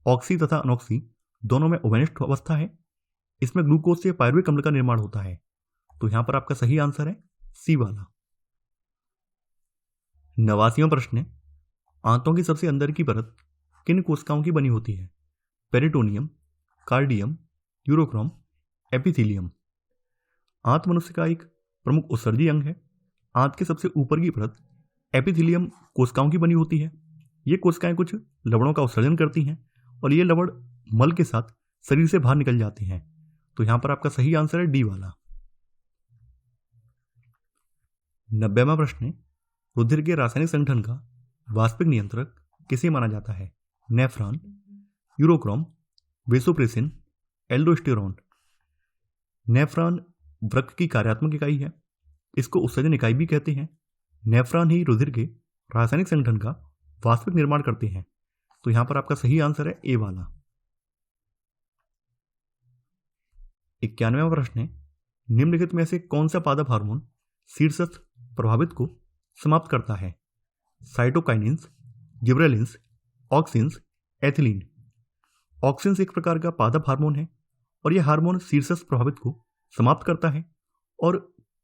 ऑक्सी तथा अनॉक्सी दोनों में ओवेनिष्ठ अवस्था है। इसमें ग्लूकोज से पायरुविक अम्ल का निर्माण होता है। तो यहां पर आपका सही आंसर है सी वाला। 89वां प्रश्न है, आंतों की सबसे अंदर की परत किन कोशिकाओं की बनी होती है? Peritoneum, cardium, urochrome, epithelium. आंत मनुष्य का एक प्रमुख उत्सर्जी अंग है। आंत के सबसे ऊपर की परत एपिथीलियम कोशिकाओं की बनी होती है। ये कोशिकाएं कुछ लवणों का उत्सर्जन करती हैं और ये लवण मल के साथ शरीर से बाहर निकल जाते हैं। तो यहां पर आपका सही आंसर है डी वाला। 90वां प्रश्न है, रुधिर के रासायनिक संगठन का वास्तविक नियंत्रक किसे माना जाता है? Nephron, urochrome, vasopressin, aldosterone. Nephron वृक्क की कार्यात्मक इकाई है। इसको उत्सर्जन इकाई भी कहते हैं। नेफ्रॉन ही रुधिर के रासायनिक संगठन का वास्तविक निर्माण करते हैं। तो यहां पर आपका सही आंसर है ए वाला। 91वां प्रश्न है, निम्नलिखित में से कौन सा पादप हार्मोन शीर्षस्थ प्रभावित को समाप्त करता है? Cytokinins, gibberellins, auxins, ethylene. Auxins एक प्रकार का पादप हार्मोन है और यह हार्मोन शीर्षस्थ प्रभावित को समाप्त करता है और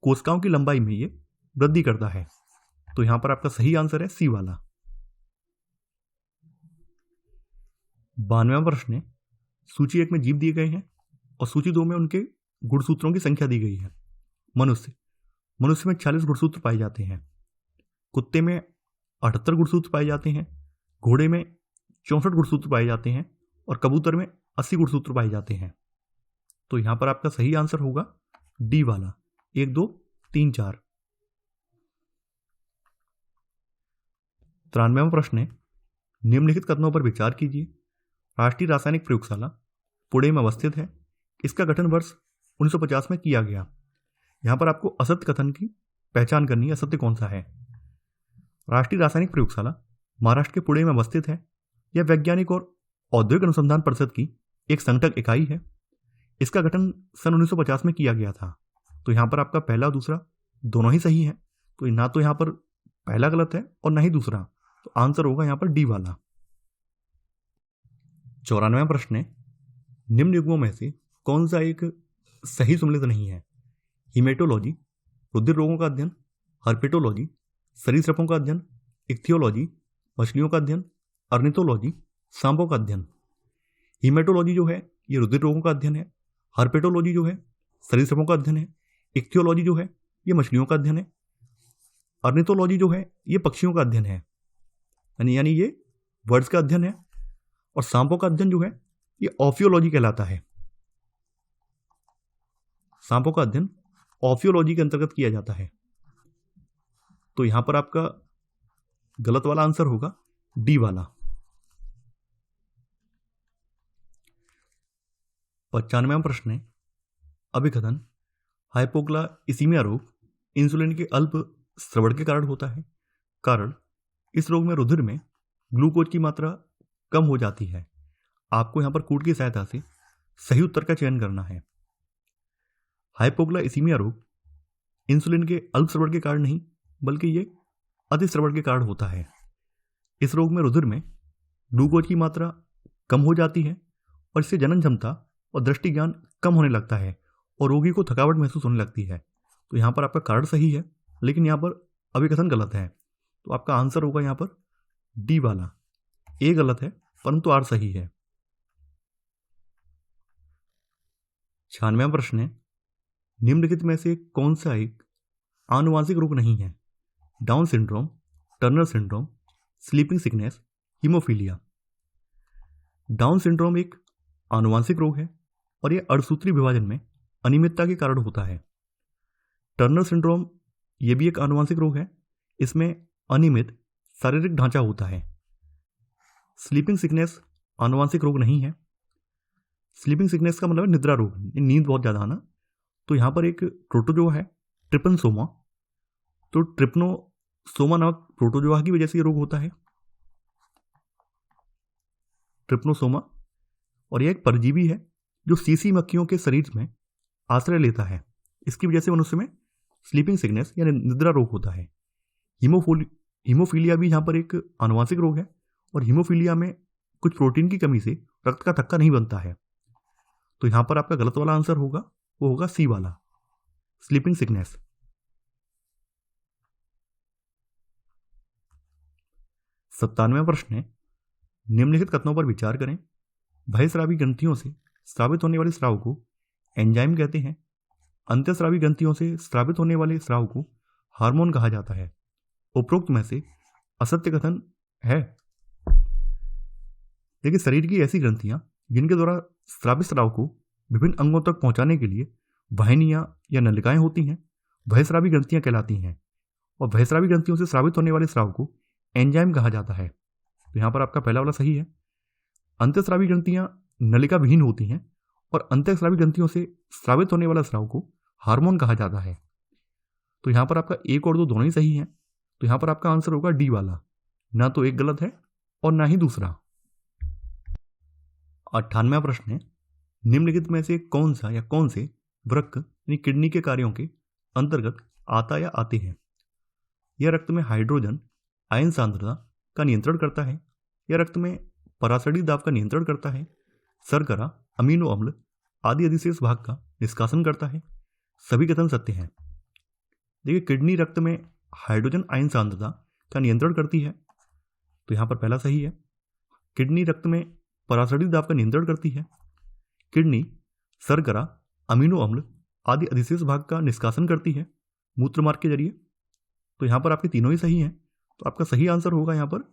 कोशिकाओं की लंबाई में यह वृद्धि करता है। तो यहां पर आपका सही आंसर है सी वाला। 92वां प्रश्न है, सूची 1 में जीव दिए गए हैं और सूची 2 में उनके गुणसूत्रों की संख्या दी गई है। मनुष्य में 46 गुणसूत्र पाए जाते हैं। कुत्ते में 78 गुणसूत्र पाए जाते हैं, घोड़े में 64 गुणसूत्र पाए जाते हैं और कबूतर में 80 गुणसूत्र पाए जाते हैं। तो यहां पर आपका सही आंसर होगा डी वाला, 1 2 3 4। 93वां प्रश्न है, निम्नलिखित कथनों पर विचार कीजिए। राष्ट्रीय रासायनिक प्रयोगशाला पुणे में अवस्थित है। इसका गठन वर्ष 1950 में किया गया। यहां पर आपको असत्य कथन की पहचान करनी है, असत्य कौन सा है। राष्ट्रीय रासायनिक प्रयोगशाला महाराष्ट्र के पुणे में अवस्थित है। यह वैज्ञानिक और औद्योगिक अनुसंधान परिषद की एक संगठक इकाई है। इसका गठन सन 1950 में किया गया था। तो यहां पर आपका पहला और दूसरा दोनों ही सही है। तो ना तो यहां पर पहला गलत है और ना ही दूसरा, तो आंसर होगा यहां पर डी वाला। 94वां प्रश्न है, निम्न युग्मों में से कौन सा एक सही सम्मिलित नहीं है। हीमेटोलॉजी रुधिर रोगों का अध्ययन, हर्पेटोलॉजी सरीसृपों का अध्ययन, इक्थियोलॉजी मछलियों का अध्ययन, अर्निथोलॉजी सांपों का अध्ययन। हीमेटोलॉजी जो है ये रुधिर रोगों का अध्ययन है, हर्पेटोलॉजी जो है सरीसृपों का अध्ययन है, इक्थियोलॉजी जो है ये मछलियों का अध्ययन है, अर्निथोलॉजी जो है ये पक्षियों का अध्ययन है, यानी ये बर्ड्स का अध्ययन है, और सांपों का अध्ययन जो है ये ऑफियोलॉजी कहलाता है। सांपों का अध्ययन ऑफियोलॉजी के अंतर्गत किया जाता है। तो यहां पर आपका गलत वाला आंसर होगा डी वाला। 95वां प्रश्न है, अभिकथन हाइपोग्लाइसीमिया रोग इंसुलिन के अल्प स्रवण के कारण होता है। कारण, इस रोग में रुधिर में ग्लूकोज की मात्रा कम हो जाती है। आपको यहां पर कूट की सहायता से सही उत्तर का चयन करना है। हाइपोग्लाइसीमिया रोग इंसुलिन के अल्प स्रवण के कारण नहीं, बल्कि ये अतिस्रवण के कारण होता है। इस रोग में रुधिर में ग्लूकोज की मात्रा कम हो जाती है और इससे जनन क्षमता और दृष्टि ज्ञान कम होने लगता है और रोगी को थकावट महसूस होने लगती है। तो यहाँ पर आपका कारण सही है, लेकिन यहाँ पर अभिकथन गलत है। तो आपका आंसर होगा यहाँ पर डी वाला। ए गलत है परंतु आर सही है। 96वां प्रश्न है, निम्नलिखित में से कौन सा एक आनुवांशिक रोग नहीं है। Down syndrome, Turner syndrome, sleeping sickness, haemophilia. Down syndrome एक आनुवांशिक रोग है और यह अर्धसूत्री विभाजन में अनियमितता के कारण होता है। टर्नर सिंड्रोम यह भी एक आनुवांशिक रोग है, इसमें अनियमित शारीरिक ढांचा होता है। स्लीपिंग सिकनेस आनुवांशिक रोग नहीं है। स्लीपिंग सिकनेस का मतलब है निद्रा रोग, नींद बहुत ज़्यादा आना। तो यहाँ पर एक प्रोटोजोआ है ट्रिपनसोमा, तो ट्रिपनोसोमा नामक प्रोटोजोआ की वजह से ये रोग होता है, ट्रिपनोसोमा। और यह एक परजीवी है जो सीसी मक्खियों के शरीर में आश्रय लेता है। इसकी वजह से मनुष्य में स्लीपिंग सिकनेस यानी निद्रा रोग होता है। हीमोफीलिया भी यहाँ पर एक आनुवांशिक रोग है और हीमोफीलिया में कुछ प्रोटीन की कमी से रक्त का थक्का नहीं बनता है। तो यहाँ पर आपका गलत वाला आंसर होगा, वो होगा सी वाला, स्लीपिंग सिकनेस। 97वां प्रश्न है, निम्नलिखित कथनों पर विचार करें। बहिःस्रावी ग्रंथियों से स्रावित होने वाले स्राव को एंजाइम कहते हैं। अंतःस्रावी ग्रंथियों से स्रावित होने वाले स्राव को हार्मोन कहा जाता है। उपरोक्त में से असत्य कथन है। देखिए, शरीर की ऐसी ग्रंथियां जिनके द्वारा स्रावित स्राव को विभिन्न अंगों तक पहुंचाने के लिए वाहिनियां या नलिकाएं होती हैं, बहिःस्रावी ग्रंथियां कहलाती हैं। और बहिःस्रावी ग्रंथियों से स्रावित होने वाले स्राव को एंजाइम कहा जाता है। तो यहाँ पर आपका पहला वाला सही है। अंतःस्रावी ग्रंथियां नलिका विहीन होती हैं और अंतःस्रावी ग्रंथियों से स्रावित होने वाला स्राव को हार्मोन कहा जाता है। तो यहाँ पर आपका एक और दो दोनों ही सही हैं। तो यहाँ पर आपका आंसर होगा डी वाला, ना तो एक गलत है और ना ही दूसरा। 98वां प्रश्न है, निम्नलिखित में से कौन सा या कौन से वृक्क यानी किडनी के कार्यों के अंतर्गत आता या आते हैं। यह रक्त में हाइड्रोजन आयन सांद्रता का नियंत्रण करता है। यह रक्त में परासड़ी दाब का नियंत्रण करता है। शर्करा, अमीनो अम्ल आदि अधिशेष भाग का निष्कासन करता है। सभी कथन सत्य हैं। देखिए, किडनी रक्त में हाइड्रोजन आयन सांद्रता का नियंत्रण करती है, तो यहाँ पर पहला सही है। किडनी रक्त में परासड़ी दाब का नियंत्रण करती है। किडनी शर्करा, अमीनो अम्ल आदि अधिशेष भाग का निष्कासन करती है मूत्र मार्ग के जरिए। तो यहाँ पर आपके तीनों ही सही हैं। तो आपका सही आंसर होगा यहाँ पर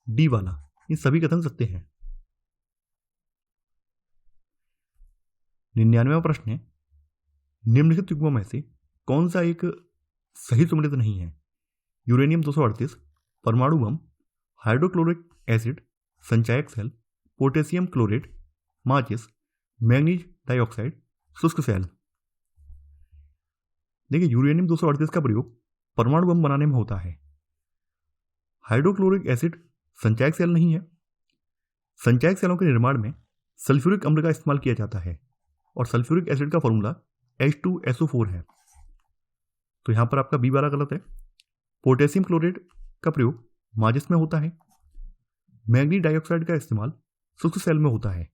डी वाला, ये सभी कथन सत्य हैं। 99वां प्रश्न है, निम्नलिखित युग्मों में से कौन सा एक सही सुमेलित नहीं है? यूरेनियम 238, परमाणु बम, हाइड्रोक्लोरिक एसिड, संचायक सेल, पोटेशियम क्लोरेट, माचिस, मैग्नीज डाइऑक्साइड, शुष्क सेल। देखिए, यूरेनियम 238 का प्रयोग परमाणु बम बनाने में होता है। हाइड्रोक्लोरिक एसिड संचायक सेल नहीं है। संचायक सेलों के निर्माण में सल्फ्यूरिक अम्ल का इस्तेमाल किया जाता है और सल्फ्यूरिक एसिड का फॉर्मूला H2SO4 है, तो यहां पर आपका बी वाला गलत है। पोटेशियम क्लोरेट का प्रयोग माचिस में होता है। मैग्नीज डाइऑक्साइड का इस्तेमाल शुष्क सेल में होता है,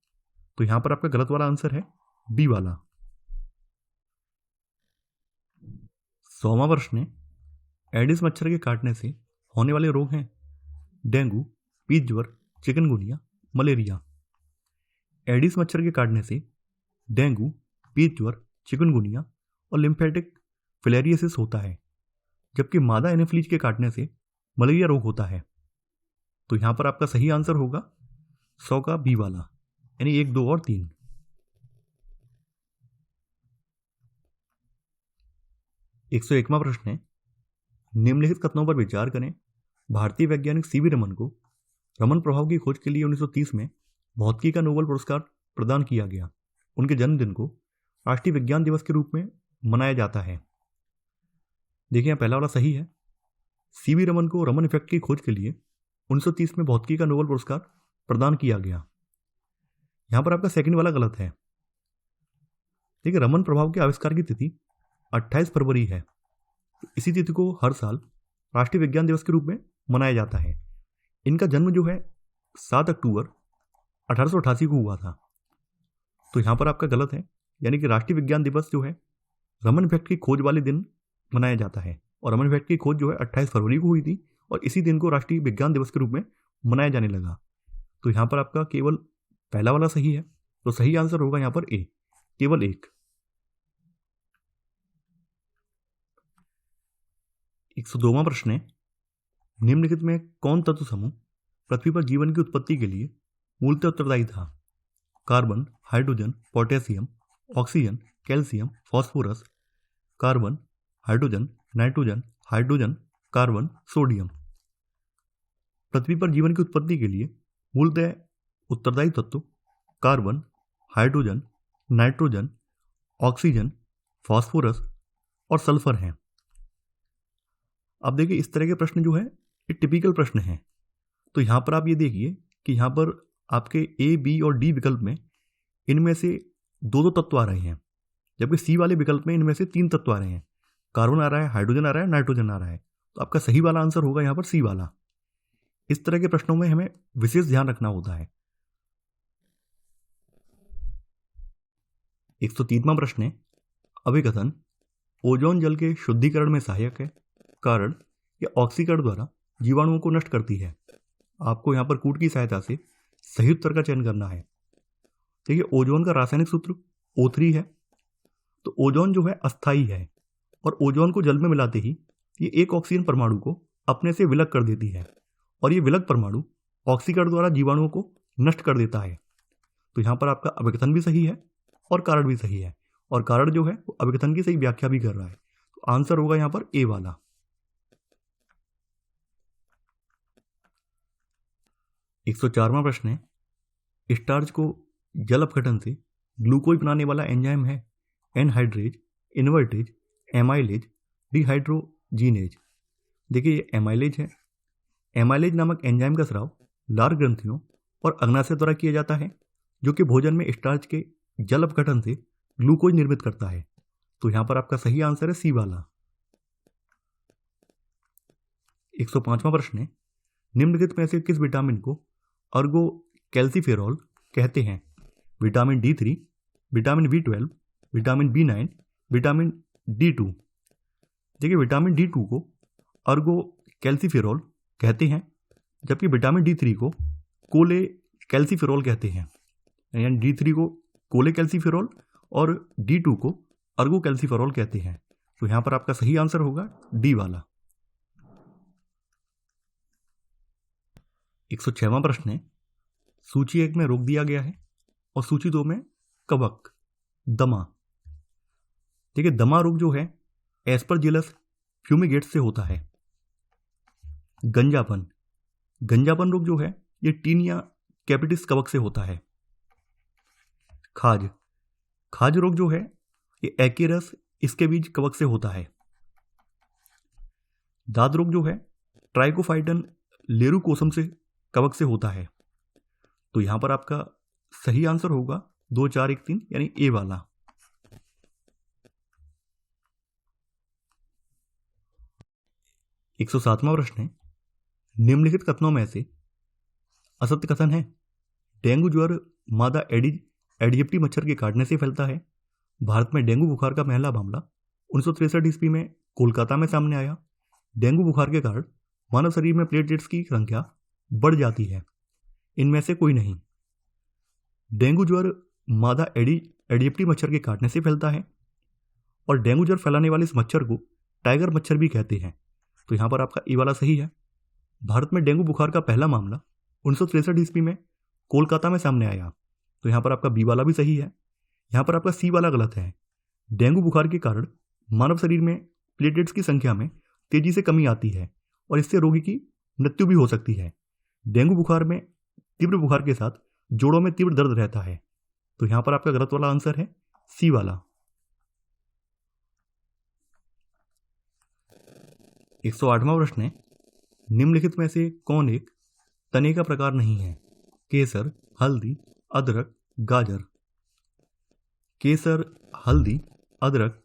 तो यहां पर आपका गलत वाला आंसर है बी वाला। 100वां प्रश्न है, एडिस मच्छर के काटने से होने वाले रोग हैं डेंगू, पीत ज्वर, चिकनगुनिया, मलेरिया। एडिस मच्छर के काटने से डेंगू, पीत ज्वर, चिकनगुनिया और लिम्फेटिक फिलेरियोसिस होता है, जबकि मादा एनोफिलीज के काटने से मलेरिया रोग होता है। तो यहां पर आपका सही आंसर होगा 100 का बी वाला, यानी 1, 2 और 3। 101वां प्रश्न है, निम्नलिखित कथनों पर विचार करें। भारतीय वैज्ञानिक सीवी रमन को रमन प्रभाव की खोज के लिए 1930 में भौतिकी का नोबेल पुरस्कार प्रदान किया गया। उनके जन्मदिन को राष्ट्रीय विज्ञान दिवस के रूप में मनाया जाता है। देखिए, पहला वाला सही है। सीवी रमन को रमन इफेक्ट की खोज के लिए 1930 में भौतिकी का नोबेल पुरस्कार प्रदान किया गया। यहां पर आपका सेकंड वाला गलत है। देखिए, रमन प्रभाव के आविष्कार की तिथि 28 फरवरी है। इसी तिथि को हर साल राष्ट्रीय विज्ञान दिवस के रूप में मनाया जाता है। इनका जन्म जो है 7 अक्टूबर 1888 को हुआ था, तो यहां पर आपका गलत है। यानी कि राष्ट्रीय विज्ञान दिवस जो है रमन इफेक्ट की खोज वाले दिन मनाया जाता है, और रमन इफेक्ट की खोज जो है 28 फरवरी को हुई थी, और इसी दिन को राष्ट्रीय विज्ञान दिवस के रूप में मनाया जाने लगा। तो यहां पर आपका केवल पहला वाला सही है, तो सही आंसर होगा यहां पर ए, केवल 1। 102वां प्रश्न है, निम्नलिखित में कौन तत्व समूह पृथ्वी पर जीवन की उत्पत्ति के लिए मूलतः उत्तरदायी था? Carbon, hydrogen, potassium, oxygen, calcium, phosphorus. Carbon, hydrogen, nitrogen, hydrogen, carbon, sodium. पृथ्वी पर जीवन की उत्पत्ति के लिए मूलतः उत्तरदायी तत्व carbon, hydrogen, nitrogen, oxygen, phosphorus और सल्फर हैं। अब देखिए, इस तरह के प्रश्न जो है ये टिपिकल प्रश्न हैं। तो यहां पर आप ये देखिए कि यहां पर आपके ए, बी और डी विकल्प में इनमें से 2 तत्व आ रहे हैं, जबकि सी वाले विकल्प में इनमें से 3 तत्व आ रहे हैं। कार्बन आ रहा है, हाइड्रोजन आ रहा है, नाइट्रोजन आ रहा है। तो आपका सही वाला आंसर होगा यहां पर सी वाला। इस तरह के प्रश्नों में हमें विशेष ध्यान रखना होता है। 103वां प्रश्न है, अभिकथन ओजोन जल के शुद्धिकरण में सहायक है, कारण या ऑक्सीकरण द्वारा जीवाणुओं को नष्ट करती है। आपको यहां पर कूट की सहायता से सही उत्तर का चयन करना है। देखिए, ओजोन का रासायनिक सूत्र O3 है, तो ओजोन जो है अस्थाई है, और ओजोन को जल में मिलाते ही ये एक ऑक्सीजन परमाणु को अपने से विलग कर देती है, और ये विलग परमाणु ऑक्सीकरण द्वारा जीवाणुओं को नष्ट कर देता है। तो यहां पर आपका अभिकथन भी सही है और कारण भी सही है, और कारण जो है वो अभिकथन की सही व्याख्या भी कर रहा है। तो आंसर होगा यहां पर ए वाला। 104वां प्रश्न है, स्टार्च को जल अपघटन से ग्लूकोज बनाने वाला एंजाइम है एनहाइड्रेज, इन्वर्टेज, एमाइलेज, डिहाइड्रोजीनेज। देखिए, ये एमाइलेज है। एमाइलेज नामक एंजाइम का स्राव लार ग्रंथियों और अग्नाशय द्वारा किया जाता है, जो कि भोजन में स्टार्च के जल अपघटन से ग्लूकोज निर्मित करता है। तो यहां पर आपका सही आंसर है सी वाला। 105वां प्रश्न है, निम्नलिखित में से किस विटामिन को अर्गो कैल्सीफेरॉल कहते हैं? Vitamin D3, vitamin B12, vitamin B9, vitamin D2। देखिए, विटामिन D2 को अर्गो कैल्सीफेरॉल कहते हैं, जबकि विटामिन D3 को कोले कैल्सीफेरॉल कहते हैं। यानी D3 को कोले कैल्सीफेरॉल और D2 को अर्गो कैल्सीफेरॉल कहते हैं। तो यहां पर आपका सही आंसर होगा डी वाला। 106वां प्रश्न है, सूची 1 में रोक दिया गया है और सूची 2 में कवक दमा। देखिए, दमा रोग जो है एस्परजिलस फ्यूमिगेट्स से होता है। गंजापन गंजापन रोग जो है ये टीनिया कैपिटिस कवक से होता है। खाज खाज रोग जो है ये एकेरस इसके बीज कवक से होता है। दाद रोग जो है ट्राइकोफाइटन लेरुकोसम से कवक से होता है। तो यहां पर आपका सही आंसर होगा 2 4 1 3 यानी ए वाला। 107वां प्रश्न है, निम्नलिखित कथनों में से असत्य कथन है। डेंगू ज्वर मादा एडिप्टी मच्छर के काटने से फैलता है। भारत में डेंगू बुखार का पहला मामला 1963 ईस्वी में कोलकाता में सामने आया। डेंगू बुखार के कारण मानव शरीर में प्लेटलेट्स की संख्या बढ़ जाती है। इनमें से कोई नहीं। डेंगू ज्वर मादा एडिप्टी मच्छर के काटने से फैलता है और डेंगू ज्वर फैलाने वाले इस मच्छर को टाइगर मच्छर भी कहते हैं। तो यहां पर आपका ए वाला सही है। भारत में डेंगू बुखार का पहला मामला 1963 ईस्वी में कोलकाता में सामने आया। तो यहां पर आपका बी वाला भी सही है। यहां पर आपका सी वाला गलत है। डेंगू बुखार के कारण मानव शरीर में प्लेटलेट्स की संख्या में तेजी से कमी आती है और इससे रोगी की मृत्यु भी हो सकती है। डेंगू बुखार में तीव्र बुखार के साथ जोड़ों में तीव्र दर्द रहता है। तो यहां पर आपका गलत वाला आंसर है सी वाला। 108वां प्रश्न है, निम्नलिखित में से कौन एक तने का प्रकार नहीं है। केसर, हल्दी, अदरक, गाजर। केसर, हल्दी, अदरक,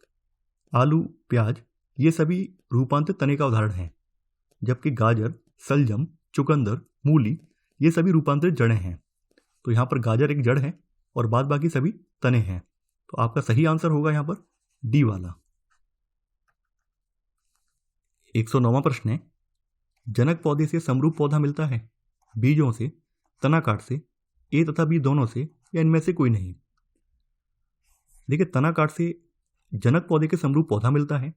आलू, प्याज ये सभी रूपांतरित तने का उदाहरण हैं, जबकि गाजर, सलजम, चुकंदर, मूली ये सभी रूपांतरित जड़ें हैं। तो यहां पर गाजर एक जड़ है और बाद बाकी सभी तने हैं। तो आपका सही आंसर होगा यहां पर डी वाला। 109वां प्रश्न है, जनक पौधे से समरूप पौधा मिलता है। बीजों से, तना काट से, ए तथा बी दोनों से या इनमें से कोई नहीं। देखिए, तना काट से जनक पौधे के समरूप पौधा मिलता है।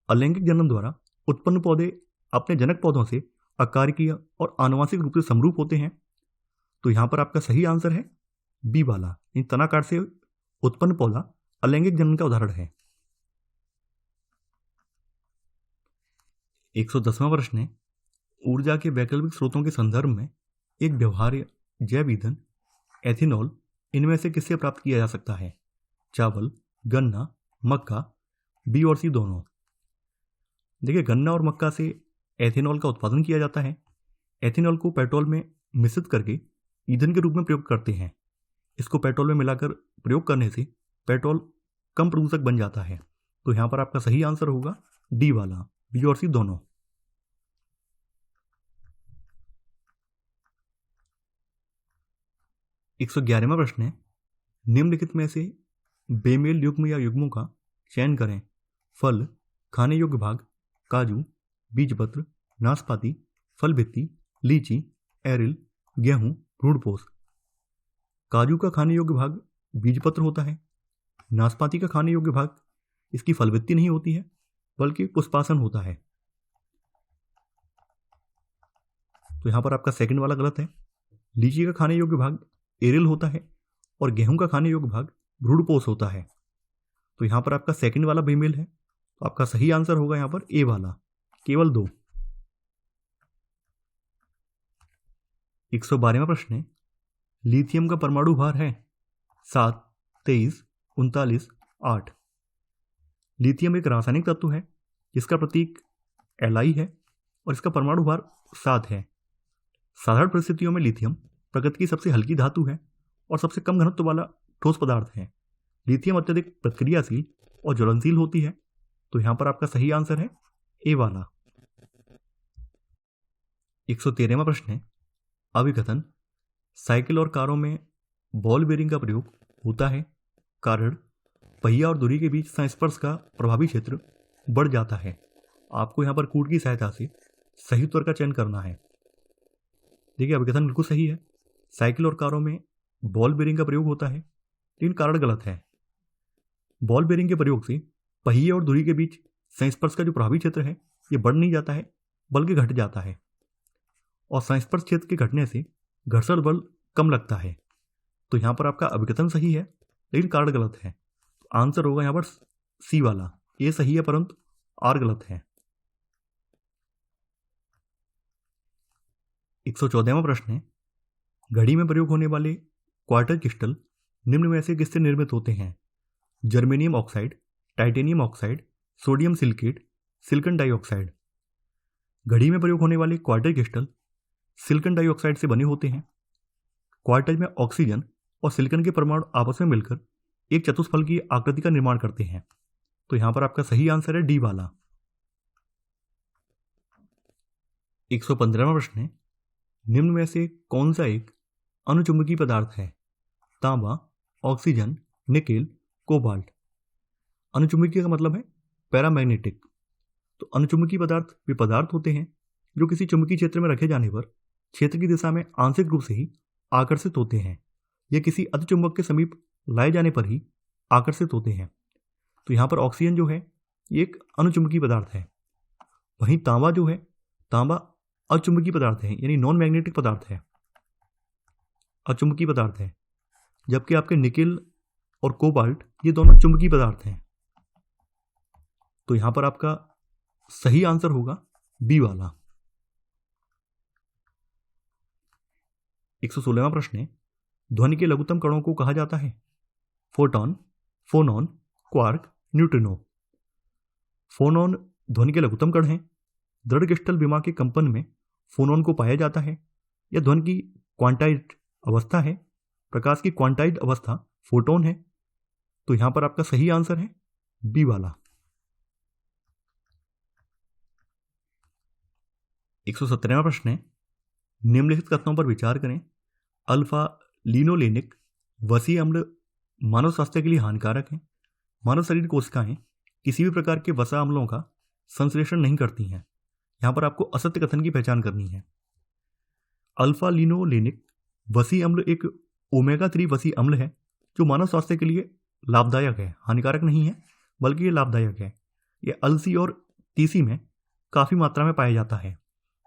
अलैंगिक जन्म द्वारा उत्पन्न पौधे अपने जनक पौधों से अकार्यकीय और आनुवंशिक रूप से समरूप होते हैं। तो यहां पर आपका सही आंसर है बी वाला। इन तना काट से उत्पन्न पौधा अलैंगिक जन्म का उदाहरण है। 110वां प्रश्न है, ऊर्जा के वैकल्पिक स्रोतों के संदर्भ में एक व्यवहार्य जैव ईंधन एथेनॉल इनमें से किससे प्राप्त किया जा सकता है। चावल, गन्ना, मक्का, बी और सी दोनों। देखिए, गन्ना और मक्का से एथेनॉल का उत्पादन किया जाता है। एथेनॉल को पेट्रोल में मिश्रित करके ईंधन के रूप में प्रयोग करते हैं। इसको पेट्रोल में मिलाकर प्रयोग करने से पेट्रोल कम प्रदूषक बन जाता है। तो यहां पर आपका सही आंसर होगा डी वाला, बी और सी दोनों। 111वां प्रश्न है, निम्नलिखित में से बेमेल युग्म या युग्मों का चयन करें। फल, खाने योग्य भाग, काजू, बीजपत्र, नाशपाती, फल भित्ति, लीची, एरिल, गेहूं, भ्रूणपोष। काजू का खाने योग्य भाग बीजपत्र होता है। नाशपाती का खाने योग्य भाग इसकी फल भित्ति नहीं होती है बल्कि पुष्पासन होता है। तो यहां पर आपका सेकंड वाला गलत है। लीची का खाने योग्य भाग एरिल होता है और गेहूं का खाने योग्य भाग भ्रूणपोष होता है। तो यहां पर आपका सेकंड वाला बेमेल है। तो आपका सही आंसर होगा यहां पर ए वाला, केवल 2। 112वां प्रश्न है, लिथियम का परमाणु भार है 7, 23, 39, 8। लिथियम एक रासायनिक तत्व है जिसका प्रतीक Li है और इसका परमाणु भार 7 है। साधारण परिस्थितियों में लिथियम प्रकृति की सबसे हल्की धातु है और सबसे कम घनत्व वाला ठोस पदार्थ है। लिथियम अत्यधिक प्रतिक्रियाशील और ज्वलनशील होती है। तो यहां पर आपका सही आंसर है ए वाला। 113वां प्रश्न है, अभिकथन साइकिल और कारों में बॉल बेरिंग का प्रयोग होता है कारण पहिया और धुरी के बीच संस्पर्श का प्रभावी क्षेत्र बढ़ जाता है। आपको यहां पर कूट की सहायता से सही उत्तर का चयन करना है। देखिए, अभिकथन बिल्कुल सही है। साइकिल और कारों में बॉल बेरिंग का प्रयोग होता है, लेकिन कारण गलत है। बॉल बेरिंग के प्रयोग से पहिए और धुरी के बीच संस्पर्श का जो प्रभावी क्षेत्र है ये बढ़ नहीं जाता है बल्कि घट जाता है। और संस्पर्श क्षेत्र के घटने से घर्षण बल कम लगता है। तो यहाँ पर आपका अभिकथन सही है लेकिन कारण गलत है। आंसर होगा यहाँ पर सी वाला, ए सही है परंतु आर गलत है। 114वां प्रश्न है, घड़ी में प्रयोग होने वाले क्वार्टर क्रिस्टल निम्न में से किससे निर्मित होते हैं? Germanium oxide, titanium oxide, sodium silicate, silicon dioxide. घड़ी में प्रयोग होने वाले क्वार्टर क्रिस्टल सिलिकॉन डाइऑक्साइड से बने होते हैं। क्वार्टर में ऑक्सीजन और सिलिकॉन के परमाणु आपस में मिलकर एक चतुष्फल की आकृति का निर्माण करते हैं। तो यहां पर आपका सही आंसर है डी वाला। 115वां प्रश्न है, निम्न में से कौन सा एक अनुचुंबकीय पदार्थ है? तांबा, ऑक्सीजन, निकेल, कोबाल्ट। अनुचुंबकीय का मतलब है पैरामैग्नेटिक। तो अनुचुंबकीय पदार्थ वे पदार्थ होते हैं जो किसी चुंबकीय क्षेत्र में रखे जाने पर क्षेत्र की दिशा में आंशिक रूप से ही आकर्षित होते हैं। यह किसी अतिचुंबक के समीप लाए जाने पर ही आकर्षित होते हैं। तो यहाँ पर ऑक्सीजन जो है ये एक अनुचुंबकीय पदार्थ है। वहीं तांबा जो है, तांबा अचुंबकीय पदार्थ है, यानी नॉन मैग्नेटिक पदार्थ है, अचुंबकीय पदार्थ है। जबकि आपके निकेल और कोबाल्ट ये दोनों चुंबकीय पदार्थ हैं। तो यहां पर आपका सही आंसर होगा बी वाला। 116वां प्रश्न है, ध्वनि के लघुत्तम कणों को कहा जाता है? Photon, phonon, quark, neutrino. Phonon ध्वनि के लघुत्तम कण हैं। दृढ़ क्रिस्टल विमा के कंपन में फोनॉन को पाया जाता है। यह ध्वनि की क्वांटाइज्ड अवस्था है। प्रकाश की क्वांटाइज्ड अवस्था फोटोन है। तो यहां पर आपका सही आंसर है बी वाला। 117वां प्रश्न है, निम्नलिखित कथनों पर विचार करें। अल्फा लिनोलेनिक वसीय अम्ल मानव स्वास्थ्य के लिए हानिकारक है। मानव शरीर कोशिकाएं किसी भी प्रकार के वसा अम्लों का संश्लेषण नहीं करती हैं। यहां पर आपको असत्य कथन की पहचान करनी है। अल्फा लिनोलेनिक वसीय अम्ल एक ओमेगा 3 वसीय अम्ल है जो मानव स्वास्थ्य के लिए लाभदायक है, हानिकारक नहीं है बल्कि ये लाभदायक है। यह अलसी और तीसी में काफी मात्रा में पाया जाता है।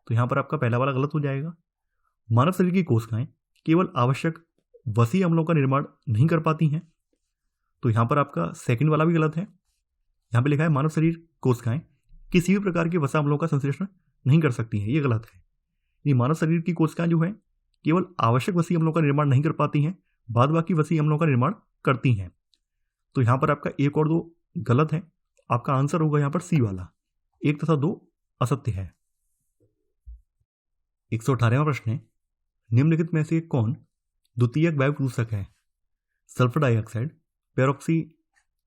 तो यहां पर आपका पहला वाला गलत हो जाएगा। मानव शरीर की कोशिकाएं केवल आवश्यक वसीय अम्लों का निर्माण नहीं कर पाती हैं। तो यहां पर आपका सेकंड वाला भी गलत है। यहां पे लिखा है मानव शरीर कोशिकाएं किसी भी प्रकार के वसा अम्लों का संश्लेषण नहीं कर सकती हैं, ये गलत है। ये मानव शरीर की कोशिकाएं जो है केवल आवश्यक वसीय अम्लों का निर्माण नहीं कर पाती हैं, बाद बाकी वसीय अम्लों का निर्माण करती हैं। तो यहां पर आपका एक और दो गलत है। आपका आंसर होगा यहां पर सी वाला, 1 तथा 2 असत्य है। 118वां प्रश्न है, निम्नलिखित में से कौन द्वितीयक वायु प्रदूषक है? Sulphur dioxide, peroxy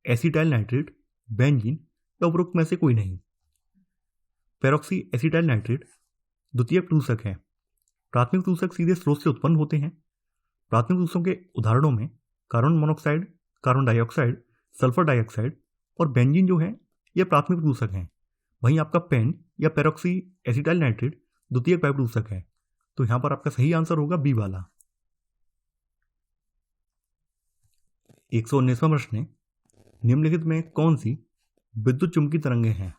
acetyl nitrate, benzene या उपरोक्त में से कोई नहीं। पेरोक्सी एसिटाइल नाइट्रेट द्वितीयक प्रदूषक है। प्राथमिक प्रदूषक सीधे स्रोत से उत्पन्न होते हैं। प्राथमिक प्रदूषकों के उदाहरणों में carbon monoxide, carbon dioxide, sulphur dioxide और बेंजीन जो है यह प्राथमिक प्रदूषक हैं। वहीं आपका पेन या पेरोक्सी एसिटाइल नाइट्रेट द्वितीयक वायु प्रदूषक है। तो यहां पर आपका सही आंसर होगा बी वाला। 119वां प्रश्न है, निम्नलिखित में कौन सी विद्युत चुंबकीय तरंगें हैं?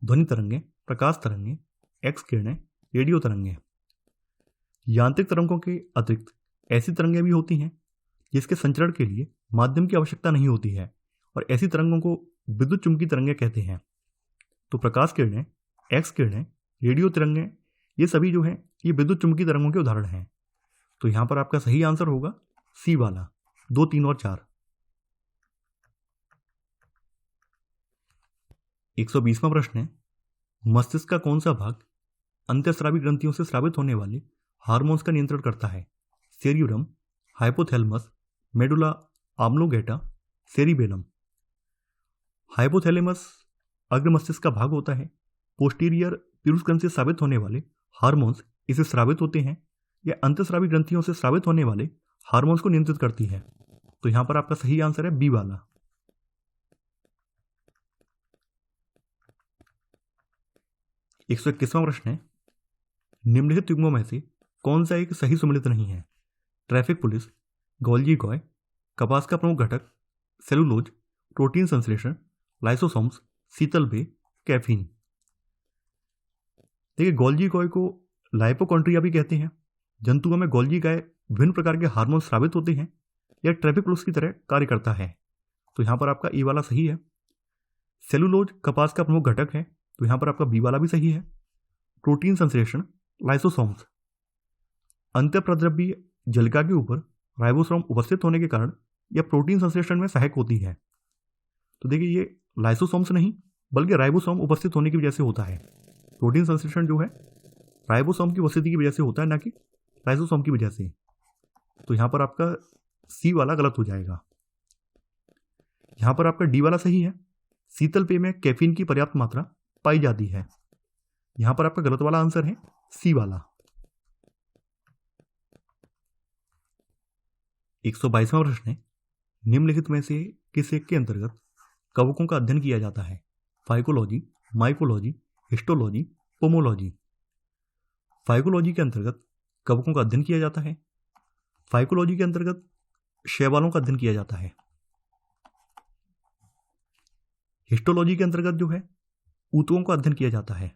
ध्वनि तरंगें, प्रकाश तरंगें, एक्स किरणें, रेडियो तरंगें। यांत्रिक तरंगों के अतिरिक्त ऐसी तरंगें भी होती हैं जिसके संचरण के लिए माध्यम की आवश्यकता नहीं होती है और ऐसी तरंगों को विद्युत चुंबकीय तरंगें कहते हैं। तो प्रकाश किरणें, एक्स किरणें, रेडियो तरंगें, ये सभी जो हैं ये विद्युत चुंबकीय तरंगों के उदाहरण हैं। तो यहां पर आपका सही आंसर होगा सी वाला, 2, 3 और 4। 120वां प्रश्न है, मस्तिष्क का कौन सा भाग अंतःस्रावी ग्रंथियों से स्रावित होने वाले हार्मोन्स का नियंत्रण करता है? Cerebrum, hypothalamus, medulla oblongata, cerebellum. Hypothalamus अग्र मस्तिष्क का भाग होता है। पोस्टीरियर पीयूष ग्रंथि से स्रावित होने वाले हार्मोन्स इसे स्रावित होते हैं। यह अंतःस्रावी ग्रंथियों से स्रावित होने वाले हार्मोन्स को नियंत्रित करती है। तो यहां पर आपका सही आंसर है बी वाला। 121वां प्रश्न है, निम्नलिखित युग्मों में से कौन सा एक सही सम्मिलित नहीं है? ट्रैफिक पुलिस, गोल्जी कॉय, कपास का प्रमुख घटक, सेलुलोज, प्रोटीन संश्लेषण, लाइसोसोम्स, शीतल पेय, कैफीन। देखिए गोल्जी कॉय को लाइपोकॉन्ट्रिया भी कहते हैं। जंतुओं में गोल्गी गाय विभिन्न प्रकार के हार्मोन स्रावित होते हैं। यह ट्रैफिक पुलिस की तरह कार्य करता है। तो यहाँ पर आपका ई वाला सही है। सेलुलोज कपास का प्रमुख घटक है। तो यहाँ पर आपका बी वाला भी सही है। प्रोटीन संश्लेषण लाइसोसोम्स। अंत्यप्रद्रव्य जलिका के ऊपर राइबोसोम उपस्थित होने के कारण यह प्रोटीन संश्लेषण में सहायक होती है। तो देखिए ये लाइसोसोम्स नहीं बल्कि राइबोसोम उपस्थित होने की वजह से होता है। प्रोटीन संश्लेषण जो है राइबोसोम की उपस्थिति की वजह से होता है, ना कि लाइसोसोम की वजह से। तो यहाँ पर आपका सी वाला गलत हो जाएगा। यहाँ पर आपका डी वाला सही है। शीतल पेय में कैफीन की पर्याप्त मात्रा पाई जाती है। यहाँ पर आपका गलत वाला आंसर है सी वाला। 122वां प्रश्न है, निम्नलिखित में से किस एक के अंतर्गत कवकों का अध्ययन किया जाता है? Phycology, mycology, histology, pomology. Phycology के अंतर्गत कवकों का अध्ययन किया जाता है। फाइकोलॉजी के अंतर्गत शैवालों का अध्ययन किया जाता है। हिस्टोलॉजी के अंतर्गत जो है ऊतकों का अध्ययन किया जाता है।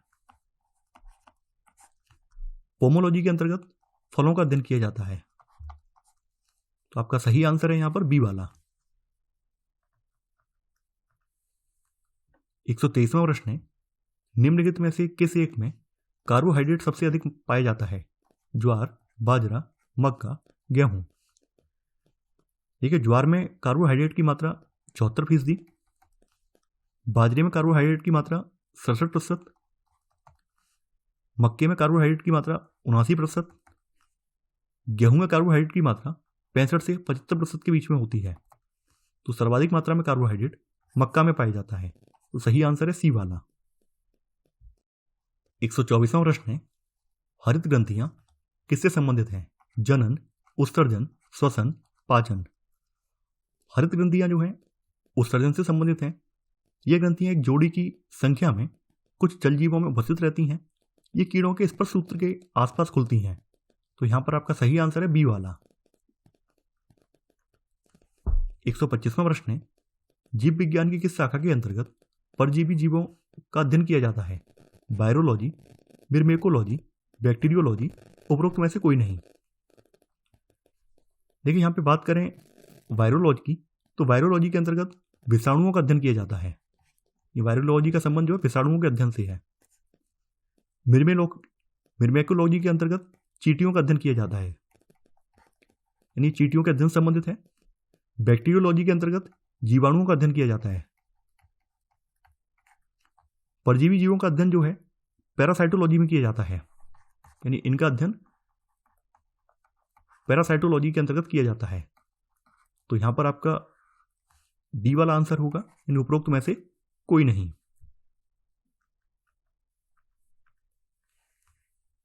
पोमोलॉजी के अंतर्गत फलों का अध्ययन किया जाता है। तो आपका सही आंसर है यहां पर बी वाला। 123वां प्रश्न है, निम्नलिखित में से किस एक में कार्बोहाइड्रेट सबसे अधिक पाया जाता है? ज्वार, बाजरा, मक्का, गेहूं। देखिए ज्वार में कार्बोहाइड्रेट की मात्रा 74%, बाजरे में कार्बोहाइड्रेट की मात्रा 67%, मक्के में कार्बोहाइड्रेट की मात्रा 79%, गेहूं में कार्बोहाइड्रेट की मात्रा 65 से 75% के बीच में होती है। तो सर्वाधिक मात्रा में कार्बोहाइड्रेट मक्का में पाया जाता है। तो सही आंसर है सी वाला। 124वां प्रश्न है, हरित ग्रंथियां किससे संबंधित हैं? जनन, उत्सर्जन, श्वसन, पाचन। हरित ग्रंथियां जो हैं उत्सर्जन से संबंधित हैं। ये ग्रंथियां एक जोड़ी की संख्या में कुछ जल जीवों में उपस्थित रहती हैं। ये कीड़ों के स्पर्श सूत्र के आसपास खुलती हैं। तो यहां पर आपका सही आंसर है बी वाला। 125वां प्रश्न है, जीव विज्ञान की किस शाखा के अंतर्गत परजीवी जीवों का अध्ययन किया जाता है? वायरोलॉजी, मिर्मेकोलॉजी, बैक्टीरियोलॉजी, उपरोक्त में से कोई नहीं। देखिए यहां पे बात करें वायरोलॉजी की, तो वायरोलॉजी के अंतर्गत विषाणुओं का अध्ययन किया जाता है। ये वायरोलॉजी का संबंध जो है विषाणुओं के अध्ययन से है। मिर्मेकोलॉजी के अंतर्गत चींटियों का अध्ययन किया जाता है, यानी चींटियों के अध्ययन से संबंधित है। बैक्टीरियोलॉजी के अंतर्गत जीवाणुओं का अध्ययन किया जाता है। परजीवी जीवों का अध्ययन जो है पैरासाइटोलॉजी में किया जाता है, यानी इनका अध्ययन पैरासाइटोलॉजी के अंतर्गत किया जाता है। तो यहां पर आपका डी वाला आंसर होगा, इन उपरोक्त में से कोई नहीं।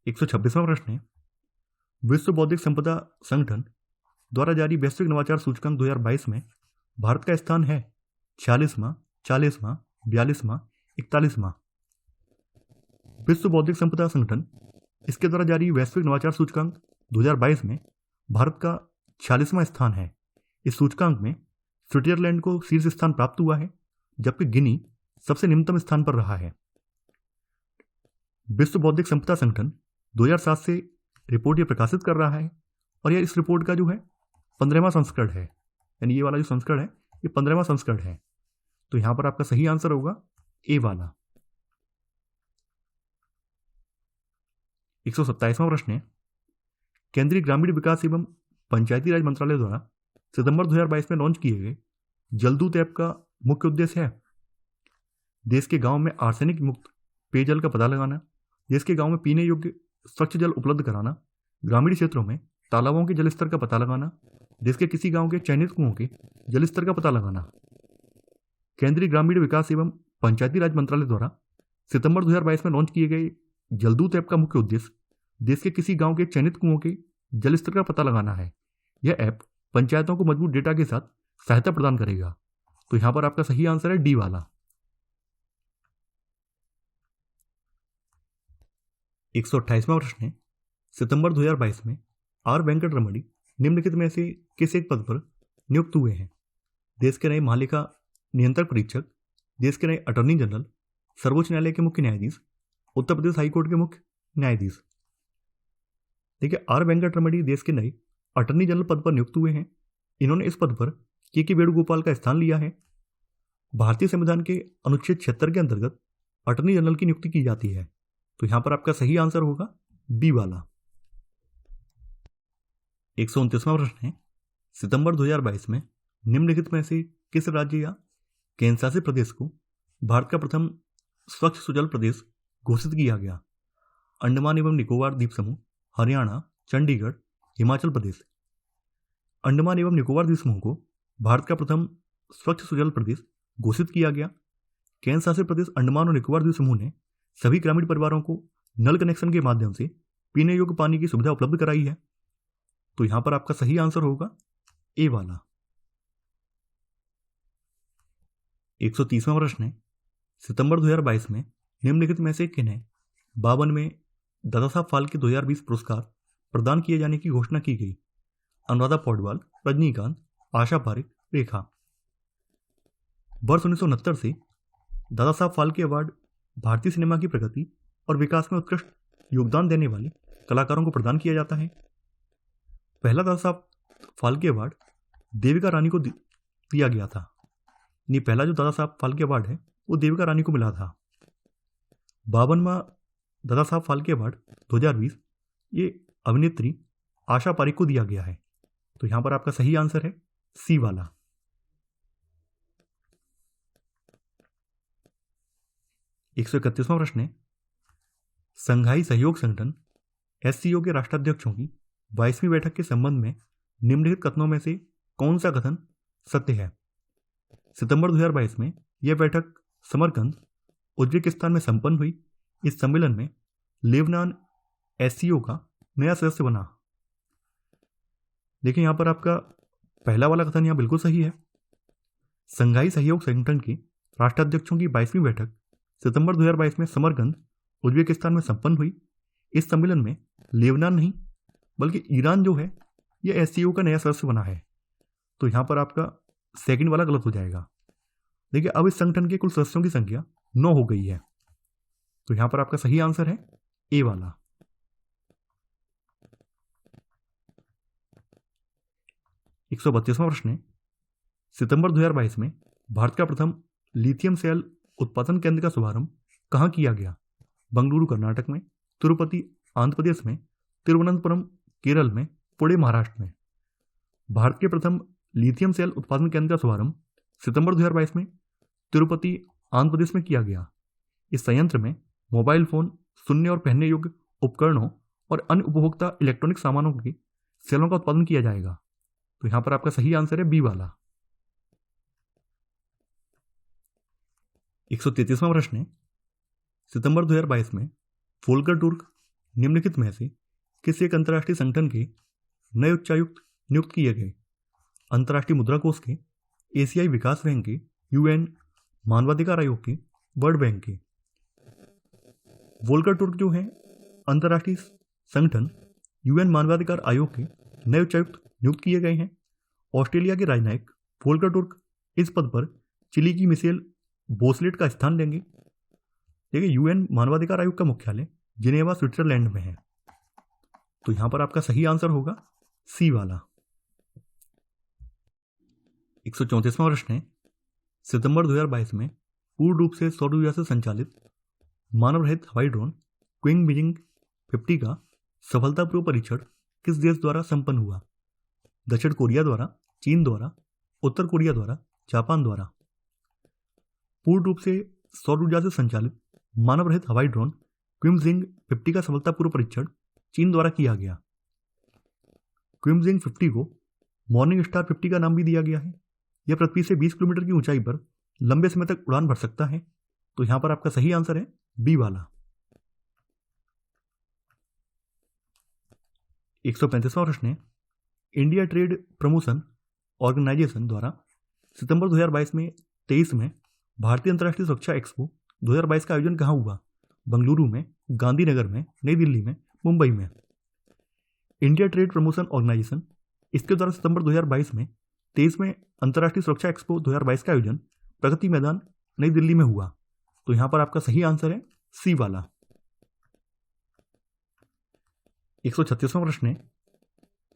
126वां प्रश्न है, विश्व बौद्धिक संपदा संगठन द्वारा जारी वैश्विक नवाचार सूचकांक 2022 में भारत का स्थान है 46वां, 40वां, 42वां, 41वां। विश्व बौद्धिक संपदा संगठन इसके द्वारा जारी वैश्विक नवाचार सूचकांक 2022 में भारत का 46वां स्थान है। इस सूचकांक में स्विट्जरलैंड को शीर्ष स्थान प्राप्त हुआ है, जबकि गिनी सबसे निम्नतम स्थान पर रहा है। विश्व बौद्धिक संपदा संगठन 2007 से रिपोर्ट ये प्रकाशित कर रहा है, और यह इस रिपोर्ट का जो है 15वां संस्करण है, यानी ये वाला जो संस्करण है ये 15वां संस्करण है। तो यहां पर आपका सही आंसर होगा ए वाला। 127वां प्रश्न है, केंद्रीय ग्रामीण विकास एवं पंचायती राज मंत्रालय द्वारा सितंबर 2022 में लॉन्च किए गए जलदूत ऐप का मुख्य उद्देश्य है देश के गांव में आर्सेनिक मुक्त पेयजल का पता लगाना, देश के गांव में पीने योग्य स्वच्छ जल उपलब्ध कराना, ग्रामीण क्षेत्रों में तालाबों के जल स्तर का पता लगाना, देश के किसी गांव के चयनित कुओं के जल स्तर का पता लगाना। केंद्रीय ग्रामीण विकास एवं पंचायती राज मंत्रालय द्वारा सितंबर 2022 में लॉन्च किए गए जलदूत ऐप का मुख्य उद्देश्य देश के किसी गांव के चयनित कुओं के जल स्तर का पता लगाना है। यह ऐप पंचायतों को मजबूत डेटा के साथ सहायता प्रदान करेगा। तो यहां पर आपका सही आंसर है डी वाला। 128वां प्रश्न है, सितंबर 2022 में आर वेंकट रमणी निम्नलिखित में से किस एक पद पर नियुक्त हुए हैं? देश के नए महालेखा नियंत्रक परीक्षक, देश के नए अटॉर्नी जनरल, सर्वोच्च न्यायालय के मुख्य न्यायाधीश, उत्तर प्रदेश हाईकोर्ट के मुख्य न्यायाधीश। देखिए, आर वेंकटरमणी देश के नए अटर्नी जनरल पद पर नियुक्त हुए हैं। इन्होंने इस पद पर के वेणुगोपाल का स्थान लिया है। भारतीय संविधान के अनुच्छेद 76 के अंतर्गत अटर्नी जनरल की नियुक्ति की जाती है। तो यहां पर आपका सही आंसर होगा बी वाला। 129वां प्रश्न है, सितंबर 2022 में निम्नलिखित में से किस राज्य या केंद्र शासित प्रदेश को भारत का प्रथम स्वच्छ सुजल प्रदेश घोषित किया गया? अंडमान एवं निकोबार द्वीप समूह, हरियाणा, चंडीगढ़, हिमाचल प्रदेश। अंडमान एवं निकोबार द्वीप समूह को भारत का प्रथम स्वच्छ सुजल प्रदेश घोषित किया गया। केंद्र शासित प्रदेश अंडमान और निकोबार द्वीप समूह ने सभी ग्रामीण परिवारों को नल कनेक्शन के माध्यम से पीने योग्य पानी की सुविधा उपलब्ध कराई है। तो यहां पर आपका सही आंसर होगा ए वाला। 130वां प्रश्न है, सितंबर 2022 में निम्नलिखित में से किन्हें 52वें दादा साहब फाल्के 2020 पुरस्कार प्रदान किए जाने की घोषणा की गई? अनुराधा पौडवाल, रजनीकांत, आशा पारेख, रेखा। वर्ष 1969 से दादा साहब फाल्के अवार्ड भारतीय सिनेमा की प्रगति और विकास में उत्कृष्ट योगदान देने वाले कलाकारों को प्रदान किया जाता है। पहला दादा साहब फाल्के अवार्ड देविका रानी को दिया गया था। नहीं, पहला जो दादा साहब फाल्के अवार्ड है वो देविका रानी को मिला था। 52वां दादा साहब फाल्के अवार्ड 2020 ये अभिनेत्री आशा पारेख को दिया गया है। तो यहां पर आपका सही आंसर है सी वाला। 131वां प्रश्न है, संघाई सहयोग संगठन SCO के राष्ट्राध्यक्षों की 22वीं बैठक के संबंध में निम्नलिखित कथनों में से कौन सा कथन सत्य है? सितंबर 2022 में यह बैठक समरकंद, उज्बेकिस्तान में संपन्न हुई। इस सम्मेलन में लेबनान SCO का नया सदस्य बना। देखिए, यहां पर आपका पहला वाला कथन यहां बिल्कुल सही है। संघाई सहयोग संगठन के राष्ट्राध्यक्षों की 22वीं बैठक सितंबर 2022 में समरकंद, उज्बेकिस्तान में संपन्न हुई। इस सम्मेलन में लेबनान नहीं बल्कि ईरान जो है यह SCO का नया सदस्य बना है। तो यहां पर आपका सेकंड वाला गलत हो जाएगा। देखिए, अब इस संगठन के कुल सदस्यों की संख्या 9 हो गई है। तो यहां पर आपका सही आंसर है ए वाला। 132वां प्रश्न है, सितंबर 2022 में भारत का प्रथम लिथियम सेल उत्पादन केंद्र का शुभारंभ कहां किया गया? बंगलुरु कर्नाटक में, तिरुपति आंध्र प्रदेश में, तिरुवनंतपुरम केरल में, पुणे महाराष्ट्र में। भारत के प्रथम लिथियम सेल उत्पादन केंद्र का शुभारंभ सितंबर 2022 में तिरुपति आंध्र प्रदेश में किया गया। इस संयंत्र में मोबाइल फोन, सुनने और पहनने योग्य उपकरणों और अन्य उपभोक्ता इलेक्ट्रॉनिक सामानों के सेलों का उत्पादन किया जाएगा। तो यहां पर आपका सही आंसर है बी वाला। 133वां प्रश्न है, सितंबर 2022 में फोल्कर टुर्क निम्नलिखित में से किस एक अंतर्राष्ट्रीय संगठन के नए उच्चायुक्त नियुक्त किए गए? अंतर्राष्ट्रीय मुद्रा कोष के, एशियाई विकास बैंक के, UN मानवाधिकार आयोग के, वर्ल्ड बैंक के। वोल्कर टुर्क जो है अंतर्राष्ट्रीय संगठन UN मानवाधिकार आयोग के नए उच्चायुक्त नियुक्त किए गए हैं। ऑस्ट्रेलिया के राजनयिक वोल्कर टुर्क इस पद पर चिली की मिशेल बोसलेट का स्थान लेंगे। देखिए, UN मानवाधिकार आयोग का मुख्यालय जिनेवा स्विट्जरलैंड में है। तो यहां पर आपका सही आंसर होगा सी वाला। 134वां प्रश्न है, सितंबर 2022 में पूर्ण रूप से सौर ऊर्जा से संचालित मानव रहित हवाई ड्रोन क्विंग बीजिंग 50 का सफलतापूर्वक परीक्षण किस देश द्वारा संपन्न हुआ? दक्षिण कोरिया द्वारा, चीन द्वारा, उत्तर कोरिया द्वारा, जापान द्वारा। पूर्ण रूप से सौर ऊर्जा से संचालित मानव रहित हवाई ड्रोन क्विमजिंग 50 का सफलतापूर्वक परीक्षण चीन द्वारा किया गया। क्विमजिंग 50 को मॉर्निंग स्टार 50 का नाम भी दिया गया है। यह पृथ्वी से 20 किलोमीटर की ऊंचाई पर लंबे समय तक उड़ान भर सकता है। तो यहां पर आपका सही आंसर है बी वाला। 135वां प्रश्न है, इंडिया ट्रेड प्रमोशन ऑर्गेनाइजेशन द्वारा सितंबर 2022 में 23 में भारतीय अंतर्राष्ट्रीय सुरक्षा एक्सपो 2022 का आयोजन कहां हुआ? बंगलुरु में, गांधीनगर में, नई दिल्ली में, मुंबई में। इंडिया ट्रेड प्रमोशन ऑर्गेनाइजेशन इसके द्वारा सितंबर 2022 में 23 में अंतर्राष्ट्रीय सुरक्षा एक्सपो 2022 का आयोजन प्रगति मैदान नई दिल्ली में हुआ। तो यहां पर आपका सही आंसर है सी वाला। 136वां प्रश्न है,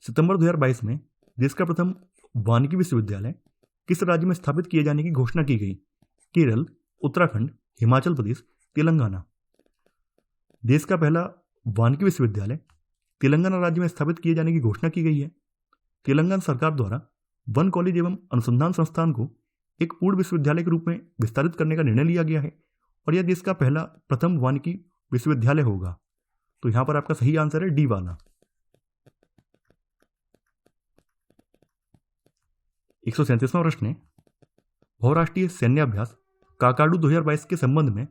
सितंबर 2022 में देश का प्रथम वानिकी विश्वविद्यालय किस राज्य में स्थापित किए जाने की घोषणा की गई? केरल, उत्तराखंड, हिमाचल प्रदेश, तेलंगाना। देश का पहला वानिकी विश्वविद्यालय तेलंगाना राज्य में स्थापित किए जाने की घोषणा की गई है। तेलंगाना सरकार द्वारा वन कॉलेज एवं अनुसंधान संस्थान को एक पूर्ण विश्वविद्यालय के रूप में विस्तारित करने का निर्णय लिया गया है और यह देश का पहला प्रथम वानिकी विश्वविद्यालय होगा। तो यहां पर आपका सही आंसर है डी वाला। 137वां प्रश्न है, बहुराष्ट्रीय सैन्य अभ्यास काकाडू 2022 के संबंध में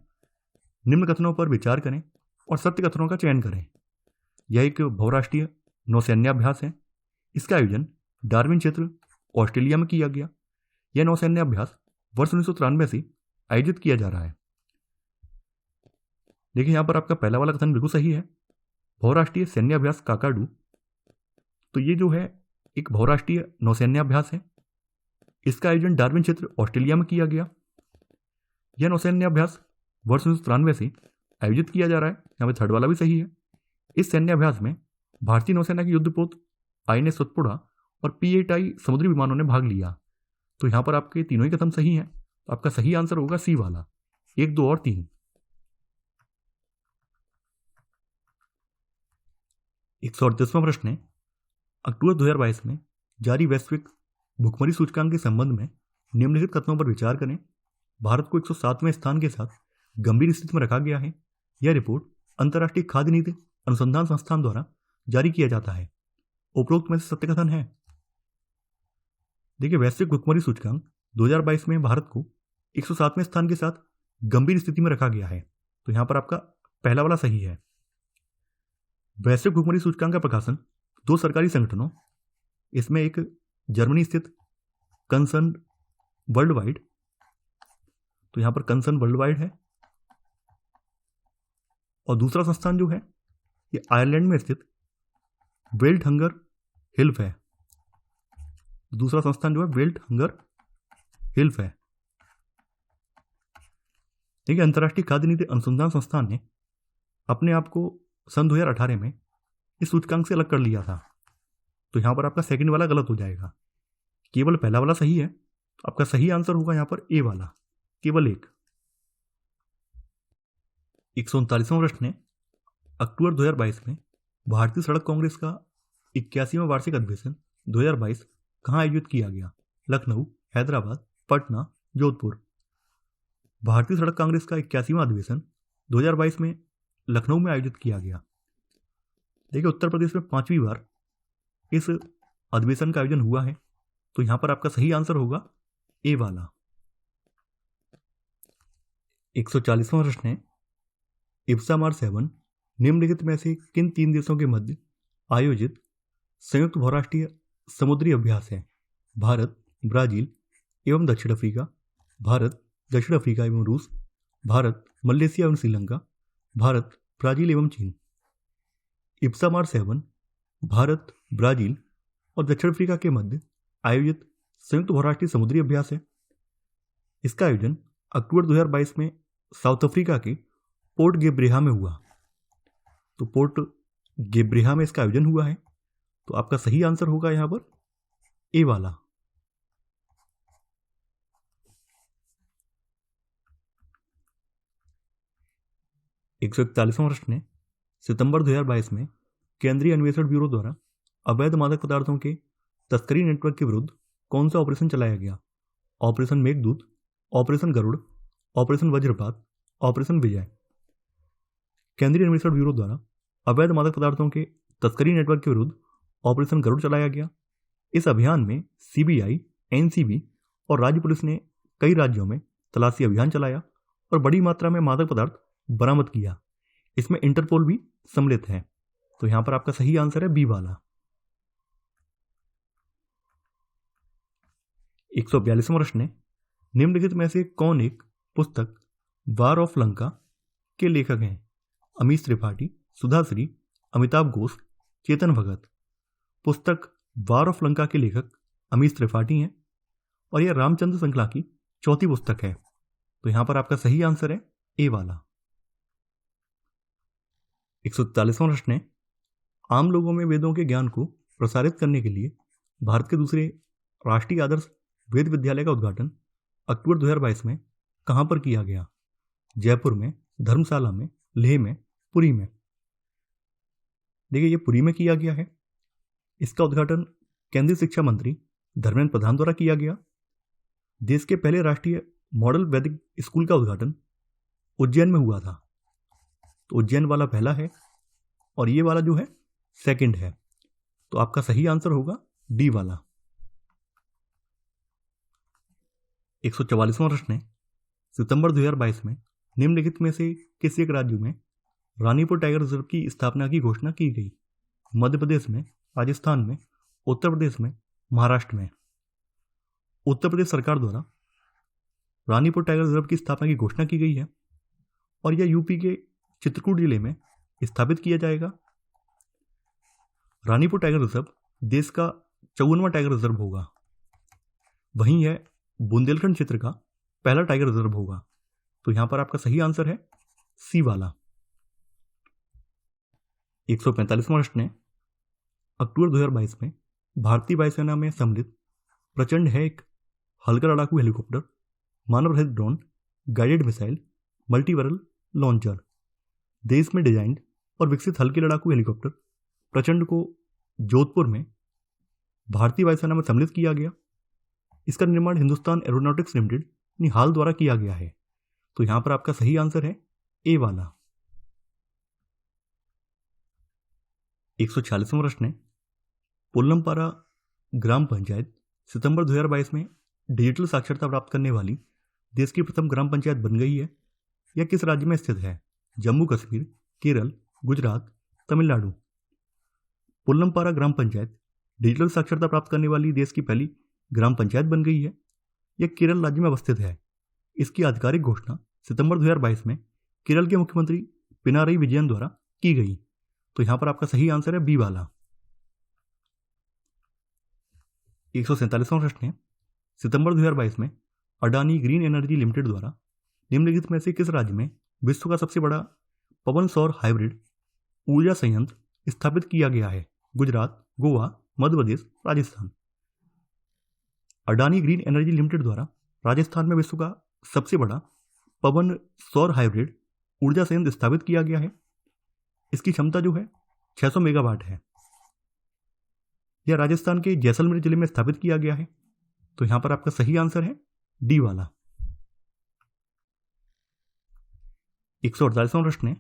निम्न कथनों पर विचार करें और सत्य कथनों का चयन करें। यह एक बहुराष्ट्रीय नौसैन्य अभ्यास है। इसका आयोजन डार्विन क्षेत्र ऑस्ट्रेलिया में किया गया। यह नौसैन्य अभ्यास वर्ष 1993 से आयोजित किया जा रहा है। देखिए यहां पर आपका पहला वाला कथन बिल्कुल सही है, बहुराष्ट्रीय सैन्य अभ्यास काकाडू। तो ये जो है एक बहुराष्ट्रीय नौसैन्य अभ्यास है। इसका आयोजन डार्विन क्षेत्र ऑस्ट्रेलिया में किया गया। यह नौसैन्य अभ्यास वर्ष 1993 से आयोजित किया जा रहा है। यहाँ पे थर्ड वाला भी सही है। इस सैन्य अभ्यास में भारतीय नौसेना की युद्धपोत INS सतपुड़ा और P-8I समुद्री विमानों ने भाग लिया। तो यहाँ पर आपके तीनों ही कथन सही हैं। तो आपका सही आंसर होगा सी वाला, 1, 2 और 3। 138वां प्रश्न है, अक्टूबर 2022 में जारी वैश्विक भुखमरी सूचकांक के संबंध में निम्नलिखित कथनों पर विचार करें। भारत को 107वें स्थान के साथ गंभीर स्थिति में रखा गया है। यह रिपोर्ट अंतर्राष्ट्रीय खाद्य नीति अनुसंधान संस्थान द्वारा जारी किया जाता है। उपरोक्त में से सत्य कथन है। देखिए वैश्विक भुखमरी सूचकांक 2022 में भारत को 107वें स्थान के साथ गंभीर स्थिति में रखा गया है। तो यहां पर आपका पहला वाला सही है। वैश्विक भुखमरी सूचकांक का प्रकाशन 2 सरकारी संगठनों, इसमें एक जर्मनी स्थित कंसर्न वर्ल्ड वाइड, तो यहां पर कंसर्न वर्ल्ड वाइड है, और दूसरा संस्थान जो है ये आयरलैंड में स्थित वेल्ट हंगर हिल्फ है। दूसरा संस्थान जो है वेल्ट हंगर हिल्फ है। देखिए अंतर्राष्ट्रीय खाद्य नीति अनुसंधान संस्थान ने अपने आप को सन 2018 में इस सूचकांक से अलग कर लिया था। तो यहां पर आपका सेकंड वाला गलत हो जाएगा, केवल पहला वाला सही है। आपका सही आंसर होगा यहां पर ए वाला, केवल 1। 139वां प्रश्न है, अक्टूबर 2022 में भारतीय सड़क कांग्रेस का 81वां वार्षिक अधिवेशन 2022 कहां आयोजित किया गया? लखनऊ, हैदराबाद, पटना, जोधपुर। भारतीय सड़क कांग्रेस का 81वां अधिवेशन 2022 में लखनऊ में आयोजित किया गया। देखिए उत्तर प्रदेश में 5वीं बार इस अधिवेशन का आयोजन हुआ है। तो यहां पर आपका सही आंसर होगा ए वाला। 140वां प्रश्न है, इप्सामार 7 निम्नलिखित में से किन 3 देशों के मध्य आयोजित संयुक्त बहुराष्ट्रीय समुद्री अभ्यास है? भारत, ब्राजील एवं दक्षिण अफ्रीका, भारत, दक्षिण अफ्रीका एवं रूस, भारत, मलेशिया एवं श्रीलंका, भारत, ब्राजील एवं चीन। इप्सामार 7 भारत, ब्राजील और दक्षिण अफ्रीका के मध्य आयोजित संयुक्त बहुराष्ट्रीय समुद्री अभ्यास है। इसका आयोजन अक्टूबर 2022 में साउथ अफ्रीका के पोर्ट गेब्रेहा में हुआ। तो पोर्ट गेब्रेहा में इसका आयोजन हुआ है। तो आपका सही आंसर होगा यहां पर ए वाला। 141वां प्रश्न है, सितंबर 2022 में केंद्रीय अन्वेषण ब्यूरो द्वारा अवैध मादक पदार्थों के तस्करी नेटवर्क के विरुद्ध कौन सा ऑपरेशन चलाया गया? Operation Meghdoot, operation Garud, operation Vajrapat, operation Vijay. केंद्रीय अन्वेषण ब्यूरो द्वारा अवैध मादक पदार्थों के तस्करी नेटवर्क के विरुद्ध ऑपरेशन गरुड़ चलाया गया। इस अभियान में CBI, NCB और राज्य पुलिस ने कई राज्यों में तलाशी अभियान चलाया और बड़ी मात्रा में मादक पदार्थ बरामद किया। इसमें इंटरपोल भी सम्मिलित है। तो यहां पर आपका सही आंसर है बी वाला। 142वां प्रश्न है, निम्नलिखित में से कौन एक पुस्तक वार ऑफ लंका के लेखक हैं? अमीश त्रिपाठी, सुधाश्री, अमिताभ घोष, चेतन भगत। पुस्तक वार ऑफ लंका के लेखक अमीश त्रिपाठी हैं और यह रामचंद्र श्रृंखला की चौथी पुस्तक है। तो यहां पर आपका सही आंसर है ए वाला। 143वां प्रश्न है, आम लोगों में वेदों के ज्ञान को प्रसारित करने के लिए भारत के दूसरे राष्ट्रीय आदर्श वेद विद्यालय का उद्घाटन अक्टूबर 2022 में कहाँ पर किया गया? जयपुर में, धर्मशाला में, लेह में, पुरी में। देखिए, ये पुरी में किया गया है। इसका उद्घाटन केंद्रीय शिक्षा मंत्री धर्मेंद्र प्रधान द्वारा किया गया। देश के पहले राष्ट्रीय मॉडल वैदिक स्कूल का उद्घाटन उज्जैन में हुआ था। तो उज्जैन वाला पहला है और ये वाला जो है सेकंड है। तो आपका सही आंसर होगा डी वाला। 144वां प्रश्न है, सितंबर 2022 में निम्नलिखित में से किस एक राज्य में रानीपुर टाइगर रिजर्व की स्थापना की घोषणा की गई? मध्य प्रदेश में, राजस्थान में, उत्तर प्रदेश में, महाराष्ट्र में। उत्तर प्रदेश सरकार द्वारा रानीपुर टाइगर रिजर्व की स्थापना की घोषणा की गई है और यह यूपी के चित्रकूट जिले में स्थापित किया जाएगा। रानीपुर टाइगर रिजर्व देश का 54वां टाइगर रिजर्व होगा। वहीं यह बुंदेलखंड क्षेत्र का पहला टाइगर रिजर्व होगा। तो यहां पर आपका सही आंसर है सी वाला। 145वां प्रश्न है, अक्टूबर 2022 में भारतीय वायुसेना में सम्मिलित प्रचंड है एक हल्का लड़ाकू हेलीकॉप्टर, मानव रहित ड्रोन, गाइडेड मिसाइल, मल्टीवरल लॉन्चर। देश में डिजाइन और विकसित हल्के लड़ाकू हेलीकॉप्टर प्रचंड को जोधपुर में भारतीय वायुसेना में सम्मिलित किया गया। इसका निर्माण हिंदुस्तान एरोनॉटिक्स लिमिटेड निहाल द्वारा किया गया है। तो यहां पर आपका सही आंसर है ए वाला। 146वां प्रश्न है, पुल्लमपारा ग्राम पंचायत सितंबर 2022 में डिजिटल साक्षरता प्राप्त करने वाली देश की प्रथम ग्राम पंचायत बन गई है। यह किस राज्य में स्थित है? जम्मू कश्मीर, केरल, गुजरात, तमिलनाडु। पुल्लमपारा ग्राम पंचायत डिजिटल साक्षरता प्राप्त करने वाली देश की पहली ग्राम पंचायत बन गई है। यह केरल राज्य में अवस्थित है। इसकी आधिकारिक घोषणा सितंबर 2022 में केरल के मुख्यमंत्री पिनारई विजयन द्वारा की गई। तो यहां पर आपका सही आंसर है बी वाला। 147वां प्रश्न है, सितंबर 2022 में अडानी ग्रीन एनर्जी लिमिटेड द्वारा निम्नलिखित में से किस राज्य में विश्व का सबसे बड़ा पवन सौर हाइब्रिड ऊर्जा संयंत्र स्थापित किया गया है? Gujarat, Goa, Madhya Pradesh, Rajasthan. Adani Green Energy Limited द्वारा राजस्थान में विश्व का सबसे बड़ा पवन सौर हाइब्रिड ऊर्जा संयंत्र स्थापित किया गया है। इसकी क्षमता जो है 600 मेगावाट है। यह राजस्थान के जैसलमेर जिले में स्थापित किया गया है। तो यहां पर आपका सही आंसर है डी वाला। 148वां प्रश्न है,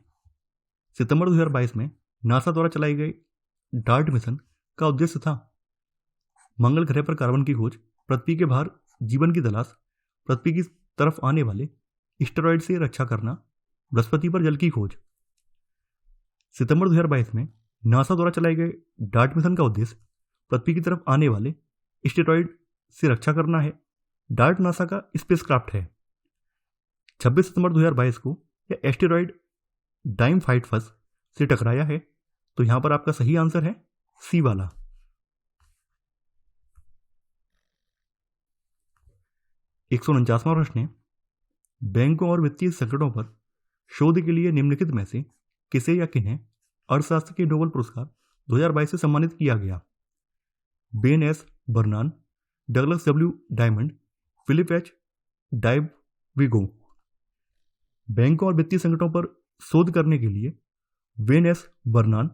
सितंबर 2022 में नासा द्वारा चलाए गए डार्ट मिशन का उद्देश्य था मंगल ग्रह पर कार्बन की खोज, पृथ्वी के बाहर जीवन की तलाश, पृथ्वी की तरफ आने वाले एस्टेरॉयड से रक्षा करना, बृहस्पति पर जल की खोज। सितंबर 2022 में नासा द्वारा चलाए गए डार्ट मिशन का उद्देश्य पृथ्वी की तरफ आने वाले एस्टेरॉयड से रक्षा करना है। डार्ट नासा का स्पेसक्राफ्ट है। 26 सितंबर 2022 को यह एस्टेरॉयड डाइमफाइटफस से टकराया है। तो यहां पर आपका सही आंसर है सी वाला। 149वां प्रश्न है, बैंकों और वित्तीय संकटों पर शोध के लिए निम्नलिखित में से किसे या किन्हें अर्थशास्त्र के नोबेल पुरस्कार 2022 से सम्मानित किया गया? Ben S Bernanke, Douglas W Diamond, Philip H Dybvig. बैंकों और वित्तीय संकटों पर शोध करने के लिए Ben S Bernanke,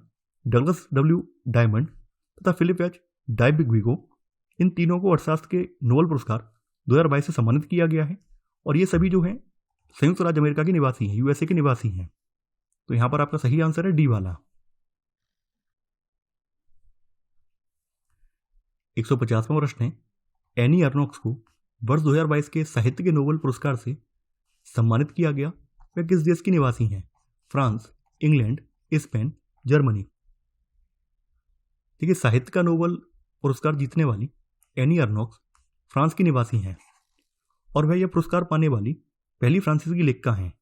Douglas W Diamond तथा फिलिप एच डायविगो, इन तीनों को अर्थशास्त्र के नोबेल पुरस्कार 2022 से सम्मानित किया गया है। और ये सभी जो हैं संयुक्त राज्य अमेरिका के निवासी हैं, यूएसए के निवासी हैं। तो यहां पर आपका सही आंसर है डी वाला। 150वां प्रश्न है, एनी अर्नोक्स को वर्ष 2022 के साहित्य के नोबेल पुरस्कार से सम्मानित किया गया। वह किस देश की निवासी हैं? France, England, Spain, Germany. देखिए, साहित्य का नोबेल पुरस्कार जीतने वाली एनी अर्नोक्स फ्रांस की निवासी हैं और वह यह पुरस्कार पाने वाली पहली फ्रांसीसी लेखिका हैं।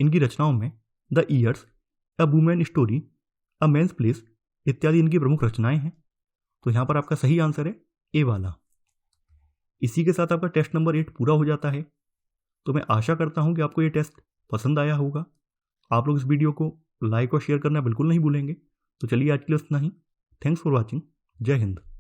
इनकी रचनाओं में the years, a woman story, a man's place इत्यादि इनकी प्रमुख रचनाएं हैं। तो यहां पर आपका सही आंसर है ए वाला। इसी के साथ आपका टेस्ट नंबर 8 पूरा हो जाता है। तो मैं आशा करता हूं कि आपको ये टेस्ट पसंद आया होगा। आप लोग इस वीडियो को लाइक और शेयर करना बिल्कुल नहीं भूलेंगे। तो चलिए आज के लिए उतना ही। Thanks for watching. जय हिंद।